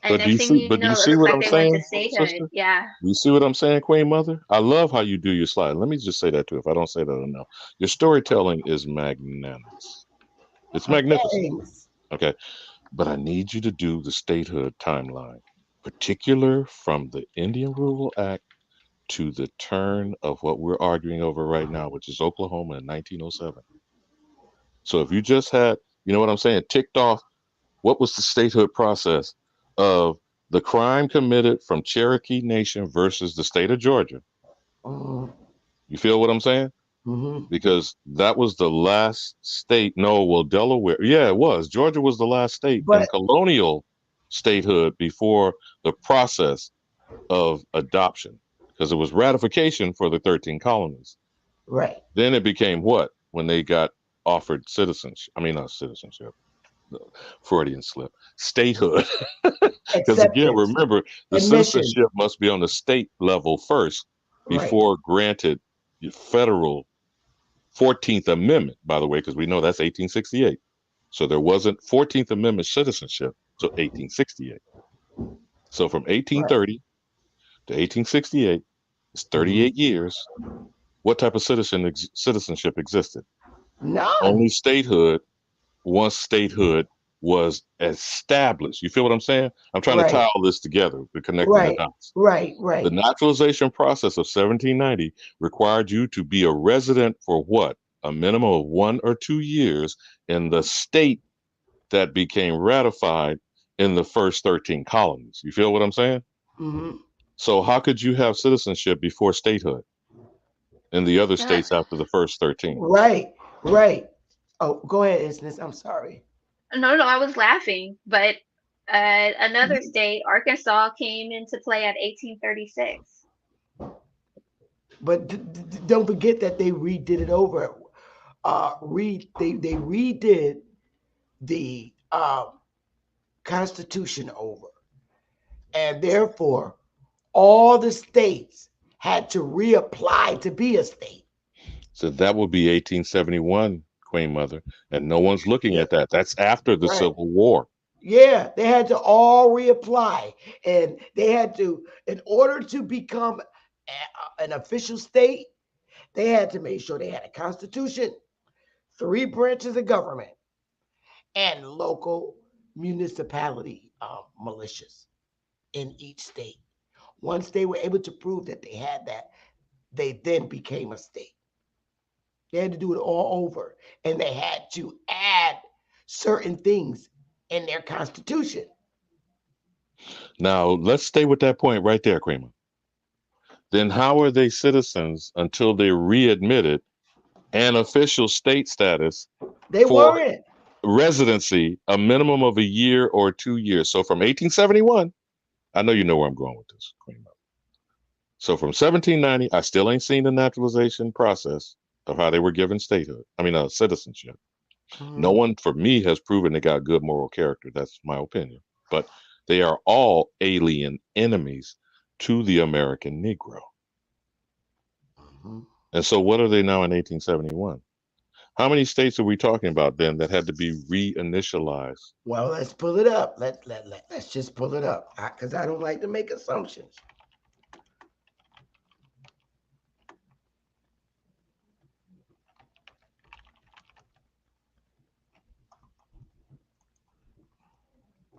And But do next you thing see? you But do know, you it see looks what like I'm they went to saying, statehood. sister? Yeah. Do you see what I'm saying, Queen Mother? I love how you do your slide. Let me just say that too, if I don't say that enough. Your storytelling is magnanimous. It's magnificent. Thanks. Okay. But I need you to do the statehood timeline, particular from the Indian Removal Act to the turn of what we're arguing over right now, which is Oklahoma in 1907. So if you just had, you know what I'm saying, ticked off, what was the statehood process of the crime committed from Cherokee Nation versus the state of Georgia? Mm-hmm. You feel what I'm saying? Mm-hmm. Because that was the last state. No, well, Delaware. Yeah, it was. Georgia was the last state in But colonial statehood before the process of adoption, because it was ratification for the 13 colonies. right. Then it became what? When they got offered citizenship. I mean, not citizenship. Freudian slip. Statehood. Because again, Acceptance. remember, the Admission. citizenship must be on the state level first Right. before granted federal 14th Amendment, by the way, because we know that's 1868. So there wasn't 14th Amendment citizenship until 1868. So from Right. 1830 to 1868, it's Mm-hmm. 38 years. What type of citizenship existed? None. Only statehood once statehood was established. You feel what I'm saying? I'm trying to Right. tie all this together. We're connecting the Right. dots. Right. The Right. naturalization process of 1790 required you to be a resident for what? A minimum of 1 or 2 years in the state that became ratified in the first 13 colonies. You feel what I'm saying? Mm-hmm. So how could you have citizenship before statehood in the other Uh, states after the first 13? Right. Right. Oh, go ahead, Isness. I'm sorry. no, I was laughing, but Another state, Arkansas, came into play at 1836. But don't forget that they redid it over. They redid the Constitution over, and therefore all the states had to reapply to be a state. So that would be 1871, Queen Mother, and no one's looking at that. That's after the Right. Civil War. Yeah, they had to all reapply, and they had to, in order to become an official state, they had to make sure they had a constitution, 3 branches of government, and local municipality militias in each state. Once they were able to prove that they had that, they then became a state. They had to do it all over, and they had to add certain things in their constitution. Now, let's stay with that point right there, Kramer. Then how are they citizens until they readmitted an official state status They for weren't. residency, a minimum of a year or 2 years? So from 1871, I know you know where I'm going with this, Queen Mother. So from 1790, I still ain't seen the naturalization process of how they were given statehood. Citizenship. No one, for me, has proven they got good moral character. That's my opinion. But they are all alien enemies to the American Negro. And so what are they now in 1871? How many states are we talking about then that had to be reinitialized? Well, let's pull it up. Let's just pull it up, because I don't like to make assumptions.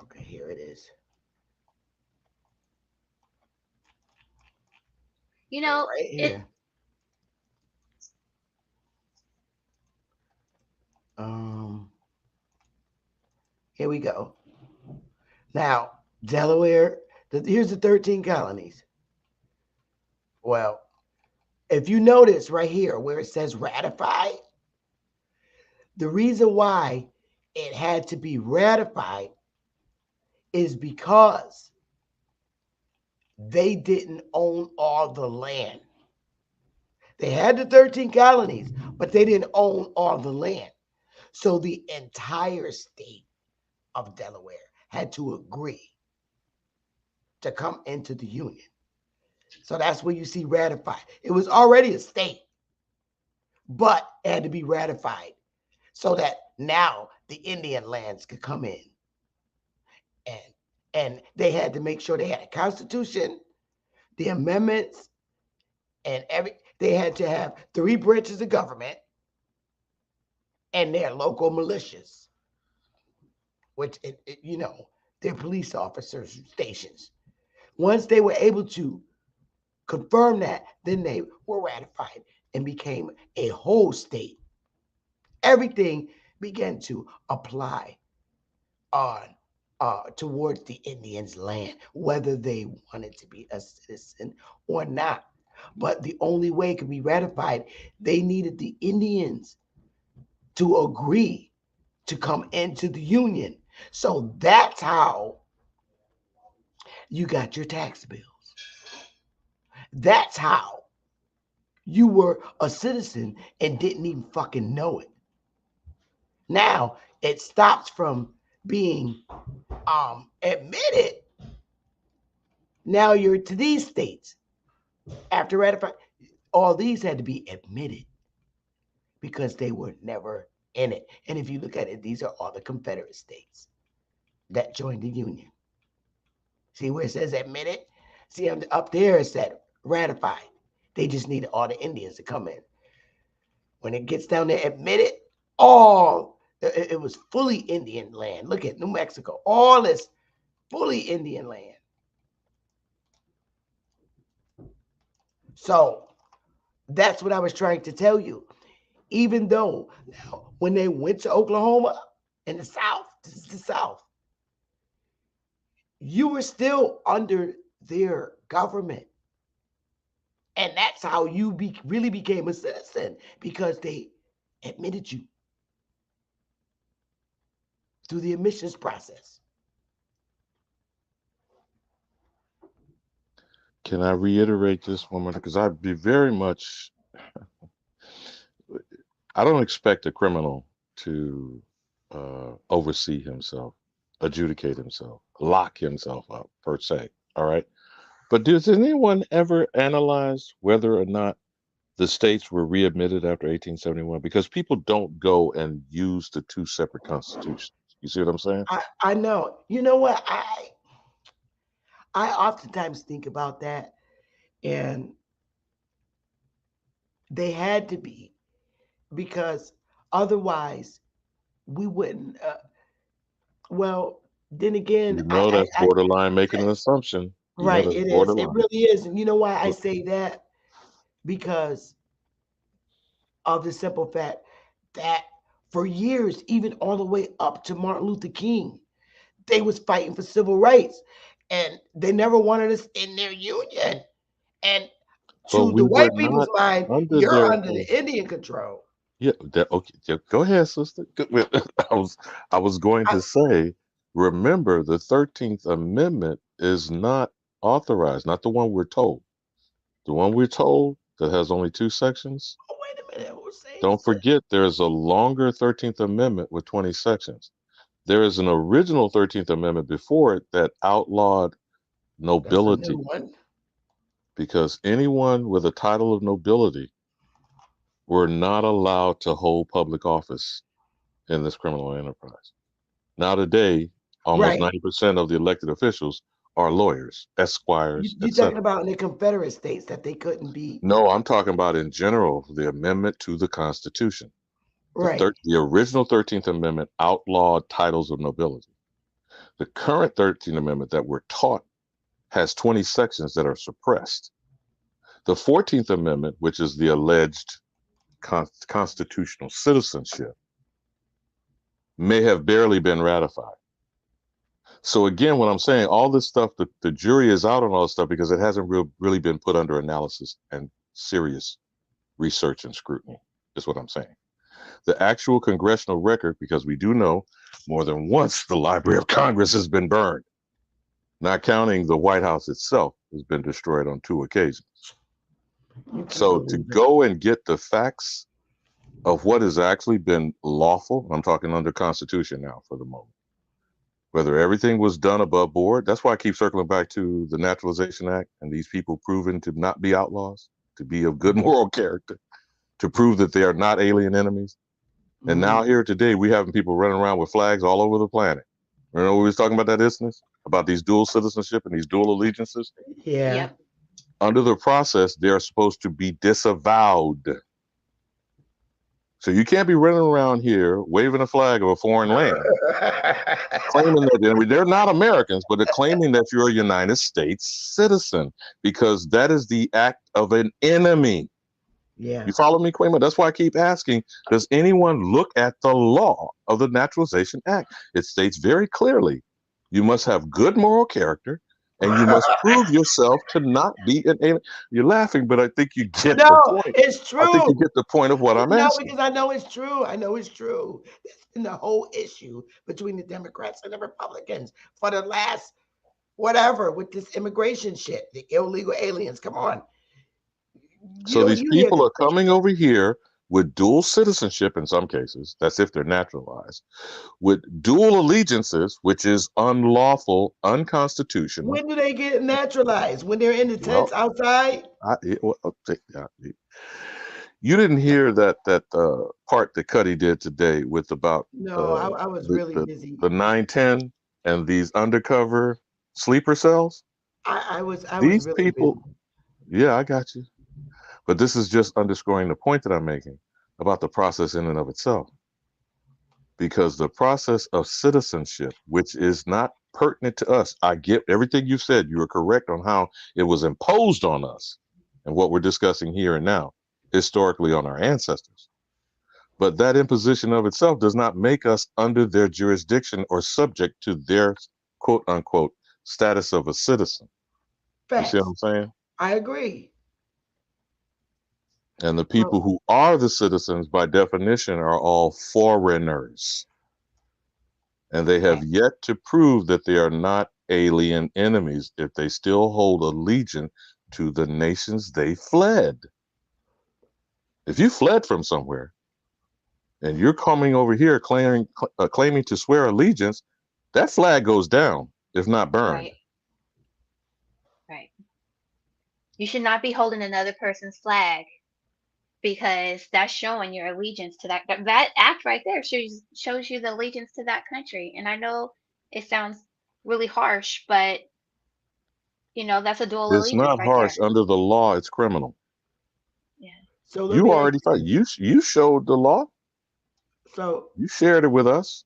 Okay, here it is. You know, right here. Here we go. Now, Delaware, here's the 13 colonies. Well, if you notice right here where it says ratified, the reason why it had to be ratified is because they didn't own all the land. They had the 13 colonies, but they didn't own all the land. So the entire state of Delaware had to agree to come into the Union. So that's where you see ratified. It was already a state, but it had to be ratified so that now the Indian lands could come in. And they had to make sure they had a constitution, the amendments, and they had to have 3 branches of government and their local militias, which, their police officers stations. Once they were able to confirm that, then they were ratified and became a whole state. Everything began to apply on towards the Indians' land, whether they wanted to be a citizen or not. But the only way it could be ratified, they needed the Indians to agree to come into the Union. So that's how you got your tax bills. That's how you were a citizen and didn't even fucking know it. Now it stops from being admitted. Now you're to these states. After ratifying, all these had to be admitted because they were never in it. And if you look at it, these are all the Confederate states that joined the Union. See where it says admitted? See up there it said ratified. They just needed all the Indians to come in. When it gets down there admitted, it was fully Indian land. Look at New Mexico. All this fully Indian land. So that's what I was trying to tell you. Even though now, when they went to Oklahoma in the South, this is the South, you were still under their government. And that's how you really became a citizen, because they admitted you through the admissions process. Can I reiterate this one more? Because I'd be very much. I don't expect a criminal to oversee himself, adjudicate himself, lock himself up per se. All right. But does anyone ever analyze whether or not the states were readmitted after 1871? Because people don't go and use the two separate constitutions. You see what I'm saying? I know. You know what? I oftentimes think about that, and they had to be, because otherwise we wouldn't. Well, then again, You know that's borderline making an assumption. You know right, that's it is. It borderline. really is. And you know why I say that? Because of the simple fact that for years, even all the way up to Martin Luther King, they was fighting for civil rights, and they never wanted us in their union. And But to the we were white people's not mind, under you're their. under the Indian control. Yeah, that okay. Yeah, go ahead, sister. I was going I, to say, remember the 13th Amendment is not authorized, not the one we're told. The one we're told that has only two sections. oh, wait a minute. Who's saying Don't forget there's a longer 13th Amendment with 20 sections. There is an original 13th Amendment before it that outlawed that's a new nobility, one? because anyone with a title of nobility were not allowed to hold public office in this criminal enterprise. Now today, almost Right. 90% of the elected officials are lawyers, esquires, You're talking etc. about in the Confederate states that they couldn't be. No, I'm talking about in general, the amendment to the Constitution. Right. The original 13th Amendment outlawed titles of nobility. The current 13th Amendment that we're taught has 20 sections that are suppressed. The 14th Amendment, which is the alleged constitutional citizenship, may have barely been ratified. So again, what I'm saying, all this stuff, the jury is out on all this stuff because it hasn't really been put under analysis and serious research and scrutiny, is what I'm saying. The actual congressional record, because we do know more than once the Library of Congress has been burned, not counting the White House itself has been destroyed on 2 occasions. So to go and get the facts of what has actually been lawful, I'm talking under Constitution now for the moment, whether everything was done above board. That's why I keep circling back to the Naturalization Act and these people proven to not be outlaws, to be of good moral character, to prove that they are not alien enemies. And now here today, we having people running around with flags all over the planet. Remember we was talking about that instance, about these dual citizenship and these dual allegiances? Yeah. Yep. Under the process, they're supposed to be disavowed. So you can't be running around here waving a flag of a foreign land, claiming that they're not Americans, but they're claiming that you're a United States citizen, because that is the act of an enemy. Yeah. You follow me, Quayma? That's why I keep asking, does anyone look at the law of the Naturalization Act? It states very clearly, you must have good moral character and you must prove yourself to not be an alien. You're laughing, but I think you get the No, point. it's I think you true. get the point of what I'm No, asking. because I know it's true. I know it's true. That's been the whole issue between the Democrats and the Republicans for the last whatever with this immigration shit, the illegal aliens. Come on. So these You hear people this are coming over here with dual citizenship in some cases, that's if they're naturalized, with dual allegiances, which is unlawful, unconstitutional. When do they get naturalized? When they're in the Well, tents outside? You didn't hear that part that Cuddy did today with about No, I was really busy. the 910 and these undercover sleeper cells. I was These really busy. people, yeah, I got you. But this is just underscoring the point that I'm making about the process in and of itself. Because the process of citizenship, which is not pertinent to us, I get everything you said. You were correct on how it was imposed on us and what we're discussing here and now, historically on our ancestors. But that imposition of itself does not make us under their jurisdiction or subject to their quote unquote status of a citizen. Facts. You see what I'm saying? I agree. And the people who are the citizens, by definition, are all foreigners. And they have yet to prove that they are not alien enemies if they still hold allegiance to the nations they fled. If you fled from somewhere and you're coming over here claiming to swear allegiance, that flag goes down, if not burned. Right. Right. You should not be holding another person's flag because that's showing your allegiance to that act right there shows you the allegiance to that country. And I know it sounds really harsh, but that's a dual It's allegiance not right harsh. there. Under the law, it's criminal. Yeah. So let You me already thought you showed the law. so You shared it with us.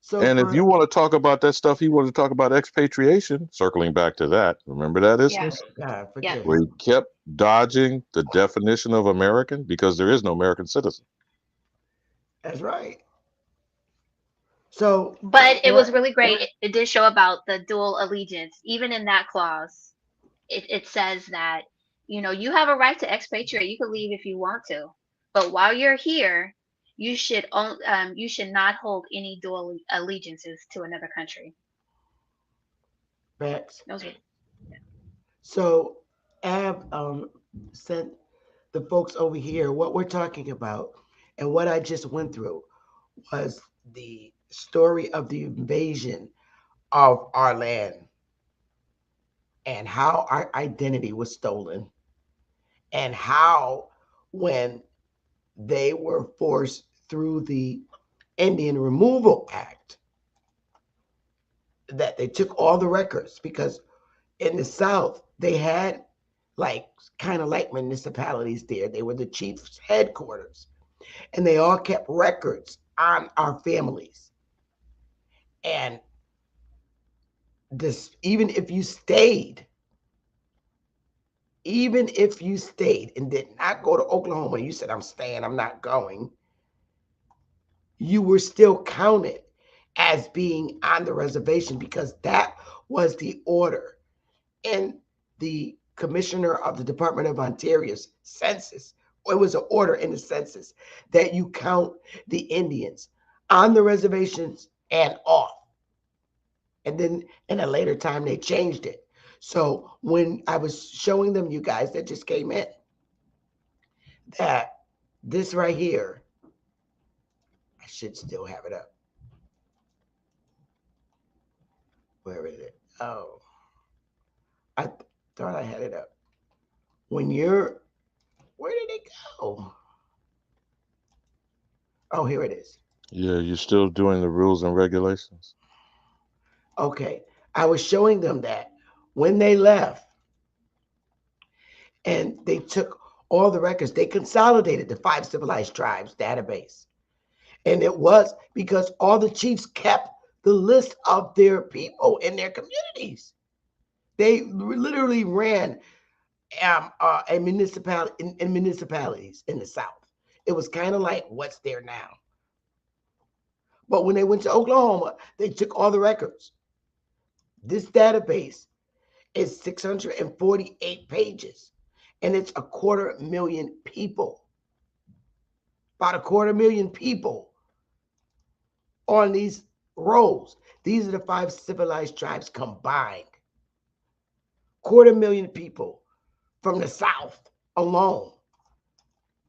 so And if for you want to talk about that stuff, he wanted to talk about expatriation, circling back to that. Remember that Yeah. isness? God Yeah. forgive Where me. he kept dodging the definition of American because there is no American citizen. That's right. So But it was what really great. It did show about the dual allegiance. Even in that clause, it says that, you have a right to expatriate. You could leave if you want to. But while you're here, you should not hold any dual allegiances to another country. facts? Those are, So Ab sent the folks over here what we're talking about, and what I just went through was the story of the invasion of our land and how our identity was stolen, and how when they were forced through the Indian Removal Act that they took all the records, because in the South they had like kind of like municipalities there. They were the chief's headquarters, and they all kept records on our families. And this, even if you stayed and did not go to Oklahoma, you said, I'm staying, I'm not going, you were still counted as being on the reservation, because that was the order in the commissioner of the Department of Ontario's census. It was an order in the census that you count the Indians on the reservations and off. And then in a later time, they changed it. So when I was showing them, you guys that just came in, that this right here, I should still have it up. Where is it? Oh, I thought I had it up. Where did it go? Oh, here it is. Yeah, you're still doing the rules and regulations. Okay. I was showing them that when they left and they took all the records, they consolidated the 5 civilized tribes database. And it was because all the chiefs kept the list of their people in their communities. They literally ran a municipality in municipalities in the South. It was kind of like what's there now. But when they went to Oklahoma, they took all the records. This database is 648 pages, and it's 250,000 people. About 250,000 people on these rolls. These are the 5 civilized tribes combined. 250,000 people from the South alone.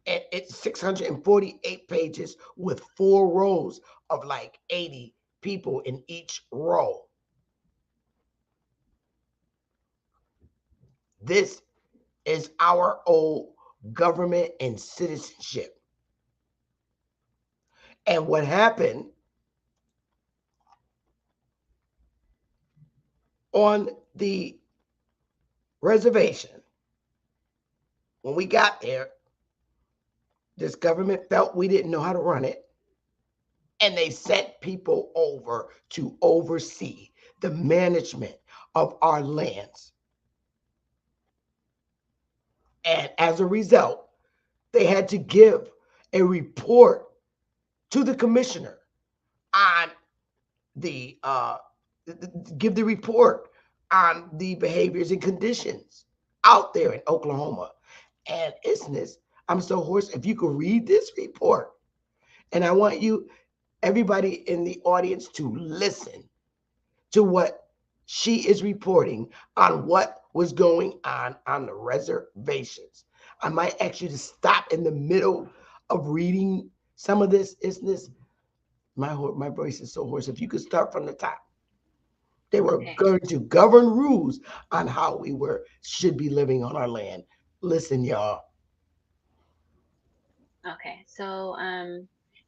And it's 648 pages with 4 rows of like 80 people in each row. This is our old government and citizenship. And what happened on the reservation, when we got there, this government felt we didn't know how to run it, and they sent people over to oversee the management of our lands. And as a result, they had to give a report to the commissioner on the give the report on the behaviors and conditions out there in Oklahoma. And isness, I'm so hoarse. If you could read this report, and I want you, everybody in the audience, to listen to what she is reporting on what was going on the reservations. I might ask you to stop in the middle of reading some of this. Isn't this my voice is so hoarse? If you could start from the top. They were Okay. going to govern rules on how we should be living on our land. Listen, y'all. Okay. So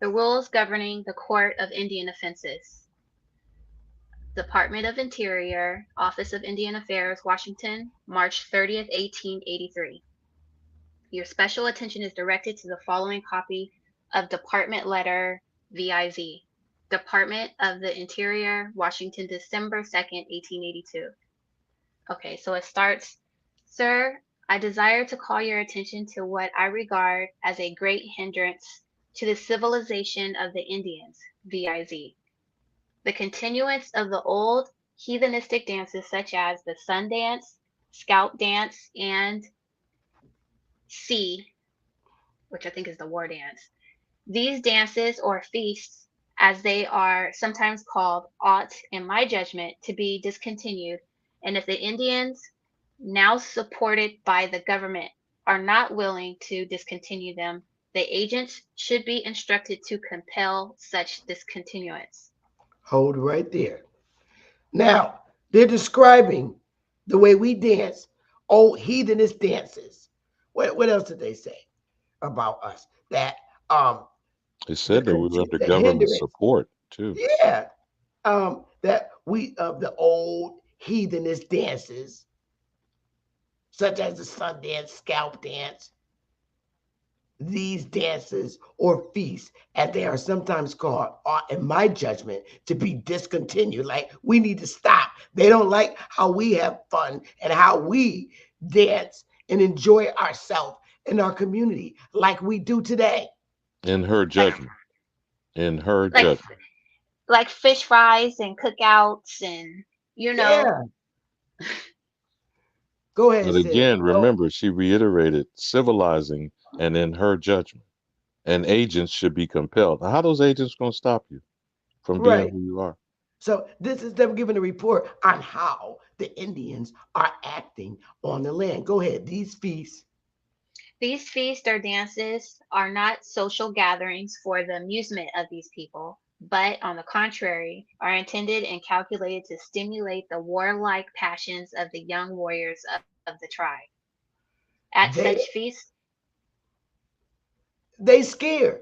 the rules governing the Court of Indian Offenses. Department of Interior, Office of Indian Affairs, Washington, March 30th, 1883. Your special attention is directed to the following copy of Department Letter VIZ. Department of the Interior, Washington, December 2nd, 1882. Okay, so it starts, Sir, I desire to call your attention to what I regard as a great hindrance to the civilization of the Indians, VIZ. The continuance of the old heathenistic dances such as the sun dance, scalp dance, and C, which I think is the war dance. These dances or feasts, as they are sometimes called, ought, in my judgment, to be discontinued, and if the Indians, now supported by the government, are not willing to discontinue them, the agents should be instructed to compel such discontinuance. Hold right there. Now, they're describing the way we dance, old heathenist dances. What else did they say about us? That They said that we were under the government hindrance. support too. Yeah. That we of the old heathenist dances, such as the sun dance, scalp dance, these dances or feasts, as they are sometimes called, are, in my judgment, to be discontinued. Like we need to stop. They don't like how we have fun and how we dance and enjoy ourselves in our community like we do today. In her Like judgment. In her like judgment. like fish fries and cookouts and you know. Yeah. Go ahead, But sis. again, remember, she reiterated civilizing and in her judgment. And agents should be compelled. Now, how those agents going to stop you from being Right. who you are? So this is them giving a report on how the Indians are acting on the land. Go ahead. These feasts. These feasts or dances are not social gatherings for the amusement of these people, but on the contrary, are intended and calculated to stimulate the warlike passions of the young warriors of the tribe. At They such feasts, they scared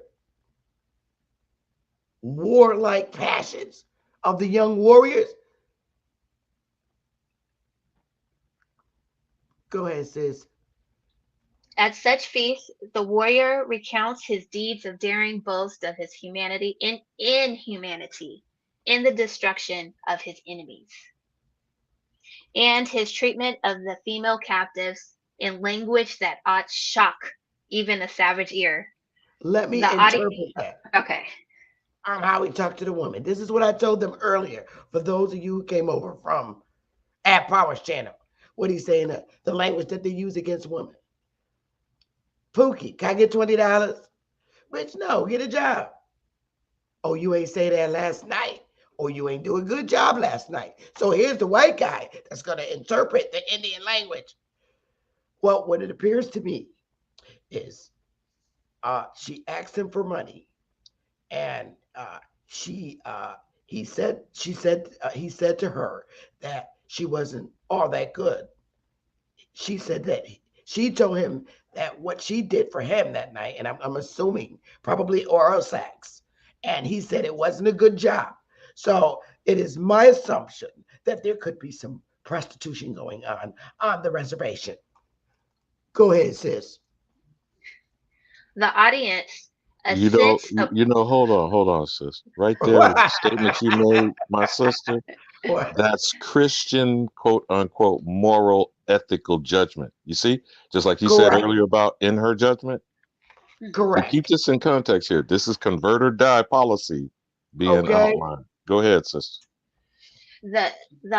warlike passions of the young warriors. Go ahead, sis. at such feasts, the warrior recounts his deeds of daring boast of his humanity in inhumanity, in the destruction of his enemies, and his treatment of the female captives in language that ought shock even a savage ear. Let me The audio. interpret that Okay. on how he talked to the woman. This is what I told them earlier. For those of you who came over from At Powers channel, what he's saying, the language that they use against women. Pookie, can I get $20? Bitch, no, get a job. Oh, you ain't say that last night. Or you ain't do a good job last night. So here's the white guy that's going to interpret the Indian language. Well, what it appears to me is she asked him for money, and he said he said to her that she wasn't all that good. She said that she told him that what she did for him that night, and I'm assuming probably oral sex, and he said it wasn't a good job. So it is my assumption that there could be some prostitution going on the reservation. Go ahead, sis. The audience You know, assents. hold on, sis. Right there with the statement you made, my sister, What? that's Christian, quote unquote, moral, ethical judgment. You see, just like you said Correct. earlier about in her judgment. We Correct. keep this in context here. This is convert or die policy being Okay. outlined. Go ahead, sister. The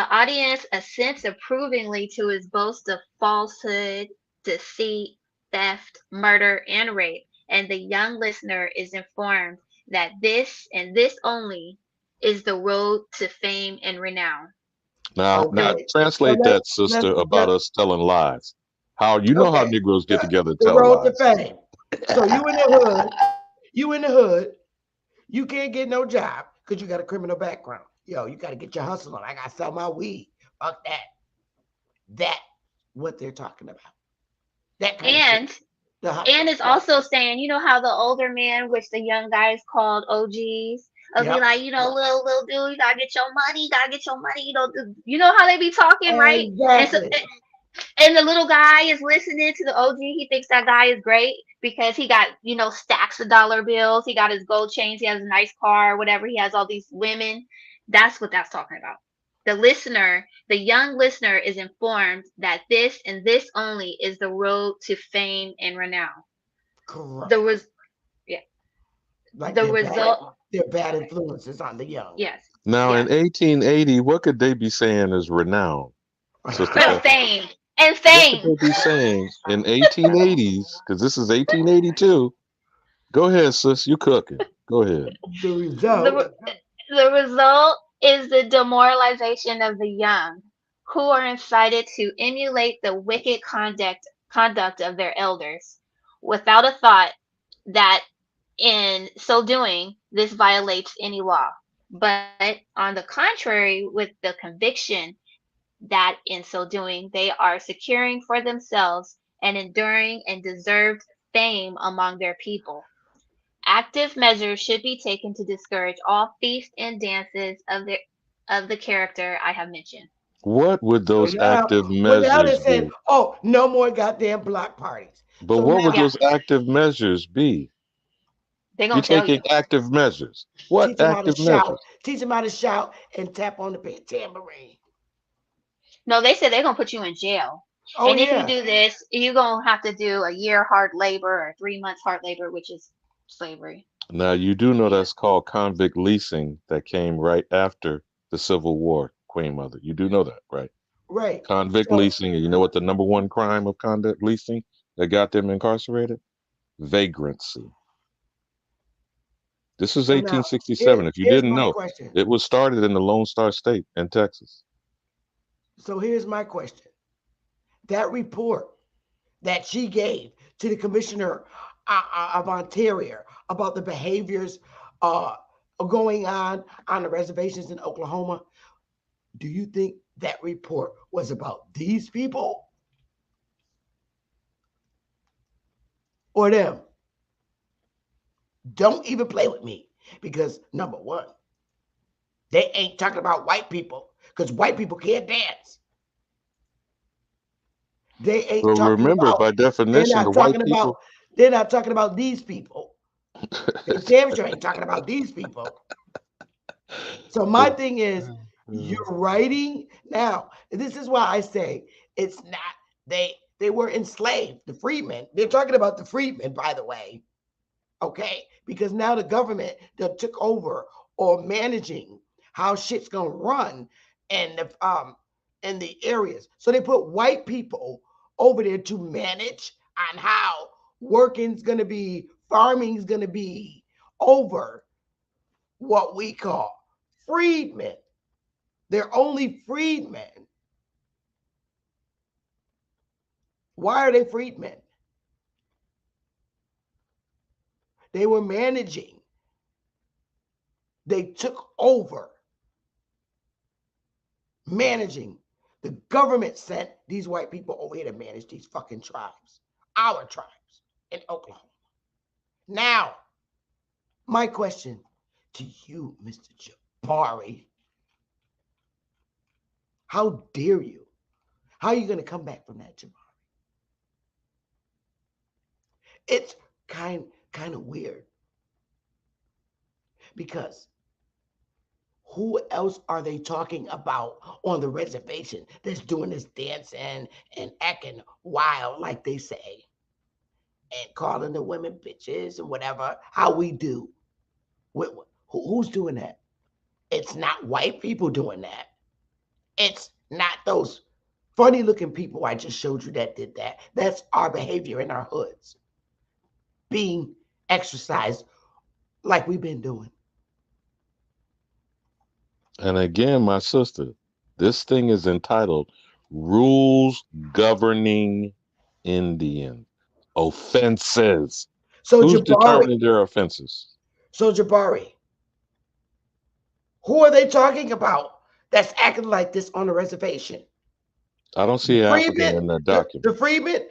audience assents approvingly to his boast of falsehood, deceit, theft, murder, and rape, and the young listener is informed that this and this only is the road to fame and renown. Now Okay. So translate that, sister, about us telling lies. How you know how okay. Negroes get together and The tell road to lies? fame. So you in the hood, you can't get no job because you got a criminal background. Yo, you got to get your hustle on. I got to sell my weed. Fuck that. That what they're talking about. That kind of shit. And The hustle. and it's also saying, you know how the older men, which the young guys called OGs, will be Yep. like, little dude, you gotta get your money, you know how they be talking, right? And so Exactly. and the little guy is listening to the OG. He thinks that guy is great because he got, stacks of dollar bills. He got his gold chains. He has a nice car, whatever. He has all these women. That's what that's talking about. The young listener is informed that this and this only is the road to fame and renown. Correct. The was yeah. Like The result they're bad influences on the young. yes. Now in Yes. 1880, what could they be saying is renown, Sister And Pepper? fame. And What could fame. they be saying in 1880s? Because this is 1882. Go ahead, sis. You cooking? Go ahead. The The result. The result is the demoralization of the young, who are incited to emulate the wicked conduct of their elders, without a thought that in so doing this violates any law. But on the contrary, with the conviction that in so doing they are securing for themselves an enduring and deserved fame among their people. Active measures should be taken to discourage all feasts and dances of the character I have mentioned. What would So those active now they're measures saying, be? oh, no more goddamn block parties. But So what would now Yeah, those active measures be? they're You're gonna tell taking you. active measures. What teach them how to active shout. measures? Teach them how to shout and tap on the tambourine. No, they said they're gonna put you in jail. Oh And if you yeah. do this, you're gonna have to do a year hard labor or 3 months hard labor, which is slavery. Now, you do know Yeah. that's called convict leasing that came right after the Civil War, Queen Mother. You do know that, right? Right. Convict So leasing, and you know what the number one crime of convict leasing that got them incarcerated? Vagrancy. This is so now here, 1867. If you here's didn't my know, question. it was started in the Lone Star State in Texas. So here's my question. That report that she gave to the commissioner of Ontario about the behaviors uh, going on the reservations in Oklahoma. Do you think that report was about these people or them? Don't even play with me because number one, they ain't talking about white people because white people can't dance. They ain't But talking remember, about. by They're definition, the not white talking people. about. They're not talking about these people. They damn sure ain't talking about these people. So my thing is, you're writing now. This is why I say it's not they were enslaved, the freedmen. They're talking about the freedmen, by the way. Okay, because now the government that took over or managing how shit's gonna run and in the areas. So they put white people over there to manage on how working's gonna be, farming's gonna be over what we call freedmen. They're only freedmen. Why are they freedmen? They were managing. They took over managing. The government sent these white people over here to manage these fucking tribes, our tribes in Oklahoma. Now, my question to you, Mr. Jabari, how dare you? How are you going to come back from that, Jabari? It's kind of weird because who else are they talking about on the reservation that's doing this dancing and acting wild, like they say, and calling the women bitches and whatever, how we do? Who's doing that? It's not white people doing that. It's not those funny looking people I just showed you that did that. That's our behavior in our hoods being exercised like we've been doing. And again, my sister, This thing is entitled Rules Governing Indian Offenses. So Who's Jabari, determining their offenses? who are they talking about that's acting like this on the reservation? I don't The see African freedmen, in that the document. freedmen.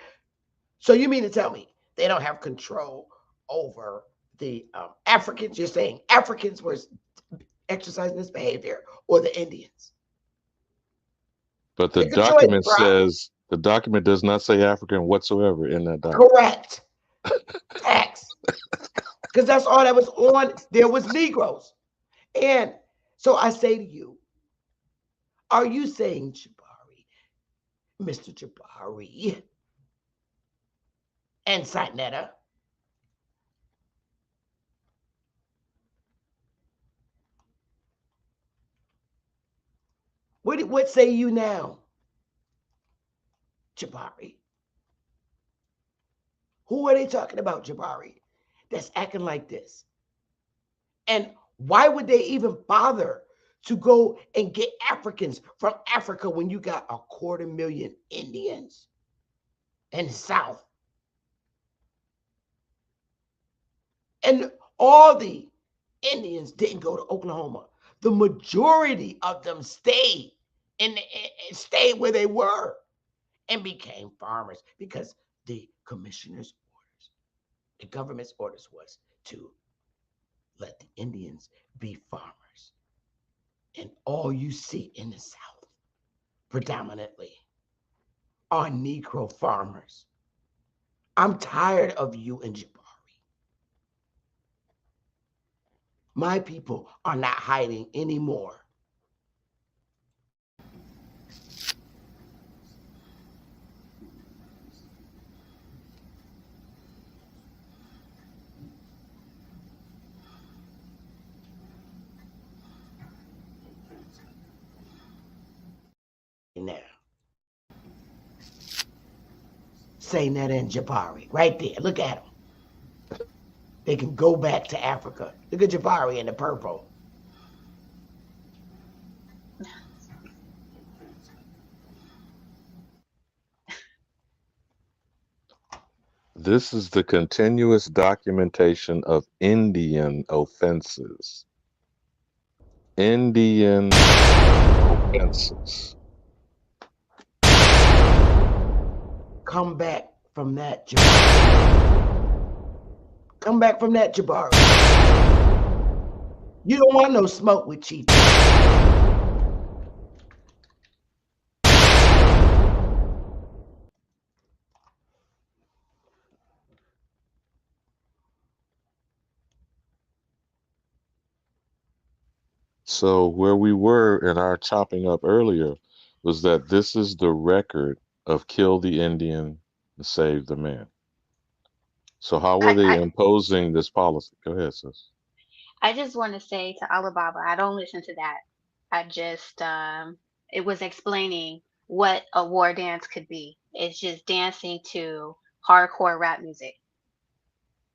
So you mean to tell me they don't have control over the Africans? You're saying Africans were exercising this behavior, or the Indians? But the Pick a choice, document bro. says, the document does not say African whatsoever in that document. Correct. Tax. Because that's all that was on. There was Negroes. And so I say to you, are you saying, Jabari, Mr. Jabari, and Sinetta, what say you now, Jabari? Who are they talking about, Jabari, that's acting like this? And why would they even bother to go and get Africans from Africa when you got 250,000 Indians in the South? And all the Indians didn't go to Oklahoma. The majority of them stayed stayed where they were and became farmers, because the commissioner's orders, the government's orders was to let the Indians be farmers. And all you see in the South predominantly are Negro farmers. I'm tired of you and Jabari. My people are not hiding anymore. Now, Saynetta and Jabari, right there. Look at them. They can go back to Africa. Look at Jabari in the purple. This is the continuous documentation of Indian offenses. Indian offenses. Come back from that, Jabari. Come back from that, Jabari. You don't want no smoke with Chief. So where we were in our chopping up earlier was that this is the record of kill the Indian and save the man. So how were they imposing this policy? Go ahead, sis. I just want to say to Alibaba, I don't listen to that. I just it was explaining what a war dance could be. It's just dancing to hardcore rap music.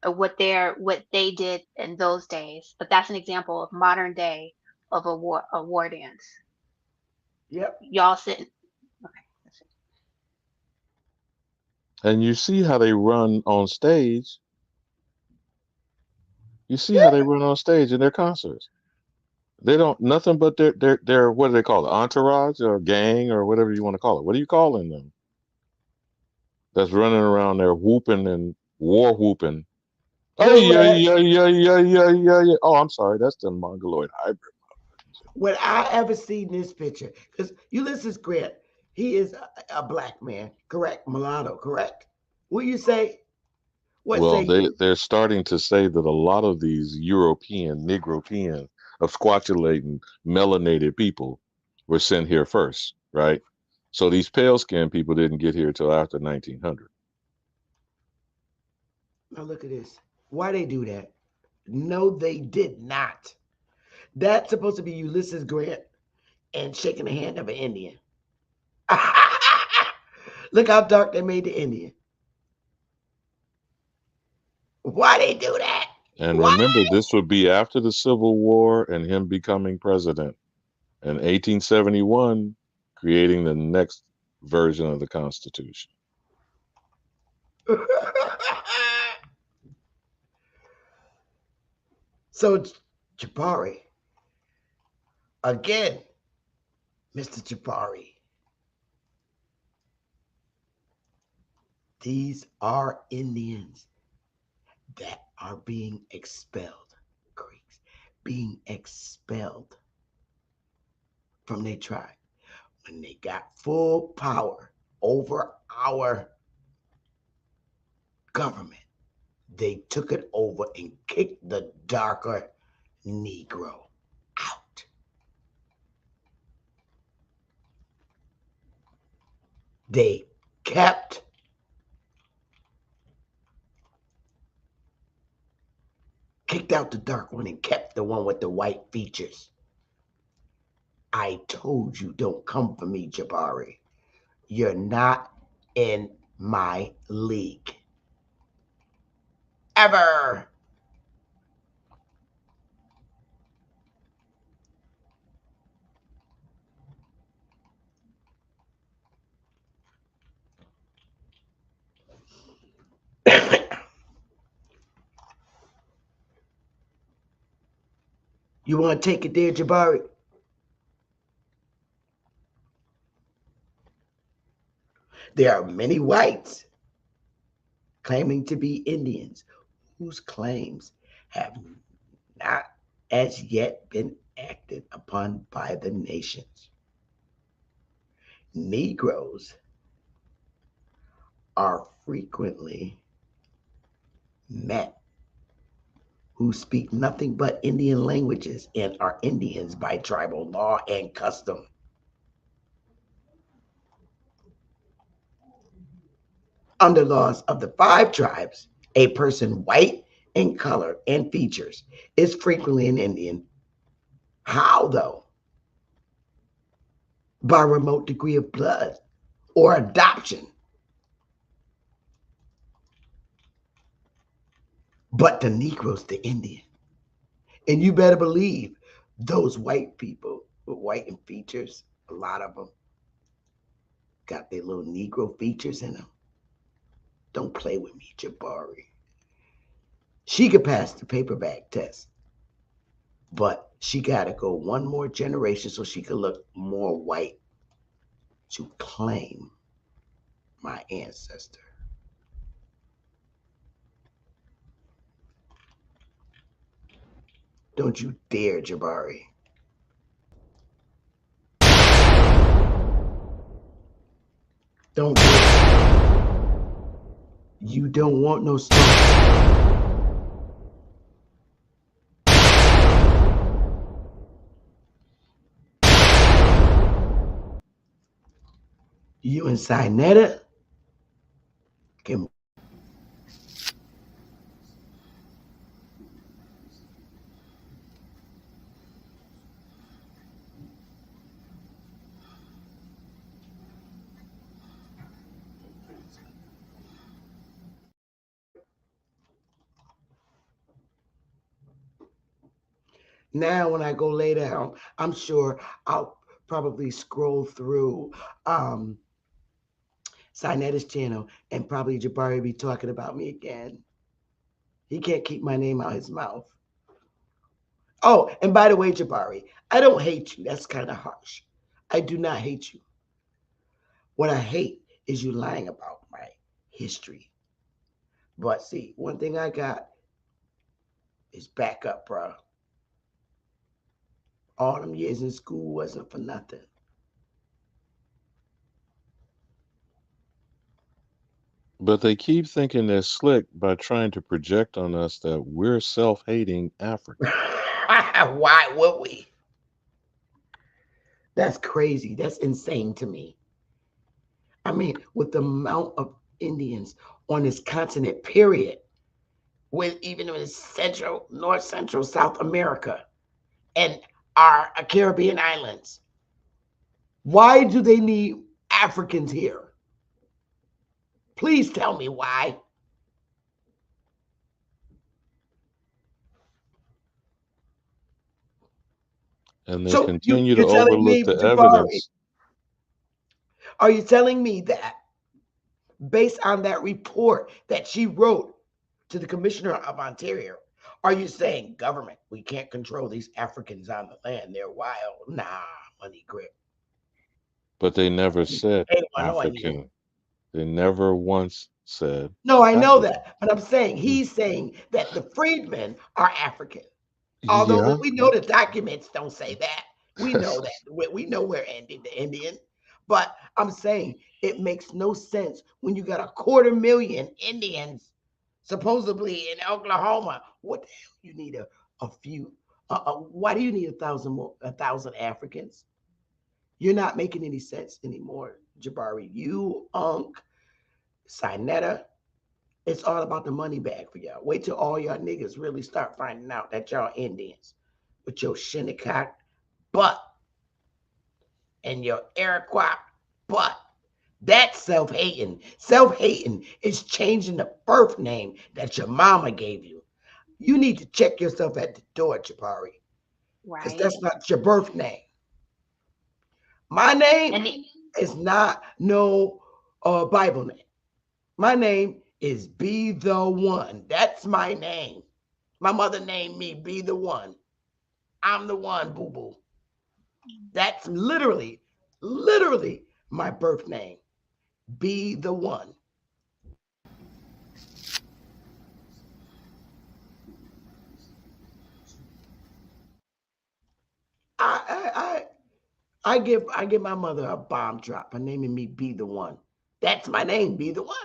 What they did in those days. But that's an example of modern day of a war dance. Yep. Y'all sitting. Okay. That's it. And you see how they run on stage. You see how they run on stage in their concerts. They don't nothing but their what do they call it? Entourage or gang or whatever you want to call it. What are you calling them? That's running around there whooping and war whooping. Oh yeah. Oh, I'm sorry, that's the Mongoloid hybrid. When I ever seen this picture, because Ulysses Grant, he is a black man, correct? Mulatto, correct? Will you say? What Well, say you? they're starting to say that a lot of these European, Negropean, absquatulating, melanated people were sent here first, right? So these pale skinned people didn't get here till after 1900. Now look at this. Why they do that? No, they did not. That's supposed to be Ulysses Grant and shaking the hand of an Indian. Look how dark they made the Indian. Why they do that? And Why? remember, this would be after the Civil War and him becoming president. In 1871, creating the next version of the Constitution. So, Jabari, again, Mr. Jabari, these are Indians that are being expelled, Greeks, being expelled from their tribe. When they got full power over our government, they took it over and kicked the darker Negro out. They kicked out the dark one and kept the one with the white features. I told you, don't come for me, Jabari. You're not in my league. Ever. You want to take it there, Jabari? There are many whites claiming to be Indians whose claims have not as yet been acted upon by the nations. Negroes are frequently met who speak nothing but Indian languages and are Indians by tribal law and custom. Under laws of the 5 tribes, a person white in color and features is frequently an Indian. How, though? By remote degree of blood or adoption. But the Negro's the Indian. And you better believe those white people with white in features, a lot of them got their little Negro features in them. Don't play with me, Jabari. She could pass the paperback test, but she got to go one more generation so she could look more white to claim my ancestor. Don't you dare, Jabari. Don't dare. You don't want no smoke. You and Sinetta can. Now, when I go lay down, I'm sure I'll probably scroll through Sinetta's channel and probably Jabari be talking about me again. He can't keep my name out his mouth. Oh, and by the way, Jabari, I don't hate you. That's kind of harsh. I do not hate you. What I hate is you lying about my history. But see, one thing I got is backup, bro. All them years in school wasn't for nothing. But they keep thinking they're slick by trying to project on us that we're self-hating Africans. Why would we? That's crazy. That's insane to me. I mean, with the amount of Indians on this continent, period, with even in Central, North Central, South America, and our Caribbean islands, why do they need Africans here? Please tell me why. And they So continue to you're telling me, overlook the Jabari, evidence. Are you telling me that based on that report that she wrote to the Commissioner of Ontario, are you saying, government, we can't control these Africans on the land? They're wild. Nah, money grip. But they never said They want on you. African. They never once said No, I know African. that. But I'm saying he's saying that the freedmen are African. Although Yeah. we know the documents don't say that. We know that. We know we're Indian. But I'm saying it makes no sense when you got 250,000 Indians supposedly in Oklahoma. What the hell you need a few? Why do you need 1,000 Africans? You're not making any sense anymore, Jabari. You, Unc, Sinetta, it's all about the money bag for y'all. Wait till all y'all niggas really start finding out that y'all Indians with your Shinnecock butt and your Iroquois butt. That's self-hating. Self-hating is changing the birth name that your mama gave you. You need to check yourself at the door, Jabari, because Right. that's not your birth name. My name And is not no Bible name. My name is Be the One. That's my name. My mother named me Be the One. I'm the one, boo boo. That's literally my birth name. Be the One. I I give my mother a bomb drop for naming me Be the One. That's my name, Be the One.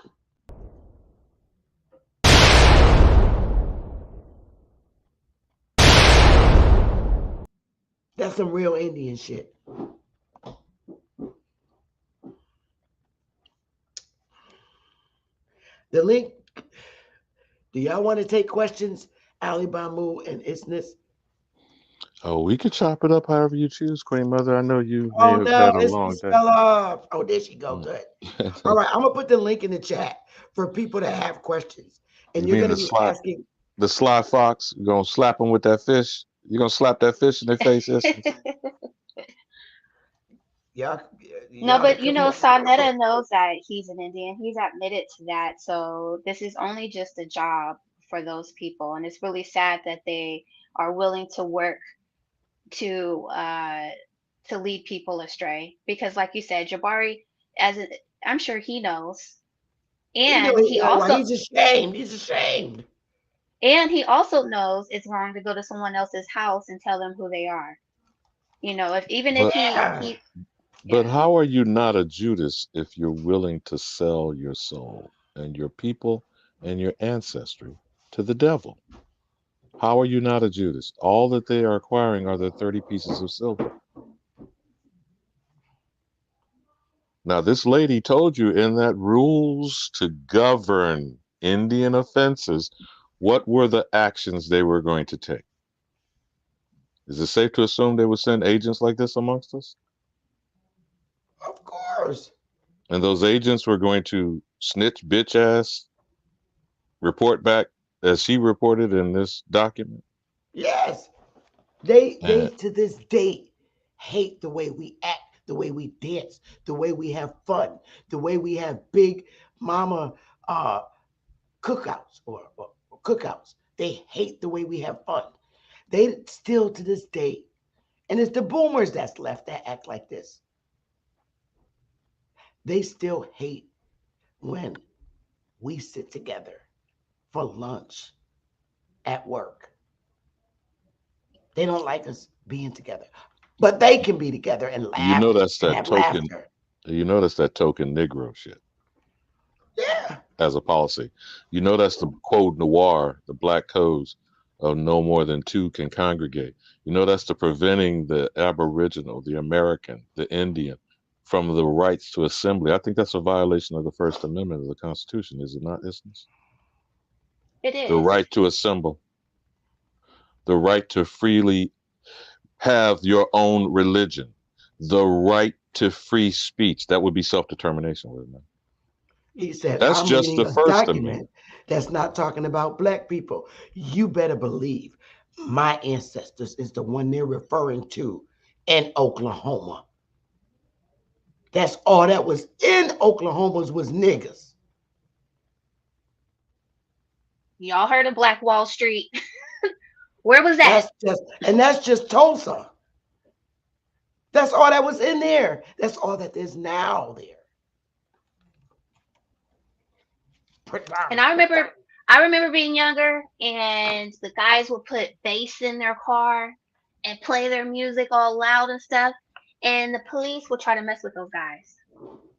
That's some real Indian shit. The link. Do y'all want to take questions, Ali Bamu and Isness? Oh, we could chop it up however you choose, Queen Mother. I know you may Oh have no, had a long Isness day. fell off. Oh, there she go. Mm. Good. All right, I'm gonna put the link in the chat for people that have questions, and You you're mean gonna the be sly, asking. the sly fox? You gonna slap them with that fish? You gonna slap that fish in their face? Y'all, no, y'all can but you come know, up with questions. Sonetta knows that he's an Indian. He's admitted to that. So this is only just a job for those people, and it's really sad that they are willing to work to uh to lead people astray. Because, like you said, Jabari, as a, I'm sure he knows, You know, and he like also he's ashamed. He's ashamed. knows it's wrong to go to someone else's house and tell them who they are. You know, if even if But Yeah. he but yeah. how are you not a Judas if you're willing to sell your soul and your people and your ancestry to the devil? How are you not a Judas? All that they are acquiring are the 30 pieces of silver. Now, this lady told you in that rules to govern Indian offenses, what were the actions they were going to take? Is it safe to assume they would send agents like this amongst us? Of course. And those agents were going to snitch, bitch ass, report back as she reported in this document? Yes. They And to this day hate the way we act, the way we dance, the way we have fun, the way we have big mama uh cookouts or cookouts. They hate the way we have fun. They still to this day, and it's the boomers that's left that act like this. They still hate when we sit together for lunch at work. They don't like us being together, but they can be together and you laugh know that's and that have token, laughter. you know that's that token Negro shit Yeah. as a policy. You know that's the code noir, the black codes of no more than two can congregate. You know that's the preventing the Aboriginal, the American, the Indian from the rights to assembly. I think that's a violation of the First Amendment of the Constitution, is it not, Isness? It The is. right to assemble, the right to freely have your own religion, the right to free speech. That would be self-determination, wouldn't it? He said, That's I'm just reading the a First Amendment. document that's not talking about black people. You better believe my ancestors is the one they're referring to in Oklahoma. That's all that was in Oklahoma was niggas. Y'all heard of Black Wall Street? Where was that? That's just Tulsa. That's all that was in there. That's all that is now there. And I remember being younger, and the guys would put bass in their car and play their music all loud and stuff, and the police would try to mess with those guys.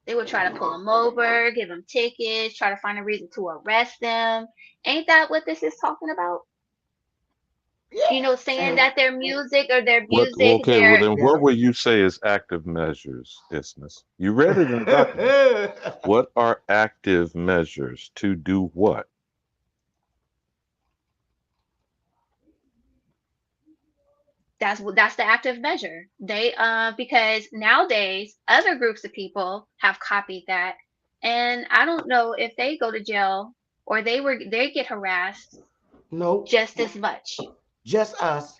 They would try to pull them over, give them tickets, try to find a reason to arrest them. Ain't that what this is talking about? Yeah. Saying that their music or their Well, music, then what would you say is active measures, Isness? You read it in the document. What are active measures to do what? that's the active measure. They because nowadays other groups of people have copied that, and I don't know if they go to jail or they get harassed. Nope. Just as much. Just us.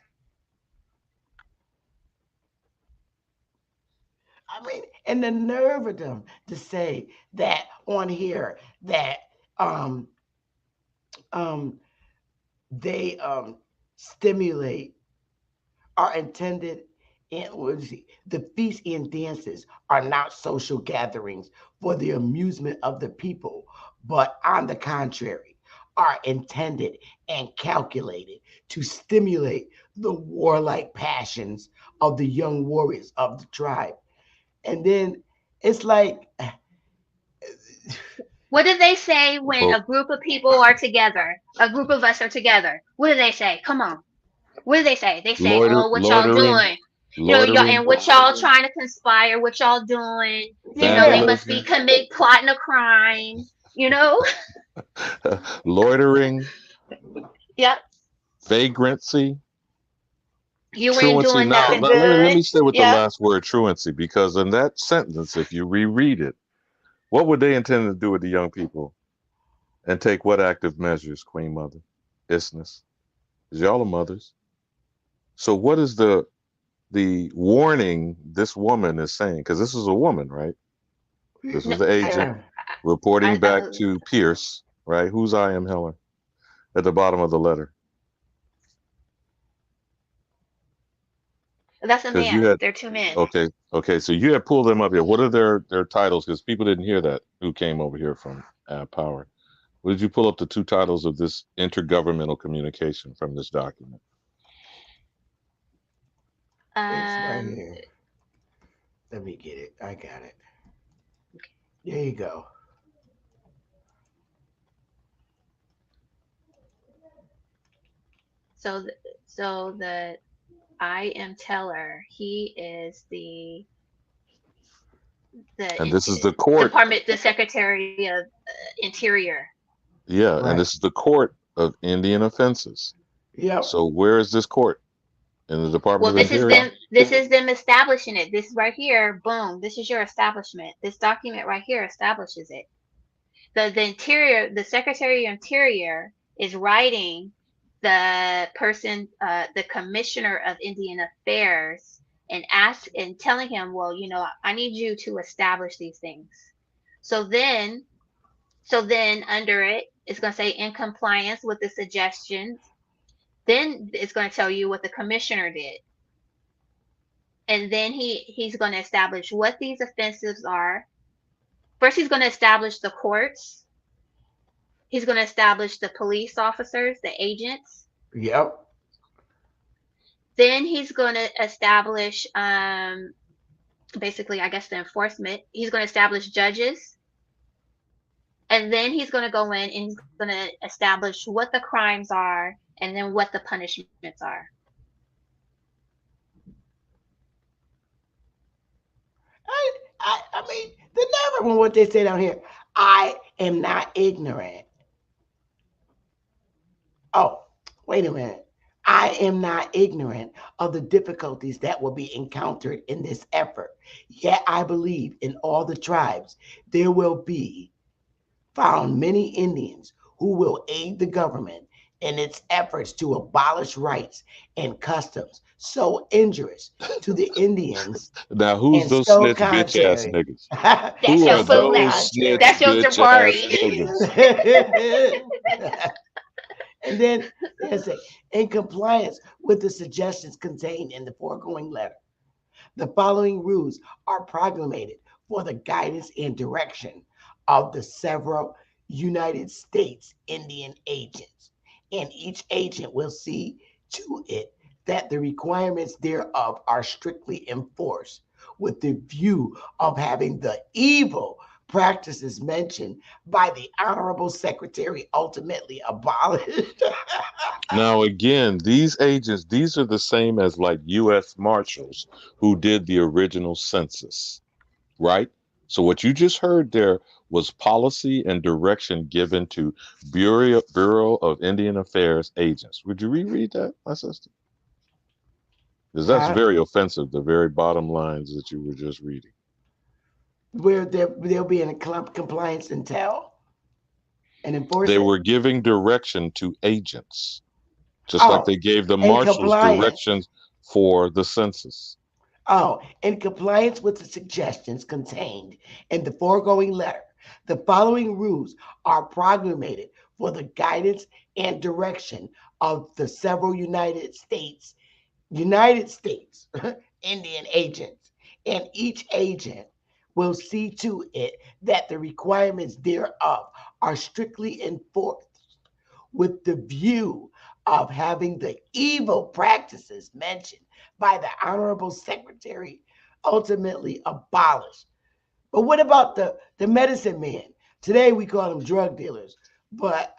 I mean, and the nerve of them to say that on here that they stimulate are intended and the feasts and dances are not social gatherings for the amusement of the people, but on the contrary, are intended and calculated to stimulate the warlike passions of the young warriors of the tribe. And then it's like, what do they say when a group of people are together? A group of us are together. What do they say? Come on. What do they say? They say, "Oh, what y'all doing? And what y'all trying to conspire? What y'all doing? They must be plotting a crime. Loitering. Yep. Vagrancy. You ain't doing nothing good. Let me stay with the last word, truancy, because in that sentence, if you reread it, what would they intend to do with the young people? And take what active measures, Queen Mother? Isness. Because y'all are mothers. So what is the warning this woman is saying? Because this is a woman, right? This was the agent reporting back to Pierce, right? Who's I am Heller at the bottom of the letter? That's a man. They're two men. Okay. So you had pulled them up here. What are their titles? Because people didn't hear that who came over here from Power. What did you pull up the two titles of this intergovernmental communication from this document? It's right here. Let me get it. I got it. There you go. So the I am Teller. He is and this is the court department, the Secretary of Interior. Yeah, right. And this is the court of Indian offenses. Yeah. So where is this court? In the Department of Interior? This is them establishing it. This right here, boom. This is your establishment. This document right here establishes it. The Secretary of Interior is writing the person, the Commissioner of Indian Affairs, and telling him, well, I need you to establish these things. So then under it, it's going to say in compliance with the suggestions. Then it's going to tell you what the commissioner did. And then he's going to establish what these offenses are. First, he's going to establish the courts. He's going to establish the police officers, the agents. Yep. Then he's going to establish, basically, I guess, the enforcement. He's going to establish judges. And then he's going to go in and he's going to establish what the crimes are and then what the punishments are. I mean, the nerve of what they say down here. I am not ignorant. Oh, wait a minute. I am not ignorant of the difficulties that will be encountered in this effort. Yet I believe in all the tribes there will be found many Indians who will aid the government in its efforts to abolish rights and customs so injurious to the Indians Now, who's and those so snitch bitch ass contrary. niggas? That's Who your are So those footlight. snitch contrary. That's your bitch ass Jabari. niggas? And then there's a, in compliance with the suggestions contained in the foregoing letter, the following rules are proclamated for the guidance and direction of the several United States Indian agents, and each agent will see to it that the requirements thereof are strictly enforced with the view of having the evil practices mentioned by the Honorable Secretary ultimately abolished. Now, again, these agents, these are the same as like U.S. Marshals who did the original census, right? So what you just heard there was policy and direction given to Bureau of Indian Affairs agents. Would you reread that, my sister? Because that's Huh? very offensive, the very bottom lines that you were just reading. Where they'll be in compliance and tell and enforce They it. were giving direction to agents, just like Oh, they gave the in marshals compliance. directions for the census. Oh, in compliance with the suggestions contained in the foregoing letter, the following rules are promulgated for the guidance and direction of the several United States Indian agents, and each agent will see to it that the requirements thereof are strictly enforced with the view of having the evil practices mentioned by the Honorable Secretary ultimately abolished. But what about the medicine men? Today we call them drug dealers, but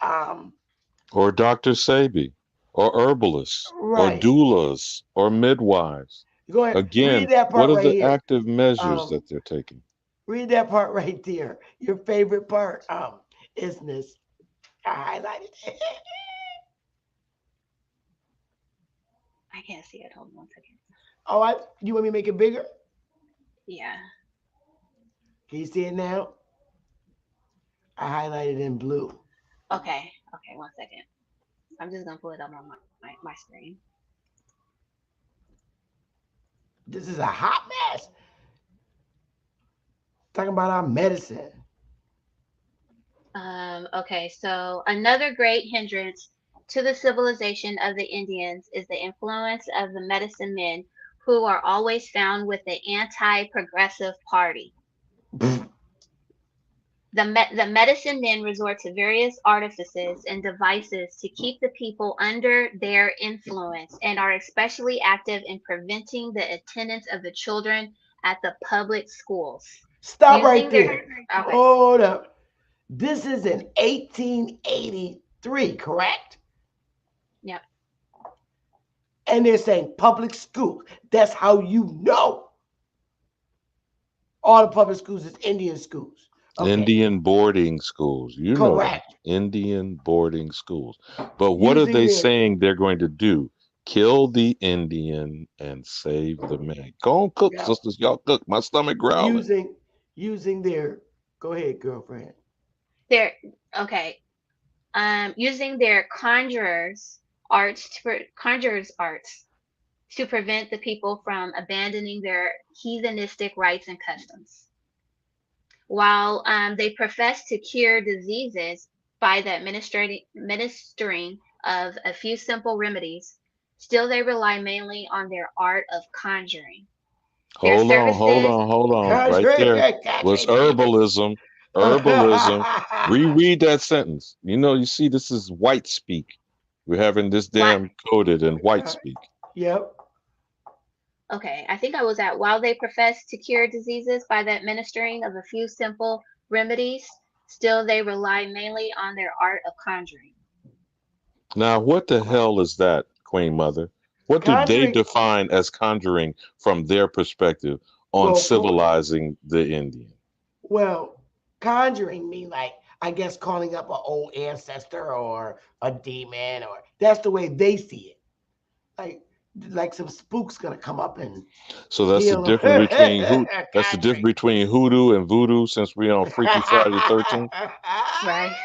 Or Dr. Sabi, or herbalists, or right. doulas, or midwives. Go ahead, Again, read that what part are right the here. active measures Um, that they're taking? read that part right there. Your favorite part, isn't this? I highlighted it. I can't see it. Hold on one second. Oh, you want me to make it bigger? Yeah. Can you see it now? I highlighted in blue. Okay. Okay. One second. I'm just gonna pull it up on my screen. This is a hot mess. Talking about our medicine. Okay. So another great hindrance to the civilization of the Indians is the influence of the medicine men, who are always found with the anti-progressive party. The medicine men resort to various artifices and devices to keep the people under their influence, and are especially active in preventing the attendance of the children at the public schools. Stop right Using their there. okay, Hold up. This is in 1883, correct? yeah, And they're saying public schools. That's how you know all the public schools is Indian schools. Okay, Indian boarding schools. You know that. correct. Indian boarding schools. But what are Using they their saying they're going to do? Kill the Indian and save the man. Go on, cook, yeah, sisters. Y'all cook. My stomach growling. using their go ahead, girlfriend. their okay, using their conjurers arts to prevent the people from abandoning their heathenistic rites and customs. While they profess to cure diseases by the ministering of a few simple remedies, still they rely mainly on their art of conjuring. Their Hold on, hold services, on, hold on. Right Country, there was country. herbalism. Herbalism. Reread that sentence. You see, this is white speak. We're having this what? damn coded in white speak. Yep. Okay, I think I was at. While they profess to cure diseases by the administering of a few simple remedies, still they rely mainly on their art of conjuring. Now, what the hell is that, Queen Mother? What do they Conjuring. define as conjuring from their perspective on Well, for civilizing the Indian? well, conjuring mean like I guess calling up an old ancestor or a demon, or that's the way they see it. Like some spook's gonna come up and So that's the heal them. difference between that's the difference Conjuring. between hoodoo and voodoo since we on Freaky Friday the 13th. Right.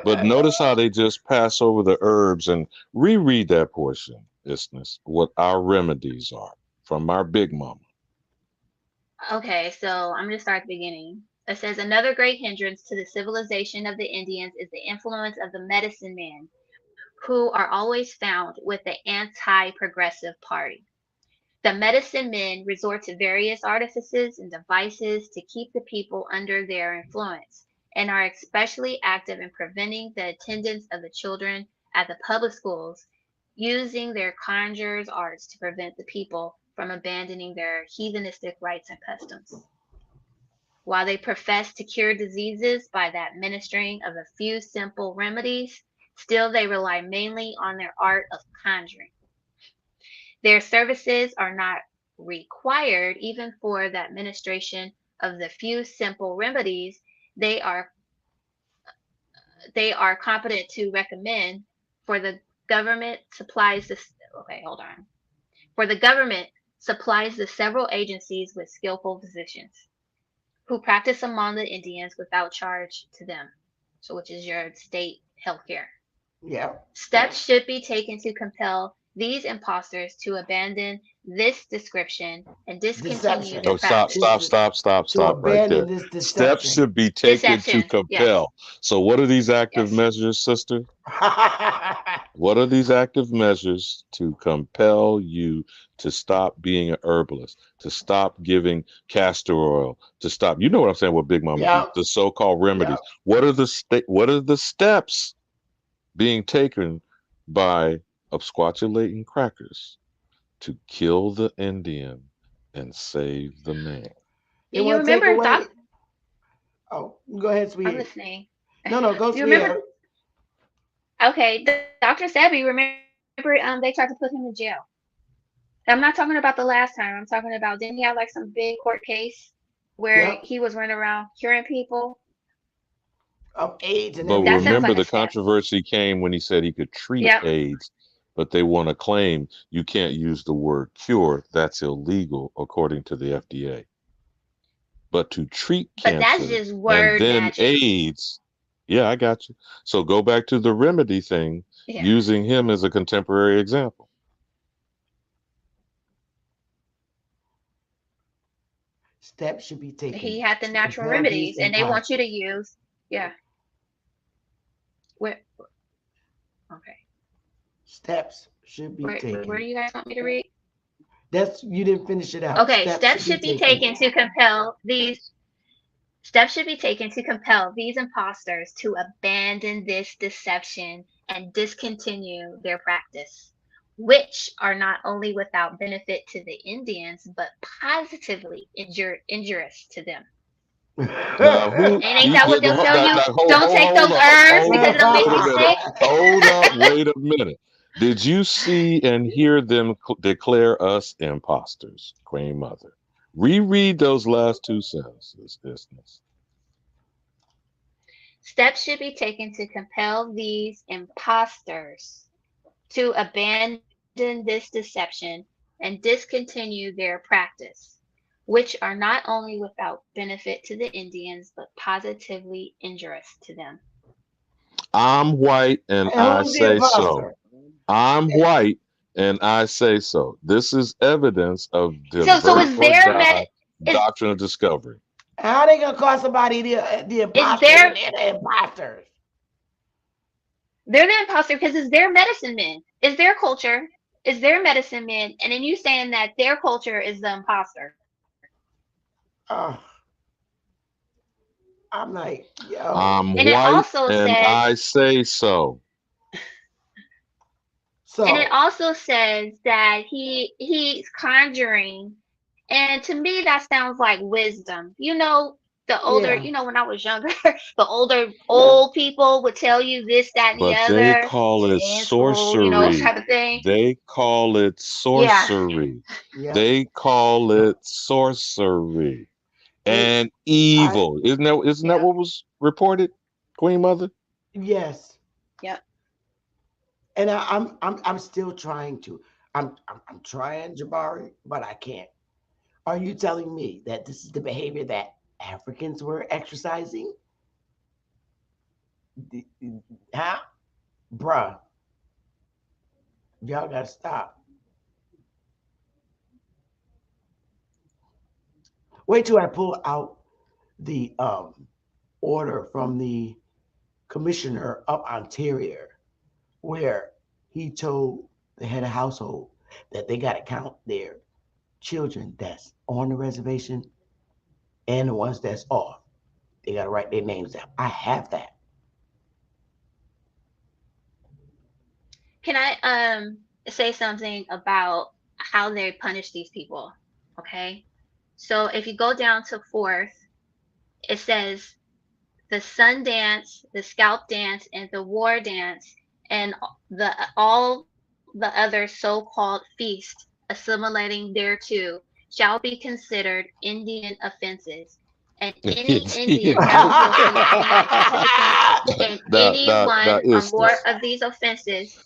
But notice how they just pass over the herbs and reread that portion. Isthmus, what our remedies are from our big mama. Okay, so I'm going to start at the beginning. It says another great hindrance to the civilization of the Indians is the influence of the medicine men, who are always found with the anti-progressive party. The medicine men resort to various artifices and devices to keep the people under their influence, and are especially active in preventing the attendance of the children at the public schools, using their conjurers' arts to prevent the people from abandoning their heathenistic rites and customs. While they profess to cure diseases by the administering of a few simple remedies, still they rely mainly on their art of conjuring. Their services are not required even for the administration of the few simple remedies they are competent to recommend, for the government supplies this okay, hold on. For the government supplies the several agencies with skillful physicians who practice among the Indians without charge to them. So which is your state healthcare. Yeah. Steps should be taken to compel these impostors to abandon this description and discontinue Deception. their Oh, stop, practice. To right there. abandon this Steps deception. should be taken to Deception, yes, compel. So what are these active yes. measures, sister? What are these active measures to compel you to stop being an herbalist, to stop giving castor oil, to stop? You know what I'm saying? What Big Mama do? Yep. The so-called remedies. Yep. What are the steps being taken by Upsquatulating crackers to kill the Indian and save the man? They You want to take remember away. Oh, go ahead, I'm sweetie. listening. No, go, You remember? sweetheart. Okay, Dr. Sebi, remember they tried to put him in jail. I'm not talking about the last time. I'm talking about, didn't he have like some big court case where Yep. he was running around curing people? Of AIDS and But That everything. sounds remember, like a the step. controversy came when he said he could treat Yep. AIDS, but they want to claim you can't use the word cure. That's illegal according to the FDA. But to treat But that's cancer just and word then magic. AIDS, yeah, I got you. So go back to the remedy thing, Yeah. using him as a contemporary example. Steps should be taken. He had the to natural compel remedies, these and they want you to imposters. use, yeah. Where? Okay. Steps should be Where do taken. you guys want me to read? You didn't finish it out. Okay. Steps should be taken to compel these. Steps should be taken to compel these impostors to abandon this deception and discontinue their practice, which are not only without benefit to the Indians, but positively injurious to them. Now, who And ain't that what they'll tell you? hold, Don't take those up, herbs because it'll make wait a you minute, sick. hold up, wait a minute. Did you see and hear them declare us imposters, Queen Mother? Reread those last two sentences, business. Steps should be taken to compel these impostors to abandon this deception and discontinue their practice, which are not only without benefit to the Indians, but positively injurious to them. I'm white and And I who's the say so. imposter? I'm white and I say so. This is evidence of So divert is or their die doctrine of discovery. How they gonna call somebody the imposter when they're the imposters? They're the imposter because it's their medicine men. It's their culture. It's their medicine men. And then you saying that their culture is the imposter. I'm like, yo. I'm And it white also and says, I say so. and it also says that he's conjuring, and to me that sounds like wisdom. You know, the older, Yeah. you know, when I was younger, the older old people would tell you this, that, and the But they other call it in school, you know, sorcery. type of thing. They call it sorcery. Yeah. They call it sorcery and evil. Isn't that what was reported, Queen Mother? Yes. Yep. And I'm still trying to. I'm trying, Jabari, but I can't. Are you telling me that this is the behavior that Africans were exercising? Huh? Bruh. Y'all gotta stop. Wait till I pull out the order from the commissioner of Ontario, where he told the head of household that they got to count their children that's on the reservation and the ones that's off. They got to write their names down. I have that. Can I say something about how they punish these people? Okay. So if you go down to fourth, it says the sun dance, the scalp dance, and the war dance, and all the other so-called feasts assimilating thereto shall be considered Indian offenses, and any Indian found guilty of being a participant in any now one or is more this of these offenses.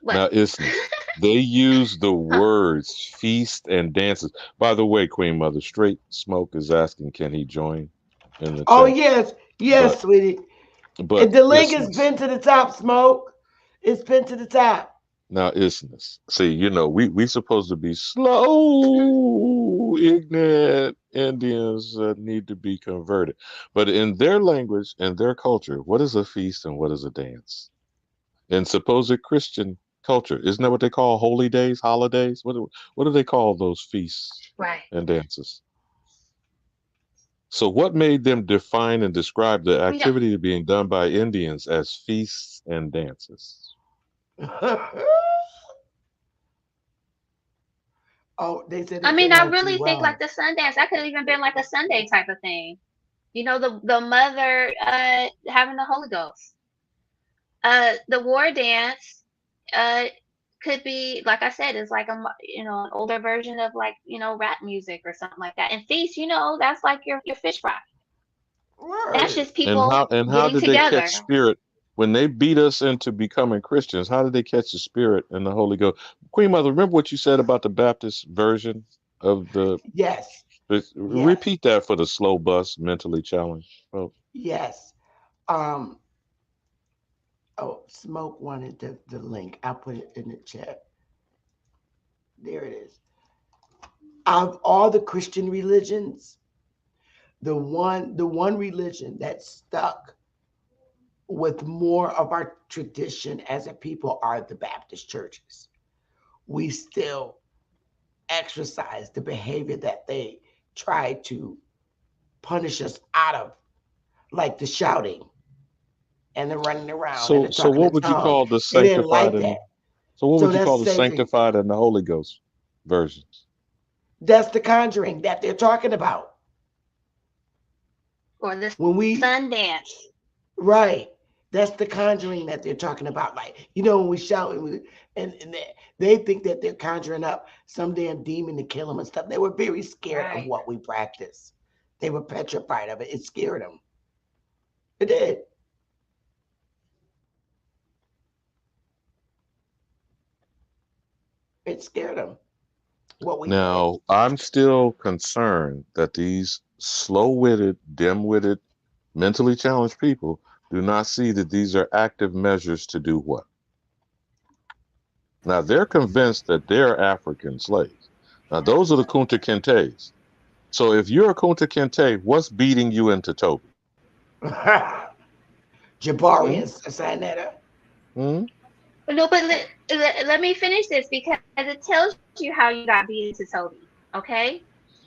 What? now is this they use the Huh? words feast and dances. By the way, Queen Mother, Straight Smoke is asking, can he join in the Oh, chat? yes. Yes, But sweetie. but The link is isness. pinned to the top, Smoke. It's pinned to the top. Now isness. See, we supposed to be slow, ignorant Indians that need to be converted. But in their language and their culture, what is a feast and what is a dance? In supposed Christian culture, isn't that what they call holy days, holidays? What do they call those feasts Right. and dances? So what made them define and describe the You know, activity being done by Indians as feasts and dances? Oh, they said I they mean, couldn't I have two really think like wives. the Sundance, that could have even been like a Sunday type of thing. You know, the mother having the Holy Ghost. The war dance uh could be, like I said, it's like an older version of, like, rap music or something like that. And feast, that's like your fish fry. That's Word. just people And how getting did they catch together. spirit when they beat us into becoming Christians? How did they catch the spirit and the Holy Ghost? Queen Mother, remember what you said about the Baptist version of the Yes. Yes. repeat that for the slow bus mentally challenged. Oh, Yes. Um, oh, Smoke wanted the link. I'll put it in the chat. There it is. Of all the Christian religions, the one religion that stuck with more of our tradition as a people are the Baptist churches. We still exercise the behavior that they try to punish us out of, like the shouting and the running around and the so talking what in would you tongues. call the They didn't sanctified like and that. so what So would you that's call the the same thing. sanctified and the Holy Ghost versions? That's the conjuring that they're talking about. Or the When we, Sundance. right, that's the conjuring that they're talking about. Like, when we shout and they think that they're conjuring up some damn demon to kill them and stuff. They were very scared of Right. what we practice. They were petrified of it. It scared them. It did. It scared them. What we did. Now, I'm still concerned that these slow-witted, dim-witted, mentally challenged people do not see that these are active measures to do what? Now, they're convinced that they're African slaves. Now, those are the Kunta Kintes. So if you're a Kunta Kinte, what's beating you into Toby? Jabari Hmm? and Sinetta. Hmm? No, but let me finish this because it tells you how you got beat into Toby. Okay?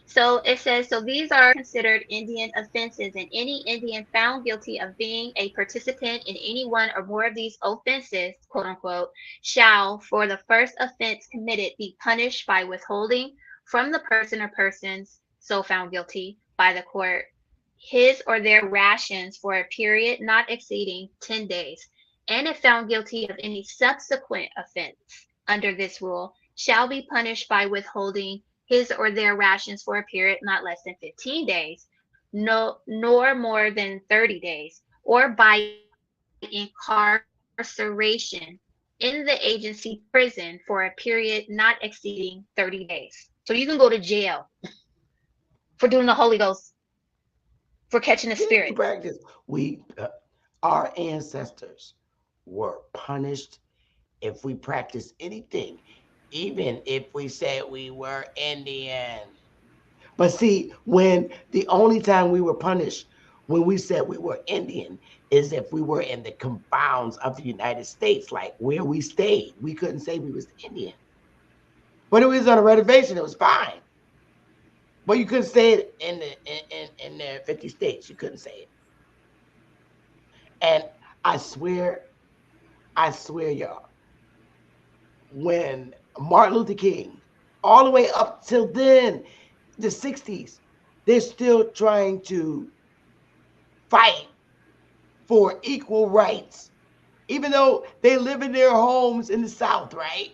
So it says, so these are considered Indian offenses, and any Indian found guilty of being a participant in any one or more of these offenses, quote unquote, shall, for the first offense committed, be punished by withholding from the person or persons so found guilty by the court his or their rations for a period not exceeding 10 days, and if found guilty of any subsequent offense under this rule, shall be punished by withholding his or their rations for a period not less than 15 days, no, nor more than 30 days, or by incarceration in the agency prison for a period not exceeding 30 days. So you can go to jail for doing the Holy Ghost, for catching the Yeah, spirit. we practice. Our ancestors were punished if we practice anything, even if we said we were Indian. But see, when the only time we were punished when we said we were Indian is if we were in the confounds of the United States, like where we stayed. We couldn't say we was Indian. But it was on a reservation, it was fine. But you couldn't say it in the 50 states. You couldn't say it. And I swear, y'all, when Martin Luther King, all the way up till then, the 60s, they're still trying to fight for equal rights, even though they live in their homes in the South, right?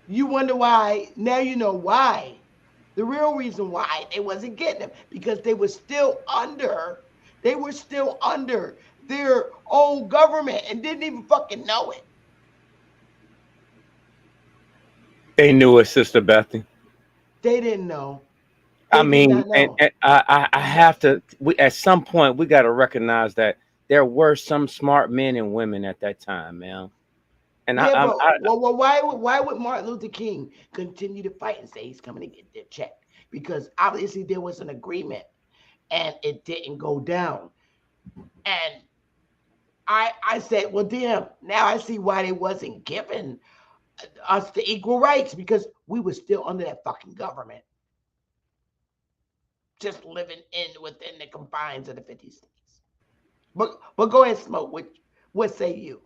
You wonder why. Now you know why. The real reason why they wasn't getting them, because they were still under their old government and didn't even fucking know it. They knew it, Sister Bethy. They didn't know. I mean, and I have to. At some point, we got to recognize that there were some smart men and women at that time, man. And yeah, why would Martin Luther King continue to fight and say he's coming to get their check? Because obviously there was an agreement, and it didn't go down. And I said, well, damn. Now I see why they wasn't giving us the equal rights, because we were still under that fucking government, just living within the confines of the 50 states. But go ahead, Smoke. What say you?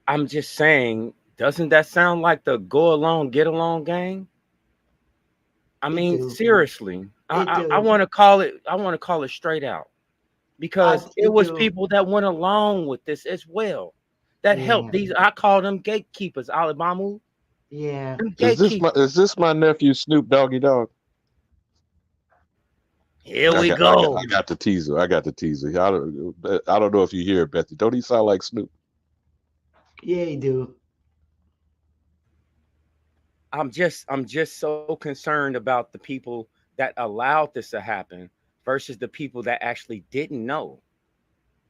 I'm just saying, doesn't that sound like the go along, get along gang? I mean, seriously, I want to call it. I want to call it straight out, because it was people that went along with this as well, that helped these. I call them gatekeepers, Alabama. Yeah. Is this my nephew Snoop Doggy Dog? Here we go. I got the teaser. I don't know if you hear it, Bethy. Don't he sound like Snoop? Yeah, he do. I'm just so concerned about the people that allowed this to happen versus the people that actually didn't know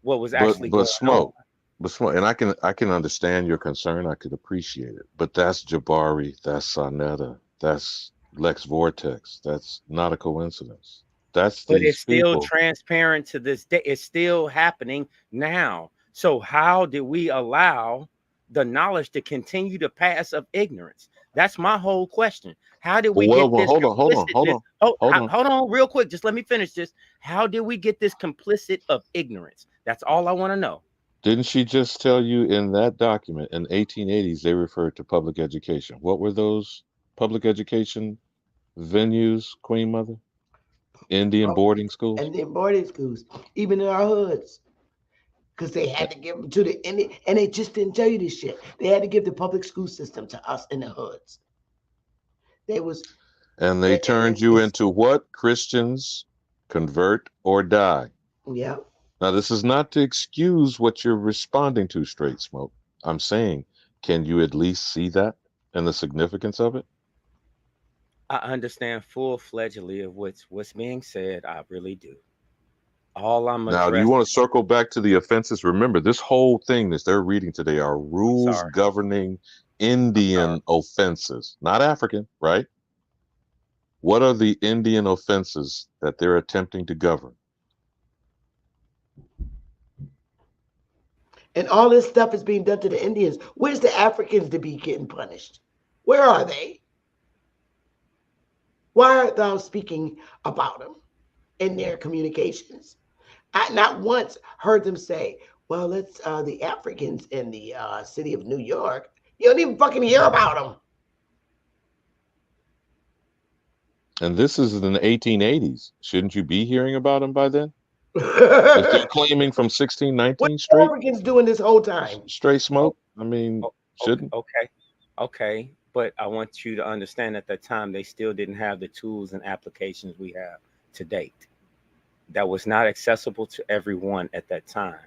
what was actually going on. But Smoke, and I can understand your concern. I could appreciate it. But that's Jabari, that's Sonetta, that's Lex Vortex. That's not a coincidence. But it's still transparent to this day. It's still happening now. So how did we allow the knowledge to continue to pass of ignorance? That's my whole question. How did we get this? Hold on, real quick. Just let me finish this. How did we get this complicit of ignorance? That's all I want to know. Didn't she just tell you in that document in 1880s they referred to public education? What were those public education venues, Queen Mother? Indian boarding schools? Indian boarding schools, even in our hoods. Because they had to give them to the Indian, and they just didn't tell you this shit. They had to give the public school system to us in the hoods. And they turned you into what? Christians, convert or die. Yeah. Now, this is not to excuse what you're responding to, Straight Smoke. I'm saying, can you at least see that and the significance of it? I understand full-fledgedly of what's being said. I really do. Now, do you want to circle back to the offenses? Remember, this whole thing that they're reading today are rules governing Indian offenses, not African, right? What are the Indian offenses that they're attempting to govern? And all this stuff is being done to the Indians. Where's the Africans to be getting punished? Where are they? Why art thou speaking about them in their communications? I not once heard them say, well, let's the Africans in the city of New York. You don't even fucking hear about them. And this is in the 1880s. Shouldn't you be hearing about them by then? If they're claiming from 1619 what straight. What Africans doing this whole time? Straight Smoke. I mean, shouldn't. Okay. But I want you to understand at that time, they still didn't have the tools and applications we have to date. That was not accessible to everyone at that time.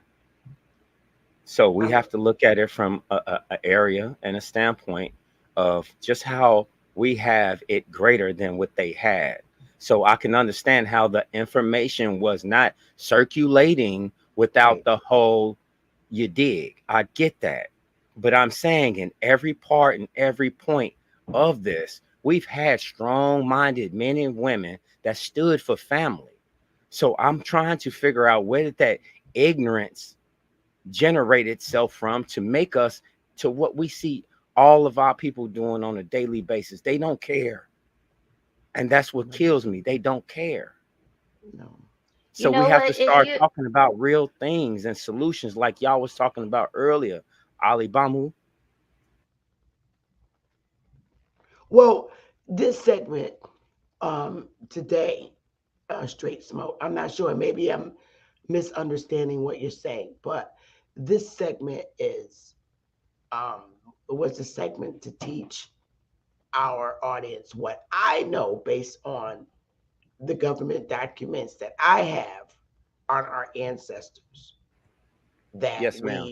So we have to look at it from an area and a standpoint of just how we have it greater than what they had. So I can understand how the information was not circulating without the whole, you dig. I get that. But I'm saying in every part and every point of this, we've had strong-minded men and women that stood for family. So I'm trying to figure out where did that ignorance generate itself from to make us to what we see all of our people doing on a daily basis. They don't care. And that's what kills me. They don't care. No. So You we know have to what? If start you talking about real things and solutions like y'all was talking about earlier, Ali Bamu. Well, this segment today, straight smoke. I'm not sure. Maybe I'm misunderstanding what you're saying, but this segment is was a segment to teach our audience what I know based on the government documents that I have on our ancestors that Yes, ma'am.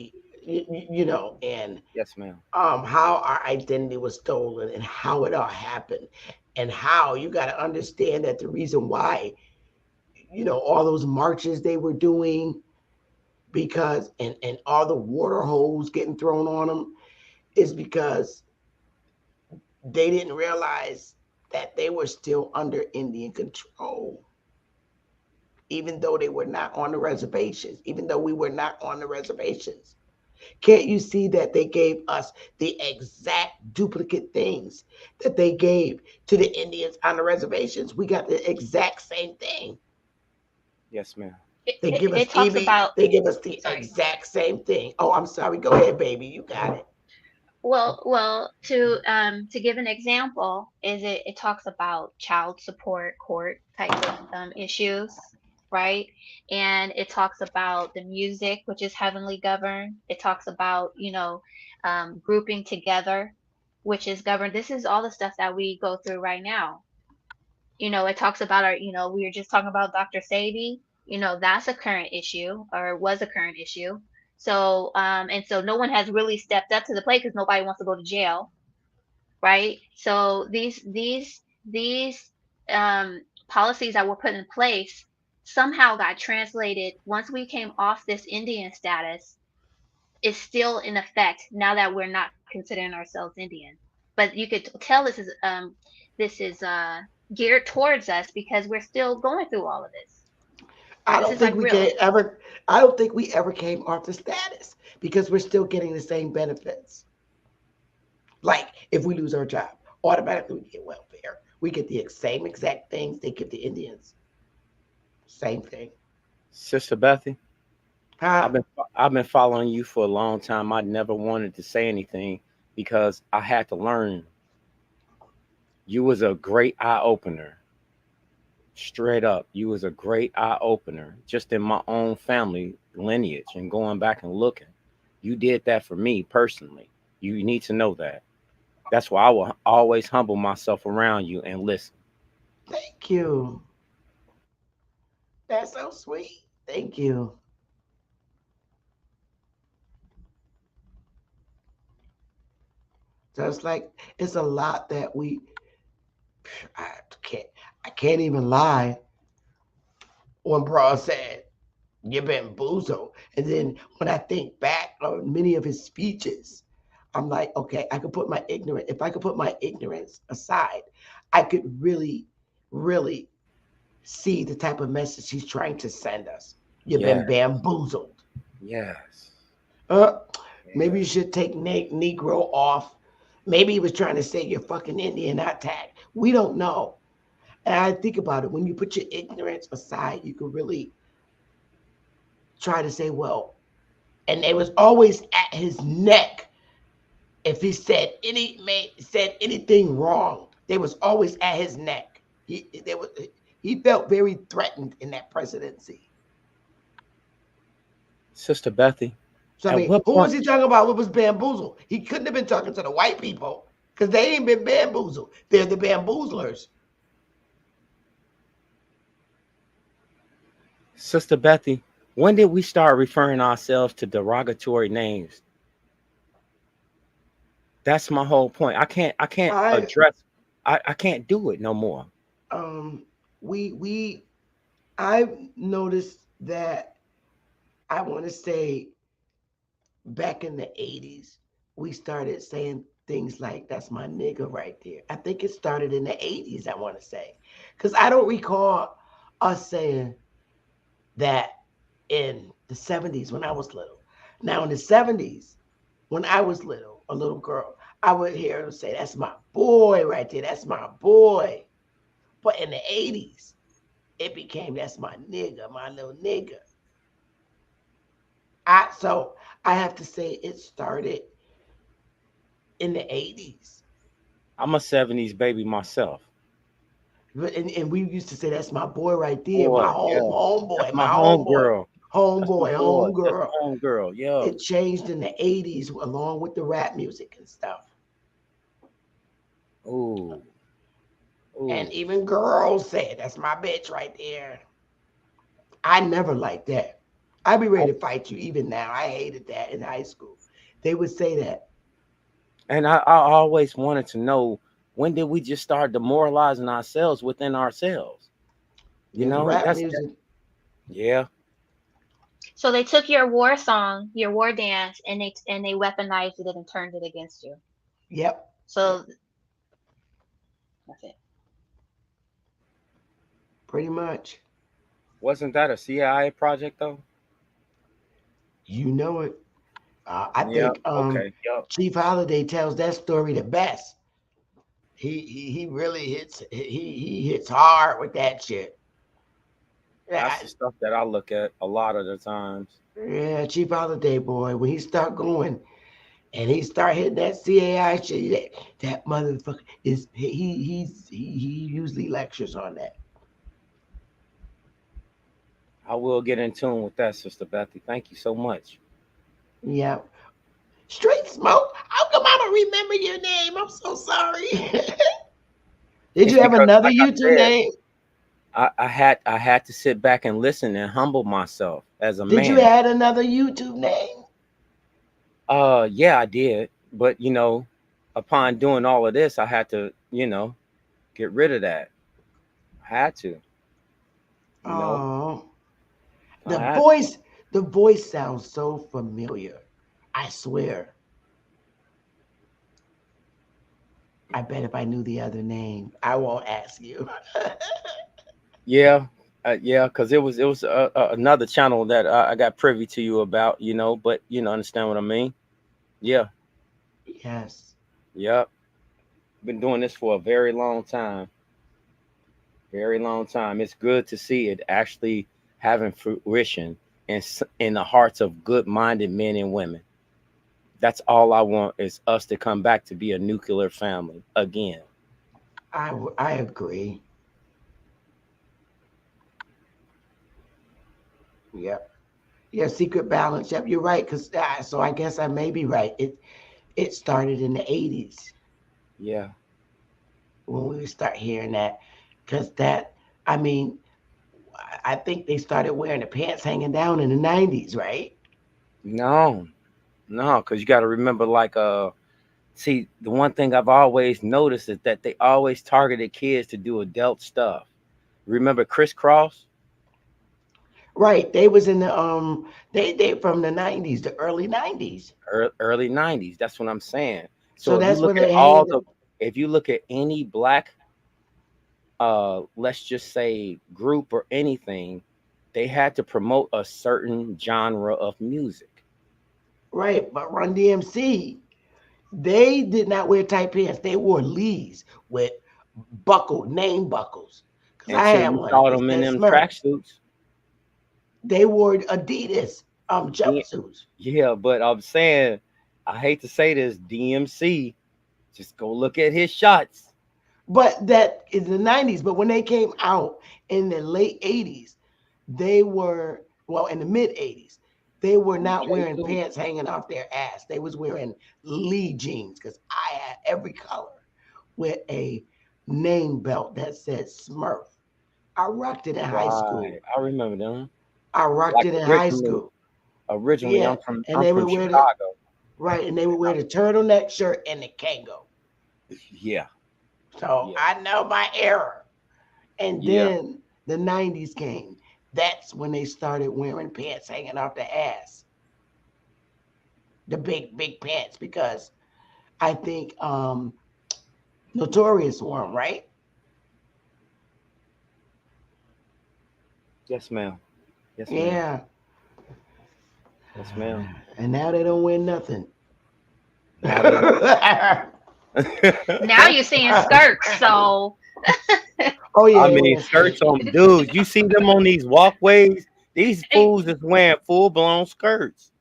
and Yes, ma'am. how our identity was stolen and how it all happened and how you got to understand that the reason why all those marches they were doing because and all the water holes getting thrown on them is because they didn't realize that they were still under Indian control, even though they were not on the reservations, even though we were not on the reservations. Can't you see that they gave us the exact duplicate things that they gave to the Indians on the reservations? We got the exact same thing. Yes, ma'am. They give us it talks TV, about, they give us the sorry. exact same thing. Oh, I'm sorry. Go ahead, baby. You got it. Well, to give an example, is it talks about child support court type of issues, right? And it talks about the music, which is heavenly governed. It talks about grouping together, which is governed. This is all the stuff that we go through right now. It talks about our, we were just talking about Dr. Sabi, that's a current issue or was a current issue. So, and so no one has really stepped up to the plate because nobody wants to go to jail, right? So these policies that were put in place somehow got translated once we came off this Indian status. Is still in effect now that we're not considering ourselves Indian. But you could tell this is geared towards us because we're still going through all of this. I This don't is think like we real. can ever. I don't think we ever came off the status because we're still getting the same benefits. Like if we lose our job, automatically we get welfare. We get the same exact things they give the Indians. Same thing. Sister Bethy, I've Huh? been I've been following you for a long time. I never wanted to say anything because I had to learn. You was a great eye opener. Straight up, you was a great eye opener just in my own family lineage and going back and looking. You did that for me personally. You need to know that. That's why I will always humble myself around you and listen. Thank you. That's so sweet. Thank you. So it's like it's a lot that I can't I can't even lie. When Bra said you're bamboozled, and then when I think back on many of his speeches, I'm like, okay, I could put my ignorance. If I could put my ignorance aside, I could really, really see the type of message he's trying to send us. You've Yeah. been bamboozled. Yes. Uh, Yeah. maybe you should take Negro off. Maybe he was trying to say you're fucking Indian, not tag. We don't know. And I think about it. When you put your ignorance aside, you can really try to say, well, and they was always at his neck if he said anything wrong. They was always at his neck. He felt very threatened in that presidency. Sister Bethy, So I at mean, what who was point? he talking about? What was bamboozled? He couldn't have been talking to the white people because they ain't been bamboozled. They're the bamboozlers. Sister Bethy, when did we start referring ourselves to derogatory names? That's my whole point. I can't I address I can't do it no more. um we I've noticed that I want to say back in the 80s. we started saying things like, that's my nigga right there. I think it started in the 80s, I want to say. Because I don't recall us saying that in the 70s when I was little. Now, in the 70s, when I was little, a little girl, I would hear them say, that's my boy right there. That's my boy. But in the 80s, it became, that's my nigga, my little nigga. So I have to say it started in the 80s. I'm a 70s baby myself. And we used to say, that's my boy right there, my Boy, yeah. That's homeboy, my my home homeboy, girl. That's my homeboy, boy. That's homegirl. my home girl. Yeah. It changed in the 80s along with the rap music and stuff. Ooh. Ooh. And even girls said, that's my bitch right there. I never liked that. I'd be ready to fight you even now. I hated that in high school. They would say that. And I always wanted to know, when did we just start demoralizing ourselves within ourselves? You The know, rap music. Yeah. So they took your war song, your war dance, and they weaponized it and turned it against you. Yep. So that's it. Pretty much. Wasn't that a CIA project though? You know it. I Yeah. think Okay. Yep. Chief Holiday tells that story the best. He really he hits hard with that shit. That's the stuff that I look at a lot of the times. Yeah, Chief Holiday boy, when he start going and he start hitting that CAI shit, that motherfucker is he usually lectures on that. I will get in tune with that, Sister Bethy. Thank you so much. Yeah. Straight Smoke. How come I don't remember your name? I'm so sorry. Did It's you have because, another like I YouTube said, name? I had to sit back and listen and humble myself as a Did you man. add another YouTube name? Yeah, I did. But upon doing all of this, I had to, get rid of that. I had to, you know. Oh, I the had voice, the voice sounds so familiar. I swear. I bet if I knew the other name, I won't ask you. Yeah, yeah, because it was another channel that I got privy to you about, but understand what I mean? Yeah, Yes. yep. Been doing this for a very long time, very long time. It's good to see it actually having fruition in the hearts of good-minded men and women. That's all I want, is us to come back to be a nuclear family again. I agree. Yep. Yeah, Secret Balance. Yep, you're right. Cause so I guess I may be right. It started in the 80s Yeah. when we start hearing that. Cause that, I mean, I think they started wearing the pants hanging down in the 90s, right? No, no, because you got to remember, like, see, the one thing I've always noticed is that they always targeted kids to do adult stuff. Remember Crisscross? Right. They was in the they from the 90s, the early 90s. Early 90s. That's what I'm saying. So So if you that's when look at they hanging if you look at any black, let's just say, group or anything, they had to promote a certain genre of music. right, but Run DMC, they did not wear tight pants. They wore Lees with name buckles. Cause I Until had you one. saw It them in said them Smurf. tracksuits. They wore Adidas Yeah, jumpsuits. yeah, but I'm saying, I hate to say this, DMC, just go look at his shots. But that is the 90s. But when they came out in the late 80s, they were, well, in the mid 80s, they were not Okay, wearing too. pants hanging off their ass. They was wearing Lee jeans because I had every color with a name belt that said Smurf. I rocked it in high Right. school. I remember them. I rocked Like, it in high originally, school. originally Yeah, I'm from and I'm they from would wear the Chicago. right, and they would wear the turtleneck shirt and the Kango. Yeah. So Yeah. I know my era. And Yeah. then the 90s came. That's when they started wearing pants hanging off the ass. the big pants, because I think Notorious wore them, right? Yes, ma'am. Yes, ma'am. Yeah. Yes, ma'am. And now they don't win nothing. Now you're seeing skirts, so. Oh yeah. I mean, skirts on dudes. You see them on these walkways. These fools is wearing full blown skirts.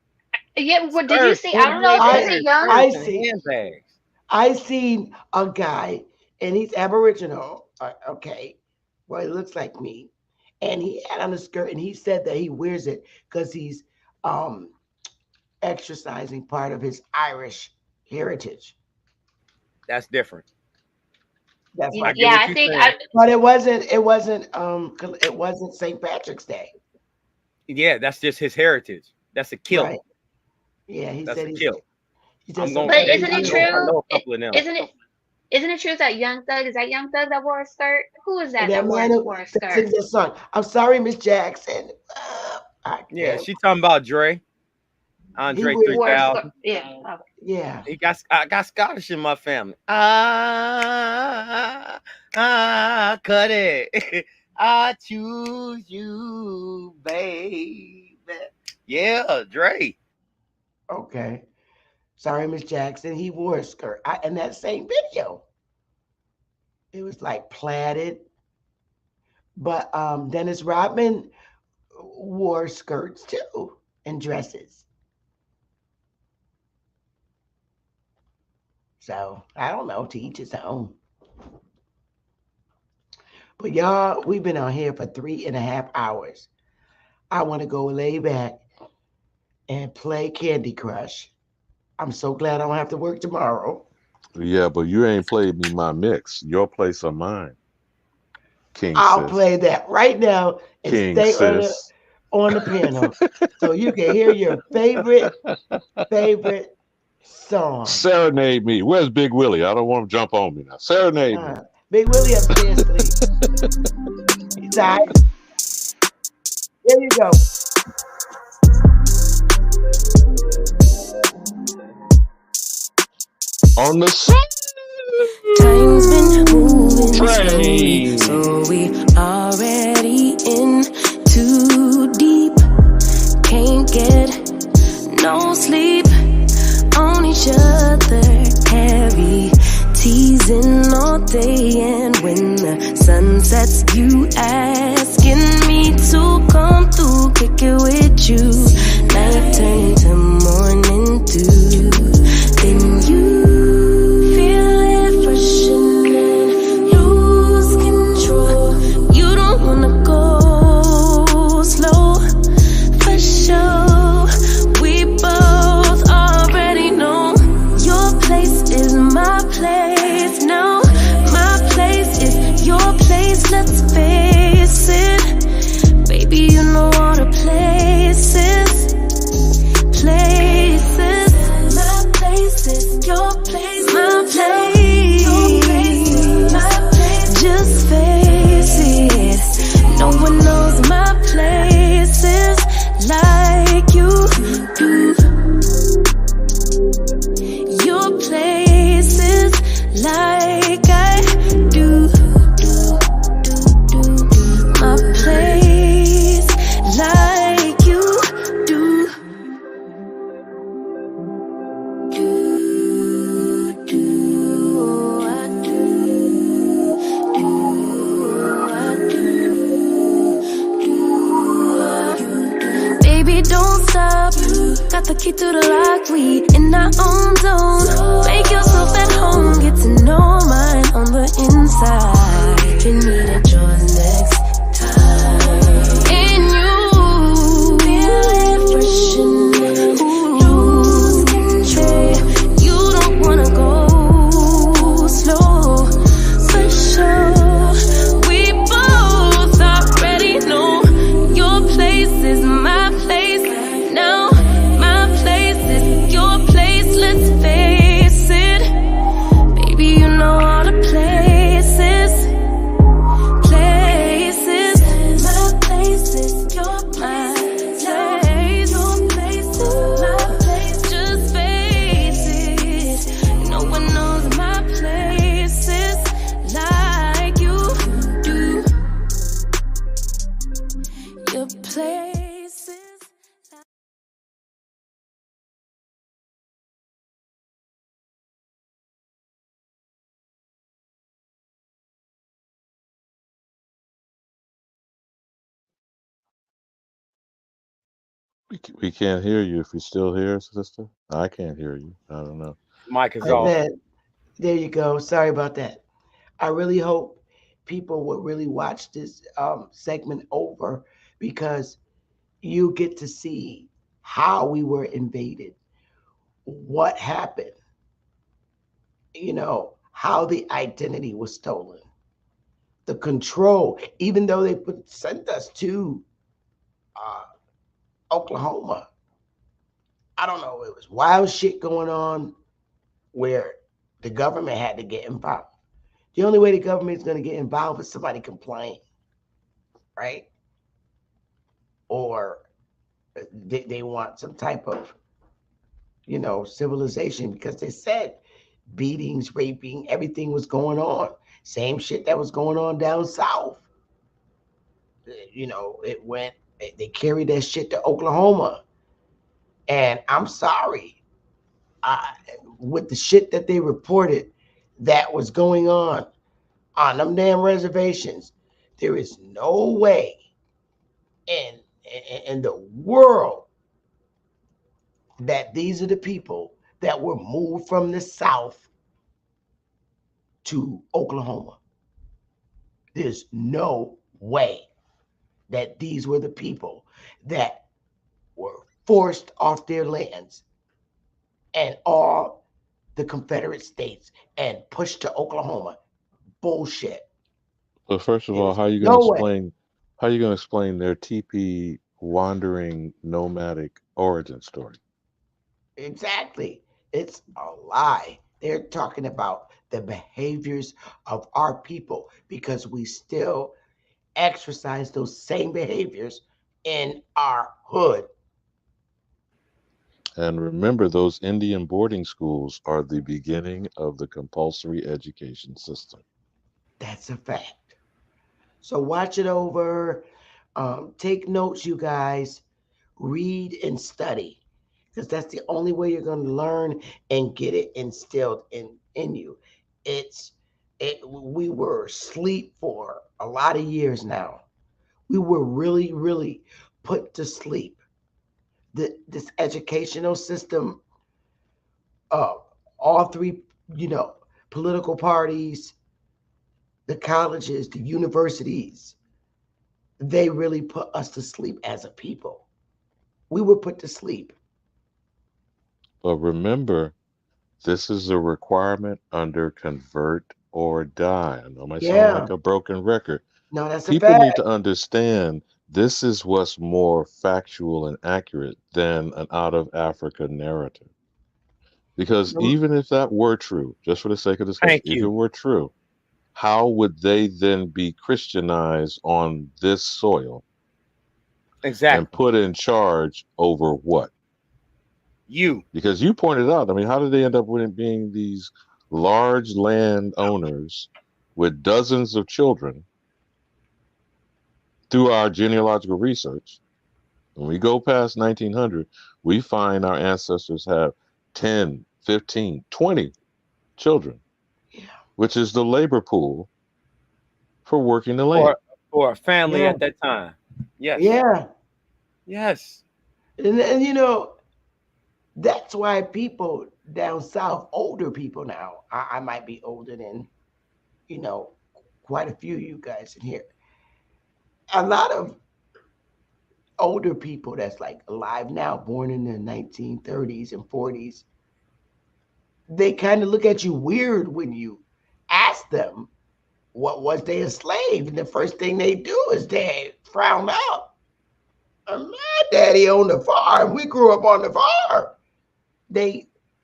Yeah, what did you see? I don't know if it's a young. Handbags. I seen a guy, and he's Aboriginal. Okay, well, he looks like me, and he had on a skirt, and he said that he wears it because he's exercising part of his Irish heritage. That's different. That's what I think. But it wasn't St. Patrick's Day. Yeah, that's just his heritage. That's a kilt. Right. Yeah, he that's said a kilt. But isn't it true? I know a couple of them. Isn't it true that Young Thug is that Young Thug that wore a skirt? Who is that wore a skirt? Sings that song. I'm sorry, Miss Jackson. Yeah, she talking about Dre. Andre 3000. Yeah. Yeah. I got Scottish in my family. Cut it. I choose you, baby. Yeah, Dre. Okay. Sorry, Miss Jackson. He wore a skirt. In that same video. It was like plaited. But Dennis Rodman wore skirts too and dresses. So I don't know, to each his own. But y'all, we've been on here for 3.5 hours. I want to go lay back and play Candy Crush. I'm so glad I don't have to work tomorrow. Yeah, but you ain't played me my mix. Your place or mine. King I'll sis. play that right now and King stay sis. on the piano so you can hear your favorite song. Serenade me. Where's Big Willie? I don't want him to jump on me now. Serenade me. Big Willie upstairs sleep. He's tired. Here you go. On the time's been moving slowly, so we already in too deep. Can't get no sleep on each other, heavy teasing all day, and when the sun sets, you asking me to come through, kick it with you. Night turn to morning dew, then you feel it freshening, lose control. You don't wanna go slow, for sure. We both already know your place is my place now. My place is your place, let's face it. Baby, you know all the places. My place is your place. My place, your place is my place. Just face it. No one knows my places like you do. Your places like I do. My place like you do. Baby, don't stop. Got the key to the lock. We in our own zone. Make yourself at home. Get to know mine on the inside. Can meet at yours next time. And you feel it freshening, lose control. You don't wanna go slow, for sure. We both already know your place is my place now. My place is your place, let's face it. Baby, you know all the places. your places. We can't hear you if you're still here, sister. I can't hear you. I don't know. Mic is I off. bet. There you go. Sorry about that. I really hope people will really watch this segment over because you get to see how we were invaded, what happened, how the identity was stolen, the control, even though they sent us to uh, Oklahoma. I don't know. It was wild shit going on where the government had to get involved. The only way the government is going to get involved is somebody complain, right? Or they want some type of, civilization because they said beatings, raping, everything was going on. Same shit that was going on down south. It went, they carried that shit to Oklahoma. And I'm sorry, with the shit that they reported that was going on them damn reservations, there is no way in in the world that these are the people that were moved from the South to Oklahoma. There's no way that these were the people that were forced off their lands and all the Confederate states and pushed to Oklahoma. Bullshit. Well, first of all, There's no way. how you gonna explain their teepee wandering nomadic origin story? Exactly. It's a lie. They're talking about the behaviors of our people because we still exercise those same behaviors in our hood. And remember, those Indian boarding schools are the beginning of the compulsory education system. That's a fact. So watch it over. Take notes, you guys. Read and study because that's the only way you're going to learn and get it instilled in you. It's we were asleep for a lot of years now. We were really, really put to sleep. This educational system, uh, all three, political parties, the colleges, the universities, they really put us to sleep as a people. We were put to sleep. But remember, this is a requirement under convert or die. I know it might sound Yeah, like a broken record. no, that's a People fact. need to understand this is what's more factual and accurate than an out of Africa narrative. Because No, even if that were true, just for the sake of discussion, Thank if it you. were true, how would they then be Christianized on this soil and Exactly. put in charge over what? You. Because you pointed out, I mean, how did they end up with it being these large land owners with dozens of children through our genealogical research? When we go past 1900, we find our ancestors have 10, 15, 20 children, yeah, which is the labor pool for working the For land. for a family yeah, at that time. Yes. yeah. Yes. And that's why people down south, older people now, I might be older than, you know, quite a few of you guys in here. A lot of older people that's like alive now, born in the 1930s and 40s, they kind of look at you weird when you ask them what was they a slave, and the first thing they do is they frown out. My daddy owned the farm. We grew up on the farm.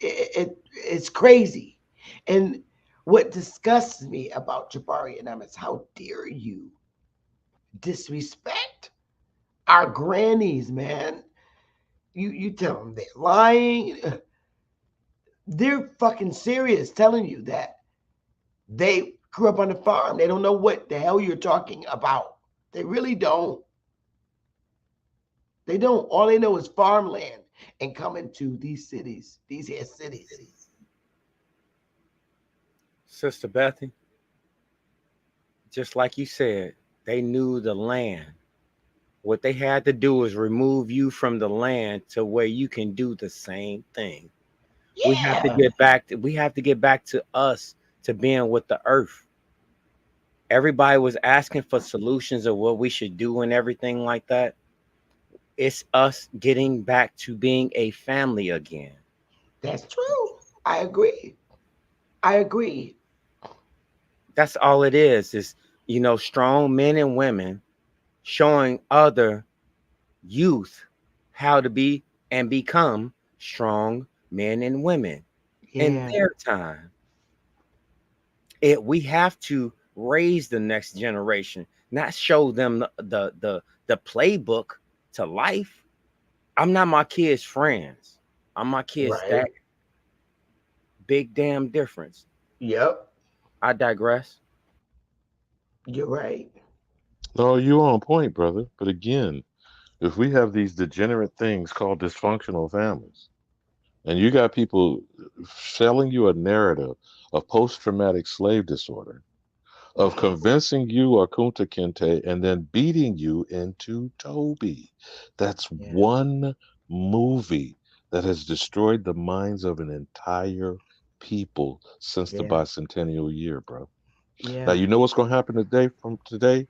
It's crazy. And what disgusts me about Jabari and them is how dare you disrespect our grannies, man. You tell them they're lying. They're fucking serious telling you that they grew up on the farm. They don't know what the hell you're talking about. They really don't. They don't. All they know is farmland and coming to these cities, these here cities. Sister Bethy, just like you said, they knew the land. What they had to do is remove you from the land to where you can do the same thing. Yeah. We have to get back to us, to being with the earth. Everybody was asking for solutions of what we should do and everything like that. It's us getting back to being a family again. That's true. I agree. That's all it is, strong men and women showing other youth how to be and become strong men and women in their time. We have to raise the next generation, not show them the playbook to life. I'm not my kids' friends. I'm my kids' dad. Big damn difference. Yep. I digress. You're right. No, you're on point, brother. But again, if we have these degenerate things called dysfunctional families, and you got people selling you a narrative of post-traumatic slave disorder, of convincing you are Kunta Kinte and then beating you into Toby. That's one movie that has destroyed the minds of an entire people since the bicentennial year, bro. Now, you know what's going to happen today,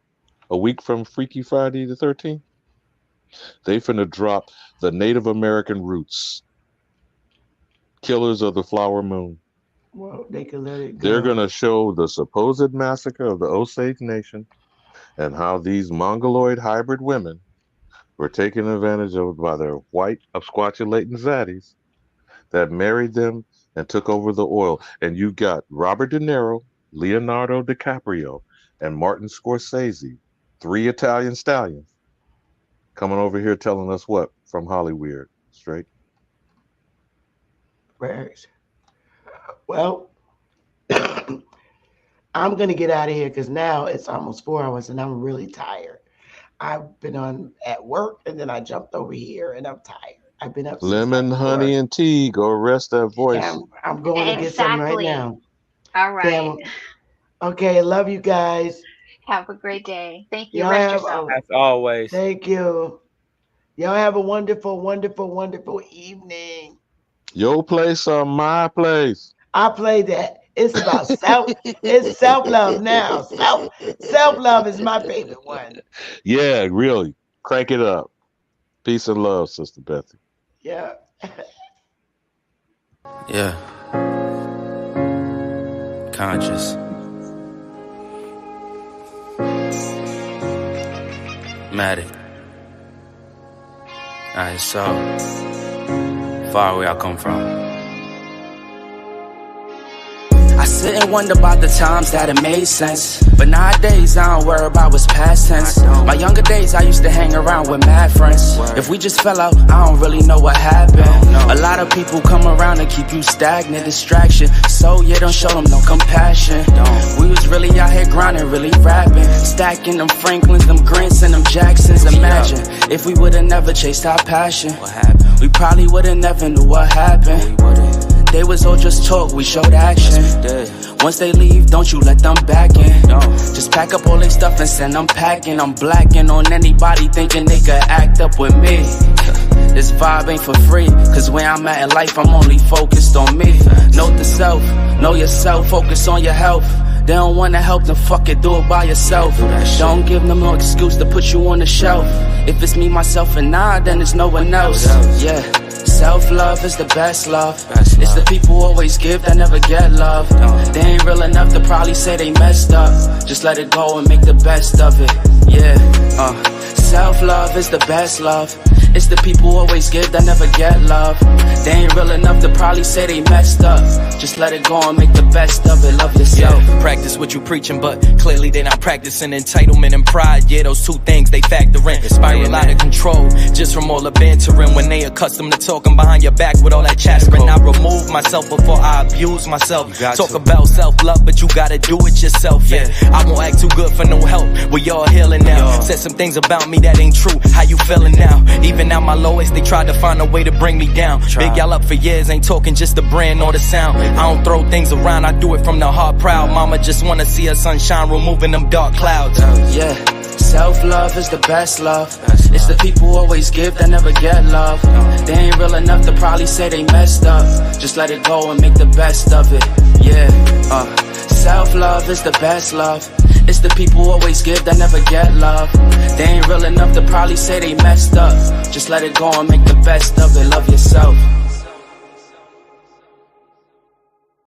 a week from Freaky Friday the 13th? They finna drop the Native American Roots, Killers of the Flower Moon. Well, they can let it go. They're going to show the supposed massacre of the Osage Nation and how these mongoloid hybrid women were taken advantage of by their white absquatulating zaddies that married them and took over the oil. And you got Robert De Niro, Leonardo DiCaprio, and Martin Scorsese, 3 Italian stallions, coming over here telling us what from Hollywood straight. Right. Well, I'm going to get out of here because now it's almost 4 hours and I'm really tired. I've been at work and then I jumped over here and I'm tired. I've been up. Lemon, honey, and tea. Go rest that voice. Yeah, I'm going to get some right now. All right. Okay, love you guys. Have a great day. Thank you. Rest yourself. As always. Thank you. Y'all have a wonderful, wonderful, wonderful evening. Your place or my place? I play that. It's about it's self-love now. Self-love is my favorite one. Yeah, really. Crank it up. Peace and love, Sister Bethy. Yeah. Yeah. Conscious. Matic. Alright, so far away I come from. I sit and wonder about the times that it made sense, but nowadays I don't worry about what's past tense. My younger days I used to hang around with mad friends. If we just fell out, I don't really know what happened. A lot of people come around and keep you stagnant, distraction. So you don't show them no compassion. We was really out here grinding, really rapping, stacking them Franklins, them Grants, and them Jacksons. Imagine if we would've never chased our passion. We probably would've never knew what happened. They was all just talk, we showed action. Once they leave, don't you let them back in. Just pack up all their stuff and send them packing. I'm blacking on anybody thinking they could act up with me. This vibe ain't for free, cause where I'm at in life, I'm only focused on me. Note the self, know yourself, focus on your health. They don't wanna help, then fuck it, do it by yourself. Don't give them no excuse to put you on the shelf. If it's me, myself, and I, then it's no one else. Yeah. Self-love is the best love. It's the people who always give that never get love. They ain't real enough to probably say they messed up. Just let it go and make the best of it. Yeah, self-love is the best love. It's the people who always give that never get love. They ain't real enough to probably say they messed up. Just let it go and make the best of it. Love yourself. Yeah, practice what you preaching, but clearly they not practicing entitlement and pride. Yeah, those two things they factor in. Spiral out of control just from all the bantering. When they accustomed to talking behind your back with all that chattering, I remove myself before I abuse myself. Talk about self-love, but you gotta do it yourself. Yeah, I won't act too good for no help. We all healing now. Said some things about me that ain't true. How you feeling now? Even at my lowest, they tried to find a way to bring me down. Big y'all up for years, ain't talking just the brand or the sound. I don't throw things around, I do it from the heart proud. Mama just wanna see her sunshine, removing them dark clouds. Yeah, self-love is the best love. It's the people who always give that never get love. They ain't real enough to probably say they messed up. Just let it go and make the best of it. Yeah, self-love is the best love. It's the people who always give that never get love. They ain't real enough to probably say they messed up. Just let it go and make the best of it. Love yourself.